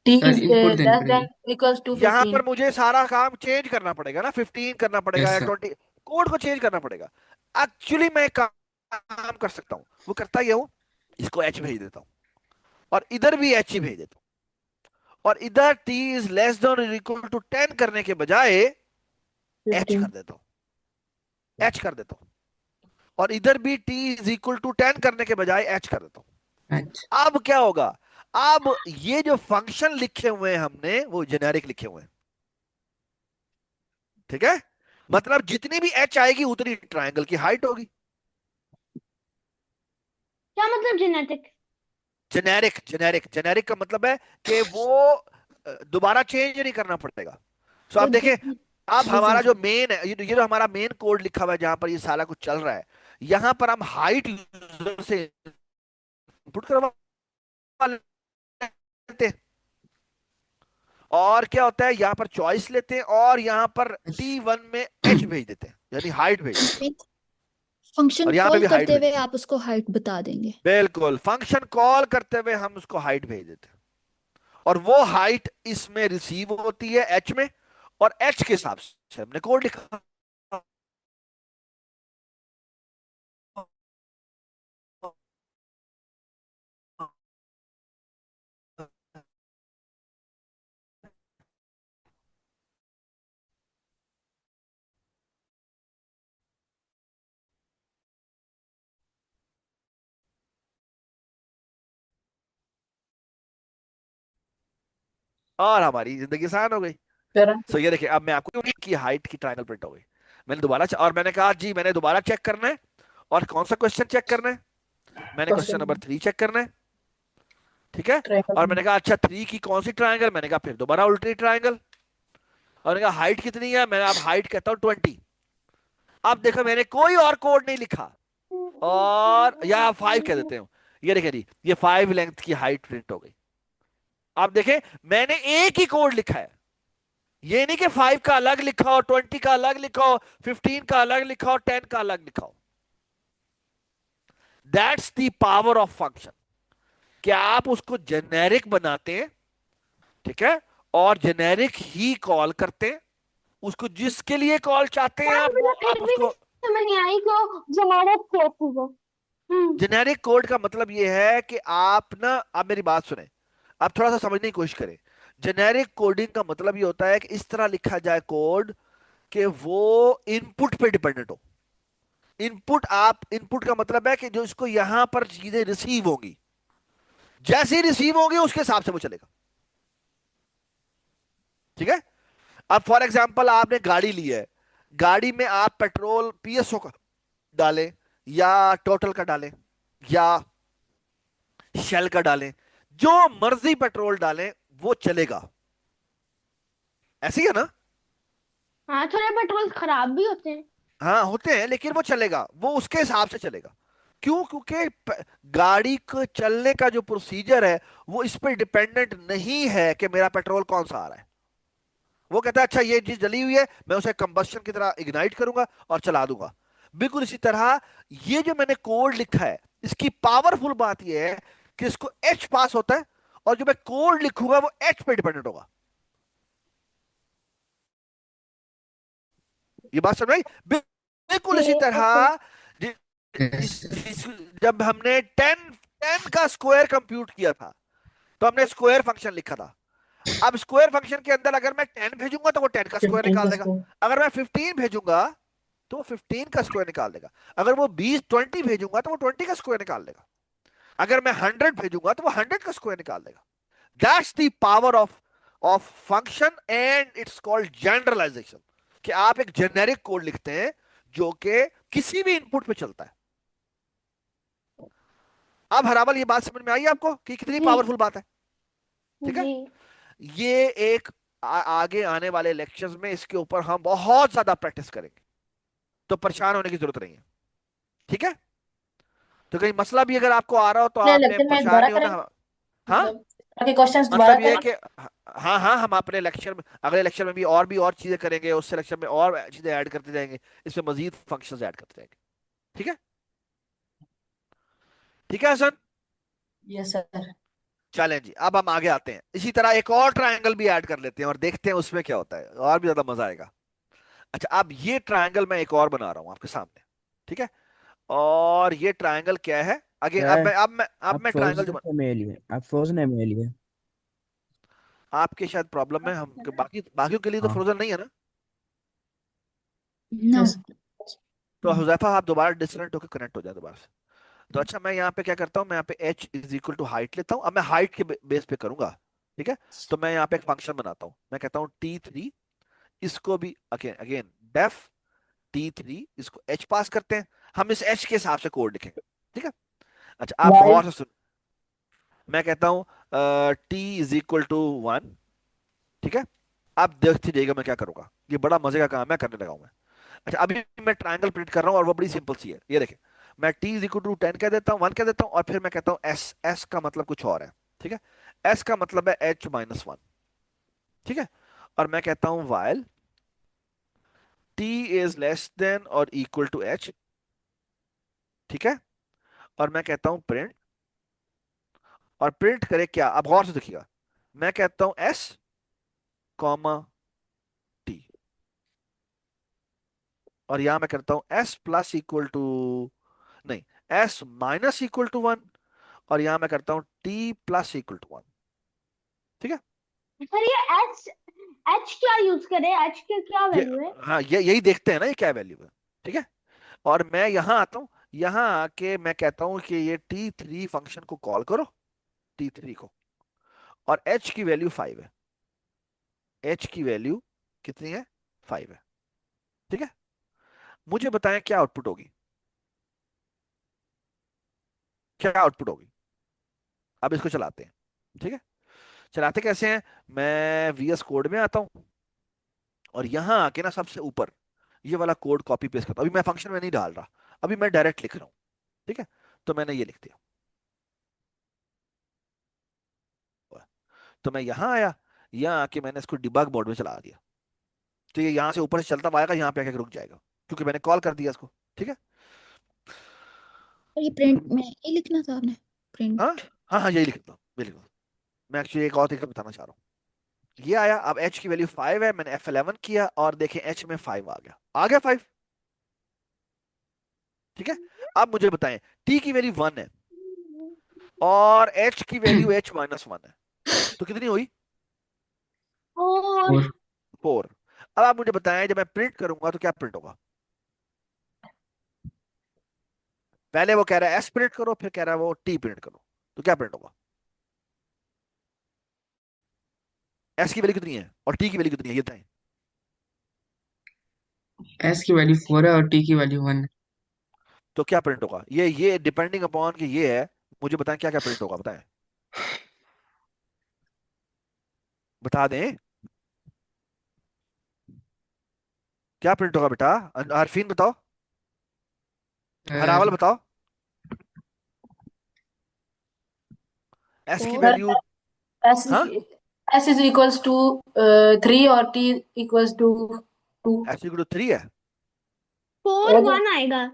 t सर is इनपुट देनी less पड़ेगी। than equals to यहाँ 15. पर मुझे सारा काम चेंज करना पड़ेगा ना, 15 करना पड़ेगा यस या सर। 20, कोड को चेंज करना पड़ेगा। एक्चुअली मैं काम कर सकता हूँ, वो करता ही हूँ, इसको एच भेज देता हूँ और इधर भी एच ही भेज देता हूँ, और इधर टी इज लेस देन और इक्वल टू 10 करने के बजाय एच 15. कर देता हूँ, एच कर देता हूँ, और इधर भी टी इज इक्वल टू 10 करने के बजाय एच कर देता हूँ। अच्छा अब क्या होगा? अब ये जो फंक्शन लिखे हुए हैं हमने वो जेनेरिक लिखे हुए हैं, ठीक है? मतलब जितनी भी एच आएगी उतनी ट्रायंगल की हाइट होगी। क्या मतलब जेनेटिक? जेनेरिक जेनेरिक जेनेरिक का मतलब है कि वो दोबारा चेंज नहीं करना पड़ेगा। सो तो आप देखें, अब जी जी हमारा जी जो मेन है, ये जो हमारा मेन कोड लिखा हुआ है जहां पर ये सारा कुछ चल रहा है, यहां पर हम हाइट यूजर से इनपुट करवा लेते हैं, और क्या होता है यहाँ पर चॉइस लेते हैं और यहाँ पर T1 में एच भेज देते हैं, यानी हाइट भेज देते हैं, फंक्शन और यहाँ पे कॉल भी हाइट करते भेज हुए देते हैं। आप उसको हाइट बता देंगे। बिल्कुल, फंक्शन कॉल करते हुए हम उसको हाइट भेज देते हैं, और वो हाइट इसमें रिसीव होती है एच में, और एच के हिसाब से हमने कोड लिखा। और हमारी जिंदगी आसान हो गई। Parent सो ये देखिए, अब मैं आपको की हाइट की ट्रायंगल प्रिंट हो गई। मैंने दोबारा और मैंने कहा जी मैंने दोबारा चेक करना है, और कौन सा क्वेश्चन चेक करना है? मैंने क्वेश्चन नंबर question 3 चेक करना है, ठीक है? और triangle. मैंने कहा अच्छा 3 की कौन सी ट्रायंगल, मैंने कहा फिर दोबारा उल्टी ट्रायंगल, और मैंने कहा हाइट कितनी है, मैंने अब हाइट कहता हूँ 20। अब देखो मैंने कोई और कोड नहीं लिखा, और या 5 कह देते हो, ये देखे जी ये 5 लेंथ की हाइट प्रिंट हो गई। आप देखें मैंने एक ही कोड लिखा है, ये नहीं कि 5 का अलग लिखा हो, 20 का अलग लिखा हो, 15 का अलग लिखा हो, 10 का अलग लिखा हो। That's the power of function, कि आप उसको जेनेरिक बनाते हैं, ठीक है, और जेनेरिक ही कॉल करते हैं, उसको जिसके लिए कॉल चाहते हैं यार आप वो मुझे फिर आप भी नहीं उसको। समझ नहीं आई क्यों जेनेरिक केसेस है। जेनेरिक कोड का मतलब ये है कि आप मेरी बात सुने, आप थोड़ा सा समझने की कोशिश करें। जेनेरिक कोडिंग का मतलब ये होता है कि इस तरह लिखा जाए कोड कि वो इनपुट पे डिपेंडेंट हो। इनपुट का मतलब है कि जो इसको यहां पर चीजें रिसीव होंगी, जैसे ही रिसीव होंगी उसके हिसाब से वो चलेगा, ठीक है? अब फॉर एग्जांपल आपने गाड़ी ली है, गाड़ी में आप पेट्रोल पीएसओ का डालें, या टोटल का डालें, या शेल का डालें, जो मर्जी पेट्रोल डालें वो चलेगा, ऐसे ही है ना? हाँ थोड़े पेट्रोल खराब भी होते हैं। हाँ होते हैं, लेकिन वो चलेगा, वो उसके हिसाब से चलेगा। क्यों? क्योंकि गाड़ी को चलने का जो प्रोसीजर है वो इस पर डिपेंडेंट नहीं है कि मेरा पेट्रोल कौन सा आ रहा है। वो कहता है अच्छा ये चीज जली हुई है, मैं उसे कंबस्शन की तरह इग्नाइट करूंगा और चला दूंगा। बिल्कुल इसी तरह ये जो मैंने कोड लिखा है, इसकी पावरफुल बात यह है कि इसको एच पास होता है, और जो मैं कोड लिखूंगा वो एच पे डिपेंडेंट होगा। ये बात समझ आई? बिल्कुल इसी ओके। तरह जि- यस जिस, सर। जिस, जब हमने 10 का स्क्वायर कंप्यूट किया था तो हमने स्क्वायर फंक्शन लिखा था। अब स्क्वायर फंक्शन के अंदर अगर मैं 10 भेजूंगा तो वो 10 का स्क्वायर 15 निकाल का देगा, square. अगर मैं 15 भेजूंगा तो वो 15 का स्क्वायर निकाल देगा, अगर वो 20 भेजूंगा तो वो 20 का स्क्वायर निकाल देगा, अगर मैं 100 भेजूंगा तो वो 100 का स्क्वायर निकाल देगा। That's the power of function, and it's called generalization, कि आप एक जेनेरिक कोड लिखते हैं जो कि किसी भी इनपुट पे चलता है। अब हरावल ये बात समझ में आई आपको कि कितनी जी पावरफुल बात है? ठीक है? जी। ये एक आगे आने वाले लेक्चर्स में इसके ऊपर हम बहुत ज्यादा प्रैक्टिस करेंगे, तो परेशान होने की जरूरत नहीं है, ठीक है? तो कहीं मसला भी अगर आपको आ रहा हो तो नहीं आपने लेक्चर में परेशान दोबारा नहीं करें, होना। हाँ, मतलब आगे क्वेश्चंस दोबारा मतलब ये है करें. कि हाँ हाँ, हम अपने लेक्चर में, अगले लेक्चर में भी और चीजें करेंगे, उससे लेक्चर में और चीजें ऐड करते जाएंगे, इसमें मजीद फंक्शंस ऐड करते जाएंगे, ठीक है, ठीक है हसन। Yes sir. चलें जी, अब हम आगे आते हैं। इसी तरह एक और ट्रायंगल भी ऐड कर लेते हैं और देखते हैं उसमें क्या होता है, और भी ज्यादा मजा आएगा। अच्छा, अब ये ट्रायंगल मैं एक और बना रहा हूं आपके सामने, ठीक है। और ये ट्रायंगल क्या है, अगेन अब सर मैं अब मैं अब आप मैं ट्रायंगल जो फ्रोजन में लिए, आप फ्रोजन में लिए। आपके शायद प्रॉब्लम है, हम बाकी बाकियों के लिए तो हाँ। फ्रोजन नहीं है ना। नो। यस। तो हुजैफा आप दोबारा डिस्कनेक्ट होकर कनेक्ट हो जाए दोबारा से। तो अच्छा, मैं यहाँ पे क्या करता हूँ, मैं यहाँ पे h is equal to height लेता हूँ। अब मैं हाइट के बेस पे करूंगा, ठीक है। तो मैं यहाँ पे एक फंक्शन बनाता हूँ, मैं कहता हूँ t3, इसको भी अगेन अगेन डेफ t3, इसको h पास करते हैं। हम इस h के हिसाब से कोड लिखेंगे, ठीक है। अच्छा, आप वाइल गौर से सुन, मैं कहता हूँ t इज इक्वल टू 1, ठीक है। आप देखते जाइएगा मैं क्या करूंगा, ये बड़ा मजे का काम है, करने लगा हूं मैं। अच्छा, अभी मैं ट्रायंगल प्रिंट कर रहा हूँ और वो बड़ी सिंपल सी है, ये देखें। मैं t इज इक्वल टू 10 कह देता हूँ, 1 कह देता हूँ, और फिर मैं कहता हूँ s, s का मतलब कुछ और है, ठीक है। s का मतलब है h माइनस 1, ठीक है। और मैं कहता हूँ while t is less than और इक्वल टू h, ठीक है। और मैं कहता हूँ प्रिंट, और प्रिंट करे क्या, अब गौर से देखिएगा। मैं कहता हूँ s कॉमा t, और यहां मैं करता हूँ s प्लस इक्वल टू, नहीं, s माइनस इक्वल टू 1, और यहां मैं करता हूँ t प्लस इक्वल टू 1, ठीक है। सर ये एच एच क्या यूज करें, एच की क्या ये, वैल्यू है? हाँ, ये यही देखते हैं ना ये क्या वैल्यू है, ठीक है। और मैं यहां आता हूं, यहां आके मैं कहता हूं कि ये t3 फंक्शन को कॉल करो, t3 को, और h की वैल्यू 5 है, h की वैल्यू कितनी है, 5 है, ठीक है। मुझे बताएं क्या आउटपुट होगी, क्या आउटपुट होगी। अब इसको चलाते हैं, ठीक है। चलाते कैसे हैं, मैं वीएस कोड में आता हूं, और यहां आके ना सबसे ऊपर ये वाला कोड कॉपी पेस्ट करता हूं। अभी मैं फंक्शन में नहीं डाल रहा, अभी मैं डायरेक्ट लिख रहा हूं, ठीक है। तो मैंने ये लिख दिया, तो मैं यहां आया, यहां आके मैंने इसको डिबग मोड में चला दिया। तो ये यहां से ऊपर से चलता आएगा, यहां पे आके रुक जाएगा, क्योंकि मैंने कॉल कर दिया इसको, ठीक है। और ये प्रिंट में ये लिखना था आपने, हाँ प्रिंट। हाँ हाँ, यही लिखता हूँ, यही लिखता हूँ। मैं एक्चुअली एक और तरीका बताना चाह रहा हूँ। ये आया, अब h की वैल्यू 5 है, मैंने F11 किया, और देखें h में 5 आ गया 5, ठीक है। अब मुझे बताएं, t की वैल्यू 1 है और h की वैल्यू h माइनस 1 है, तो कितनी हुई, और और 4। अब आप मुझे बताएं, जब मैं प्रिंट करूंगा तो क्या प्रिंट होगा। पहले वो कह रहा है s प्रिंट करो, फिर कह रहा है वो t प्रिंट करो, तो क्या प्रिंट होगा। s की वैल्यू कितनी है और t की वैल्यू कितनी है, ये बताएं। एस की वैल्यू 4 है और टी की वैल्यू 1 है। तो क्या प्रिंट होगा, ये डिपेंडिंग अपॉन कि ये है। मुझे बताएं क्या क्या प्रिंट होगा, बताएं, बता दें, क्या प्रिंट होगा बेटा। हरफीन बताओ, हरावल सर बताओ, s की फोर। Sir value. एस हाँ, एस इज इक्वल्स टू 3 और T equals to 2। s equal to 3 है, 4 1 आएगा।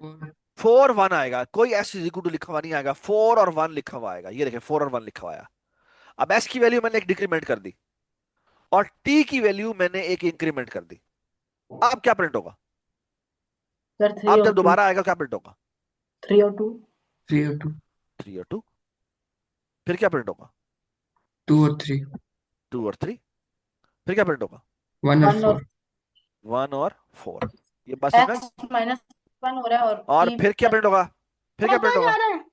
4 1 आएगा, कोई s इक्वल टू लिखा हुआ नहीं आएगा, 4 और 1 लिखा हुआ आएगा, ये देखें 4 और 1 लिखा हुआ आया। अब s की वैल्यू मैंने एक डिक्रीमेंट कर दी, और t की वैल्यू मैंने एक इंक्रीमेंट कर दी। अब क्या प्रिंट होगा, सर 3 अब जब और 2। दोबारा आएगा क्या प्रिंट होगा, 3 और 2। 3 और 2। 3 और 2, फिर क्या प्रिंट होगा, 2 और 3। 2 और 3, फिर क्या प्रिंट होगा, 1 और 1 और 4। 1 और 4। ये बात समझ में आई? एस माइनस 1 हो रहा है और और टी फिर क्या प्लस। प्रिंट होगा, फिर क्या प्रिंट पता होगा, जा रहा है।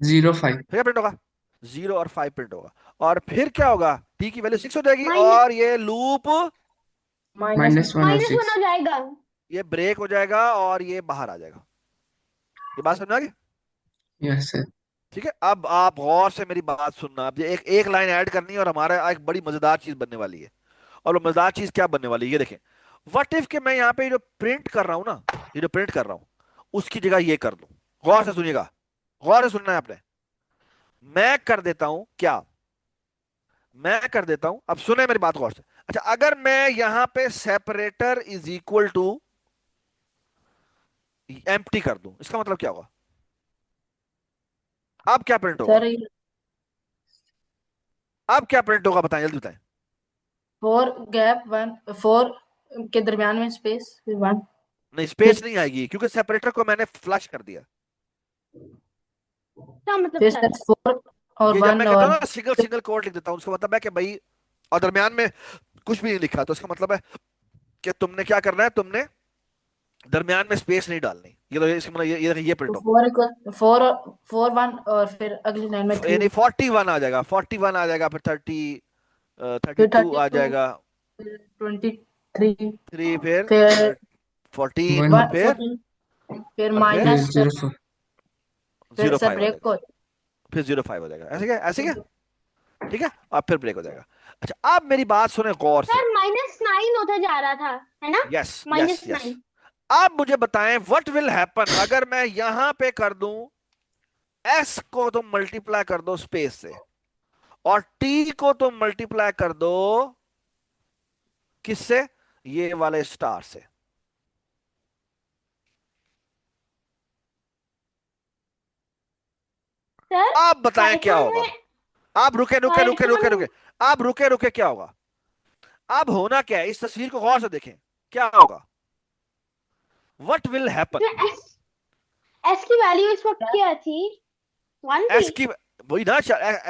0 5। फिर क्या प्रिंट होगा, 0 और 5 प्रिंट होगा। और फिर क्या होगा, t की वैल्यू 6 हो जाएगी, माइनस और ये लूप, माइनस -1 और माइनस 1 6। हो जाएगा। ये ब्रेक हो जाएगा और ये बाहर आ जाएगा। ये बात समझ आ गई, यस सर। ठीक है। अब आप गौर से मेरी बात सुनना, अब ये एक एक लाइन ऐड करनी है और हमारा एक बड़ी मजेदार चीज बनने वाली है। और वो मजेदार चीज क्या बनने वाली है, ये देखें। व्हाट इफ के मैं यहाँ पे जो प्रिंट कर रहा हूँ ना, ये जो प्रिंट कर रहा हूँ, उसकी जगह ये कर दूं। गौर से सुनिएगा, गौर से सुनना है आपने। मैं कर देता हूं क्या, मैं कर देता हूं, अब सुने मेरी बात गौर से। अच्छा, अगर मैं यहां पे separator is equal to, empty कर दूं, इसका मतलब क्या होगा? अब क्या प्रिंट होगा? सर अब क्या प्रिंट होगा, बताएं जल्दी बताएं। 4 गैप 1 4 के दरमियान में स्पेस फिर 1 नहीं, फिर स्पेस नहीं आएगी क्योंकि सेपरेटर को मैंने फ्लश कर दिया। क्या मतलब फिर सर? सर 4 और ये जब 1 मैं कहता और हूँ ना सिंगल सिंगल कोड लिख देता हूँ, उसका मतलब है कि भाई, और दरमियान में कुछ भी नहीं लिखा, तो इसका मतलब है कि तुमने क्या करना है, तुमने दरमियान में स्पेस नहीं डालनी। ये तो इसका मतलब ये प्रिंट होगा। 4 4 4 1 और फिर अगली लाइन में 3 यानी 41 आ जाएगा, 41 आ जाएगा, फिर 32 फिर आ 32 जाएगा, फिर 23 3, फिर फिर 14, और 1 फिर 14 फिर और फिर माइनस 0 फिर जीरो सर फाइव आ ब्रेक जाएगा, को फिर 05 हो जाएगा, ऐसे क्या, ऐसे क्या? ठीक है, और फिर ब्रेक हो जाएगा। अच्छा, आप मेरी बात सुने गौर से। सर -9 होता जा रहा था, है ना? Yes yes yes. -9। आप मुझे बताएं व्हाट विल हैपन अगर मैं यहां पे कर दूं, एस को तुम मल्टीप्लाई कर दो स्पेस से, और टी को तुम मल्टीप्लाई कर दो किससे? ये वाले स्टार से। सर आप बताएं क्या पाइथन होगा? में आप रुके रुके रुके रुके पाइथन रुके, आप रुके रुके, क्या होगा? अब होना क्या है, इस तस्वीर को गौर से देखें, क्या होगा? What will happen? में एस एस की वैल्यू इस वक्त क्या थी? 1 थी। एस की, वही ना,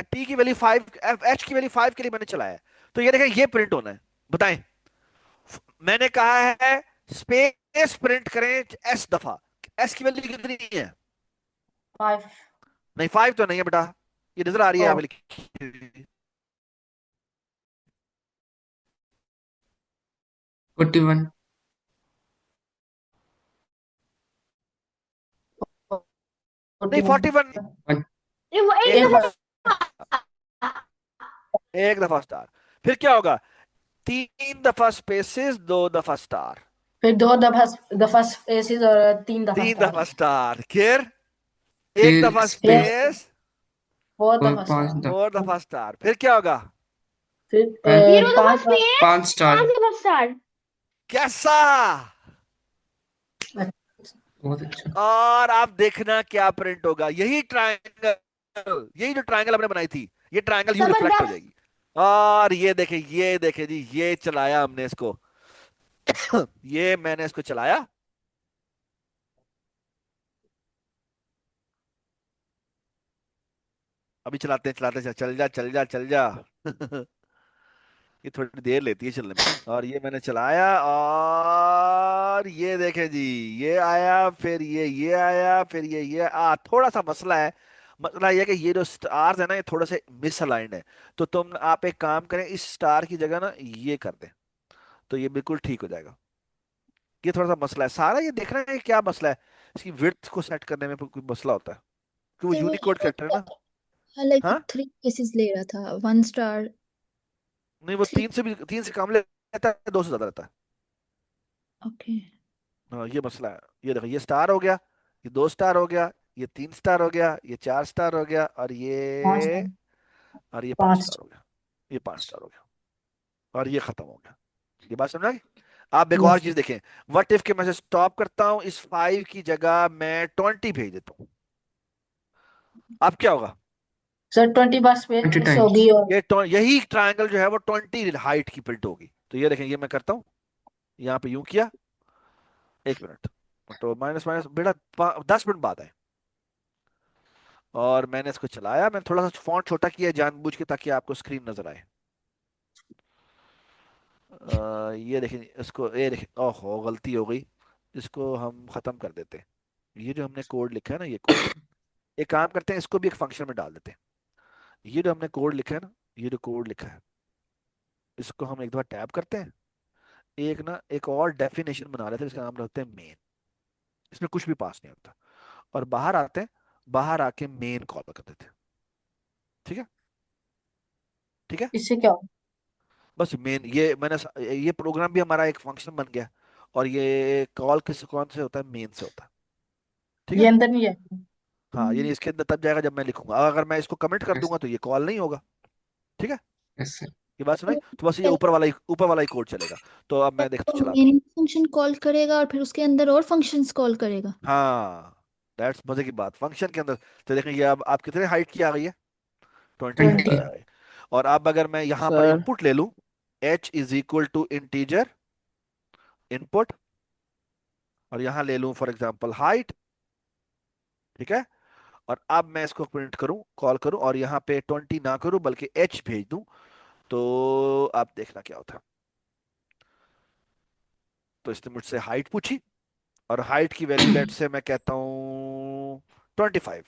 टी की वैल्यू 5, एच की वैल्यू 5 के लिए मैंने चलाया है। तो ये देखें, ये प्रिंट होना है, बताएं। मैंने कहा है स्पेस प्रिंट करें एस दफा। एस की वैल्यू कितनी है? 5 नहीं, 5 तो नहीं है बेटा, ये नजर आ रही है यहाँ और पे लिखी हुई। 41 नहीं, 41 41। ये वो एक एक एक दफा, बार एक दफा स्टार। फिर क्या होगा? 3 दफा स्पेसिस, 2 दफा स्टार। फिर 2 दफा दफा स्पेसिस और 3 दफा 3 दफा स्टार स्टार, फिर एक फिर दफा फिर स्पेस स्पेस, 4 और दफा 5 स्टार 4 दफा स्टार, फिर क्या होगा? फिर 0 दफा 5 स्पेस, 5 स्टार 5 दफा स्टार। कैसा? बहुत अच्छा। और आप देखना क्या प्रिंट होगा, यही ट्रायंगल, यही जो ट्रायंगल हमने बनाई थी, ये ट्रायंगल यू रिफ्लेक्ट हो जबरदस्त। जाएगी। और ये देखे जी, ये चलाया हमने इसको। ये मैंने इसको चलाया, अभी चलाते हैं चलाते हैं, चल जा चल जा चल जा। ये थोड़ी देर लेती है चलने में। और ये मैंने चलाया, और ये देखें जी, ये आया, फिर ये आया, फिर ये थोड़ा सा मसला है। मसला ये है कि ये जो स्टार्स है ना, ये थोड़े से मिसअलाइंड है। तो आप एक काम करें, इस स्टार की जगह ना ये कर दें, तो ये बिल्कुल ठीक हो जाएगा। ये थोड़ा सा मसला है, सारा ये देखना है कि क्या मसला है। इसकी विड्थ को सेट करने में कोई मसला होता है, क्योंकि वो तो वो यूनिकोड कैरेक्टर है ना। लाइक हाँ, 3 केसेस ले रहा था, 1 स्टार नहीं, वो 3। 3 से कम लेता है, 2 से ज्यादा रहता है। ओके। हाँ, ये मसला है। ये देखो, ये स्टार हो गया, ये 2 स्टार हो गया, ये 3 स्टार हो गया, ये 4 स्टार हो गया, 5 और ये पांच 5 स्टार हो गया, ये 5 स्टार हो गया, और ये खत्म हो गया। ये बात समझ आ गई? आप एक और यस चीज देखें, व्हाट इफ के मैं स्टॉप करता हूं, इस 5 की जगह मैं 20 भेज देता हूँ, अब क्या होगा? सर 20 बार 20 स्पेस टाइम्स होगी और यही ट्रायंगल जो है वो 20 हाइट की प्रिंट होगी। तो ये देखें, ये मैं करता हूँ, यहाँ पे यूं किया, 1 मिनट, तो माइनस माइनस बेटा 10 मिनट बाद आए, और मैंने इसको चलाया, मैंने थोड़ा सा फॉन्ट छोटा किया जानबूझ के ताकि आपको स्क्रीन नजर आए। ये देखें, इसको ये देखें, ओहो गलती हो गई, इसको हम खत्म कर देते हैं। ये जो हमने कोड लिखा है ना, ये कोड, एक काम करते हैं, इसको भी एक फंक्शन में डाल देते हैं। ये जो हमने कोड लिखा है ना, ये जो कोड लिखा है, इसको हम एक दफा टैब करते हैं, एक ना एक और डेफिनेशन बना लेते हैं, इसका नाम रखते हैं मेन। इसमें कुछ भी पास नहीं होता, और बाहर आते हैं, बाहर आके मेन कॉल कर देते हैं। ठीक है, ठीक है। इससे क्या होगा बस मेन, ये प्रोग्राम भी हमारा एक फंक्शन बन गया, और ये कॉल किस कौन से होता है, मेन से होता है। ठीक ये है। अंदर नहीं है हाँ, यानी इसके अंदर तब जाएगा जब मैं लिखूंगा, अगर मैं इसको कमेंट कर यस दूंगा तो ये कॉल नहीं होगा। ठीक है, यस सर ये बात सुनाई? तो बस ये ऊपर वाला ही कोड चलेगा। तो अब मैं देख तो तो चलाता हूँ। मेन फंक्शन कॉल करेगा और फिर उसके अंदर और फंक्शंस कॉल करेगा। हाँ, दैट्स मजे की बात, फंक्शन के अंदर। तो देखें ये अब आप कितने हाइट की आ गई है? 20 आ 20। गई। और अब अगर मैं यहाँ पर सर इनपुट ले लूँ, h is equal to integer input, और यहाँ ले लूँ फॉर एग्जाम्पल हाइट, ठीक है। और अब मैं इसको प्रिंट करूँ, कॉल करूँ, और यहाँ पे 20 ना करूँ बल्कि h भेज दूँ, तो आप देखना क्या होता है। तो इसने मुझसे हाइट पूछी, और हाइट की वैल्यू लेट से मैं कहता हूँ 25।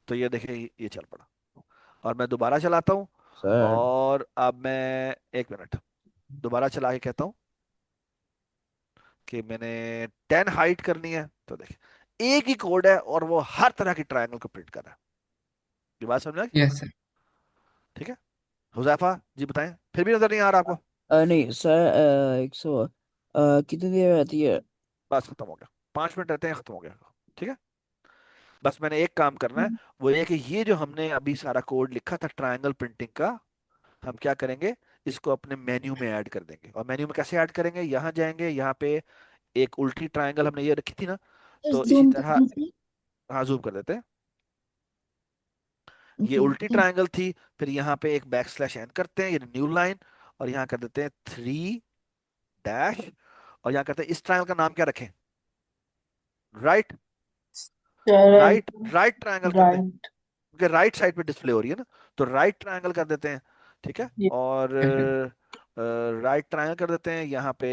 तो ये देखें ये चल पड़ा। और मैं दोबारा चलाता हूँ, सर और अब मैं, एक मिनट, दोबारा चला के कहता हूँ कि मैंने 10 हाइट करनी है। तो देखिए एक ही कोड है और वो हर तरह की ट्रायंगल को प्रिंट कर रहा है। ये बात समझ में आ गई? Yes sir. ठीक है। हुजैफा जी बताएं, फिर भी नजर नहीं आ रहा आपको? नहीं सर 100 कितनी देर रहती है? बस खत्म हो गया, 5 मिनट रहते हैं, खत्म हो गया। ठीक है। बस मैंने एक काम करना है, वो ये कि ये जो हमने अभी सारा कोड लिखा था ट्रायंगल प्रिंटिंग का, हम क्या करेंगे, इसको अपने मेन्यू में ऐड कर देंगे। और मेन्यू में कैसे ऐड करेंगे, यहाँ जाएंगे, यहाँ पे एक उल्टी ट्रायंगल हमने ये रखी थी ना, तो इसी जूम तरह, करने से। हाँ जूम कर देते हैं, ये जी उल्टी ट्रायंगल थी। फिर यहाँ पे एक बैक स्लैश एन करते हैं, ये न्यू लाइन, और यहाँ कर देते हैं 3 डैश, और यहाँ करते हैं इस ट्रायंगल का नाम क्या रखें, राइट, राइट राइट ट्रायंगल कर दे, राइट। क्योंकि राइट साइड पे डिस्प्ले हो रही है ना, तो राइट ट्रायंगल कर देते हैं। ठीक है। और राइट ट्रायंगल कर देते हैं, यहाँ पे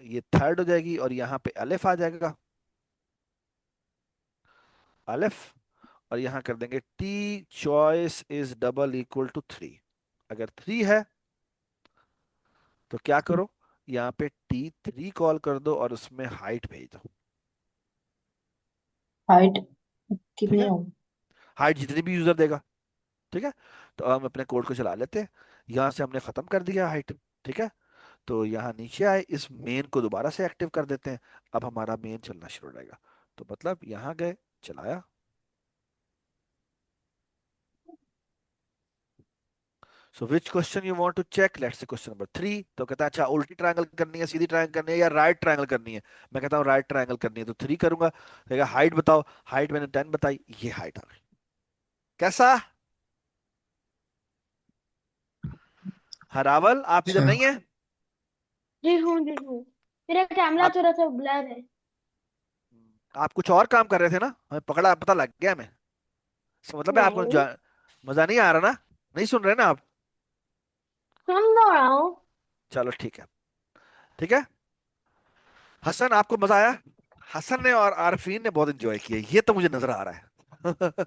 ये थर्ड हो जाएगी, और यहाँ पे अलिफ आ जाएगा, अलिफ। और यहाँ कर देंगे T choice is double equal to 3। अगर 3 है तो क्या करो, यहाँ पे T3 कॉल कर दो और उसमें हाइट भेज दो। हाइट ठीक कितनी है, होगी? हाइट जितनी भी यूजर देगा। ठीक है। तो हम अपने कोड को चला लेते हैं, यहाँ से हमने खत्म कर दिया हाइट। ठीक है। तो यहाँ नीचे आए, इस मेन को दोबारा से एक्टिव कर देते हैं। अब हमारा मेन चलना शुरू हो जाएगा। तो मतलब यहाँ गए, चलाया, so which question you want to check, let's say question number 3। तो कहता है अच्छा उल्टी ट्रायंगल करनी है, सीधी ट्रायंगल करनी है, या राइट ट्रायंगल करनी है? मैं कहता हूँ राइट ट्रायंगल करनी है, तो 3 करूंगा। कहेगा हाइट बताओ, हाइट मैंने 10 बताई, ये हाइट आ गई। कैसा? हरावल आप इधर अच्छा। नहीं है? जी हूँ। मेरा कैमरा आप थोड़ा सा ब्लर है। आप कुछ और काम कर रहे थे ना, हमें पकड़ा, पता लग गया हमें। इसका मतलब है आपको नहीं, मजा नहीं आ रहा ना, नहीं सुन रहे ना आप? सुन तो रहा हूँ। चलो ठीक है। ठीक है। हसन आपको मजा आया? हसन ने और आरफीन ने बहुत एंजॉय किया, ये तो मुझे नजर आ रहा है।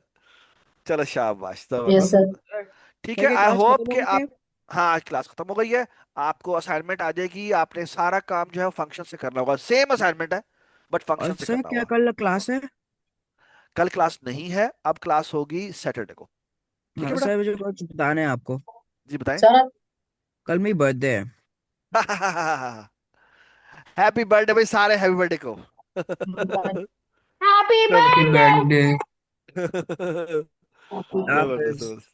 चलो शाबाश, यस सर। जबरदस्त। ठीक सर है, क्या आई क्लास होप खत्म हो कि गई है? आप, हाँ आज क्लास खत्म हो गई है। आपको असाइनमेंट आ जाएगी, आपने सारा काम जो है फंक्शन से करना होगा, सेम असाइनमेंट है बट फंक्शन और से सर करना क्या होगा। कल क्लास है? कल क्लास नहीं है, अब क्लास होगी सैटरडे को। ठीक है हाँ बेटा? सर मुझे कुछ बताना है आपको। जी बताएं। सर कल मेरी बर्थडे है। हैप्पी बर्थडे भाई, सारे हैप्पी बर्थडे को। हैप्पी चलो। Happy birthday. बर्थडे। जबरदस्त हाफिज। जबरदस्त।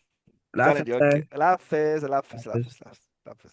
चलें हाफिज जी, ओके, सर। अल्लाह हाफिज, अल्लाह हाफिज, अल्लाह हाफिज। हाफिज, अल्लाह हाफिज।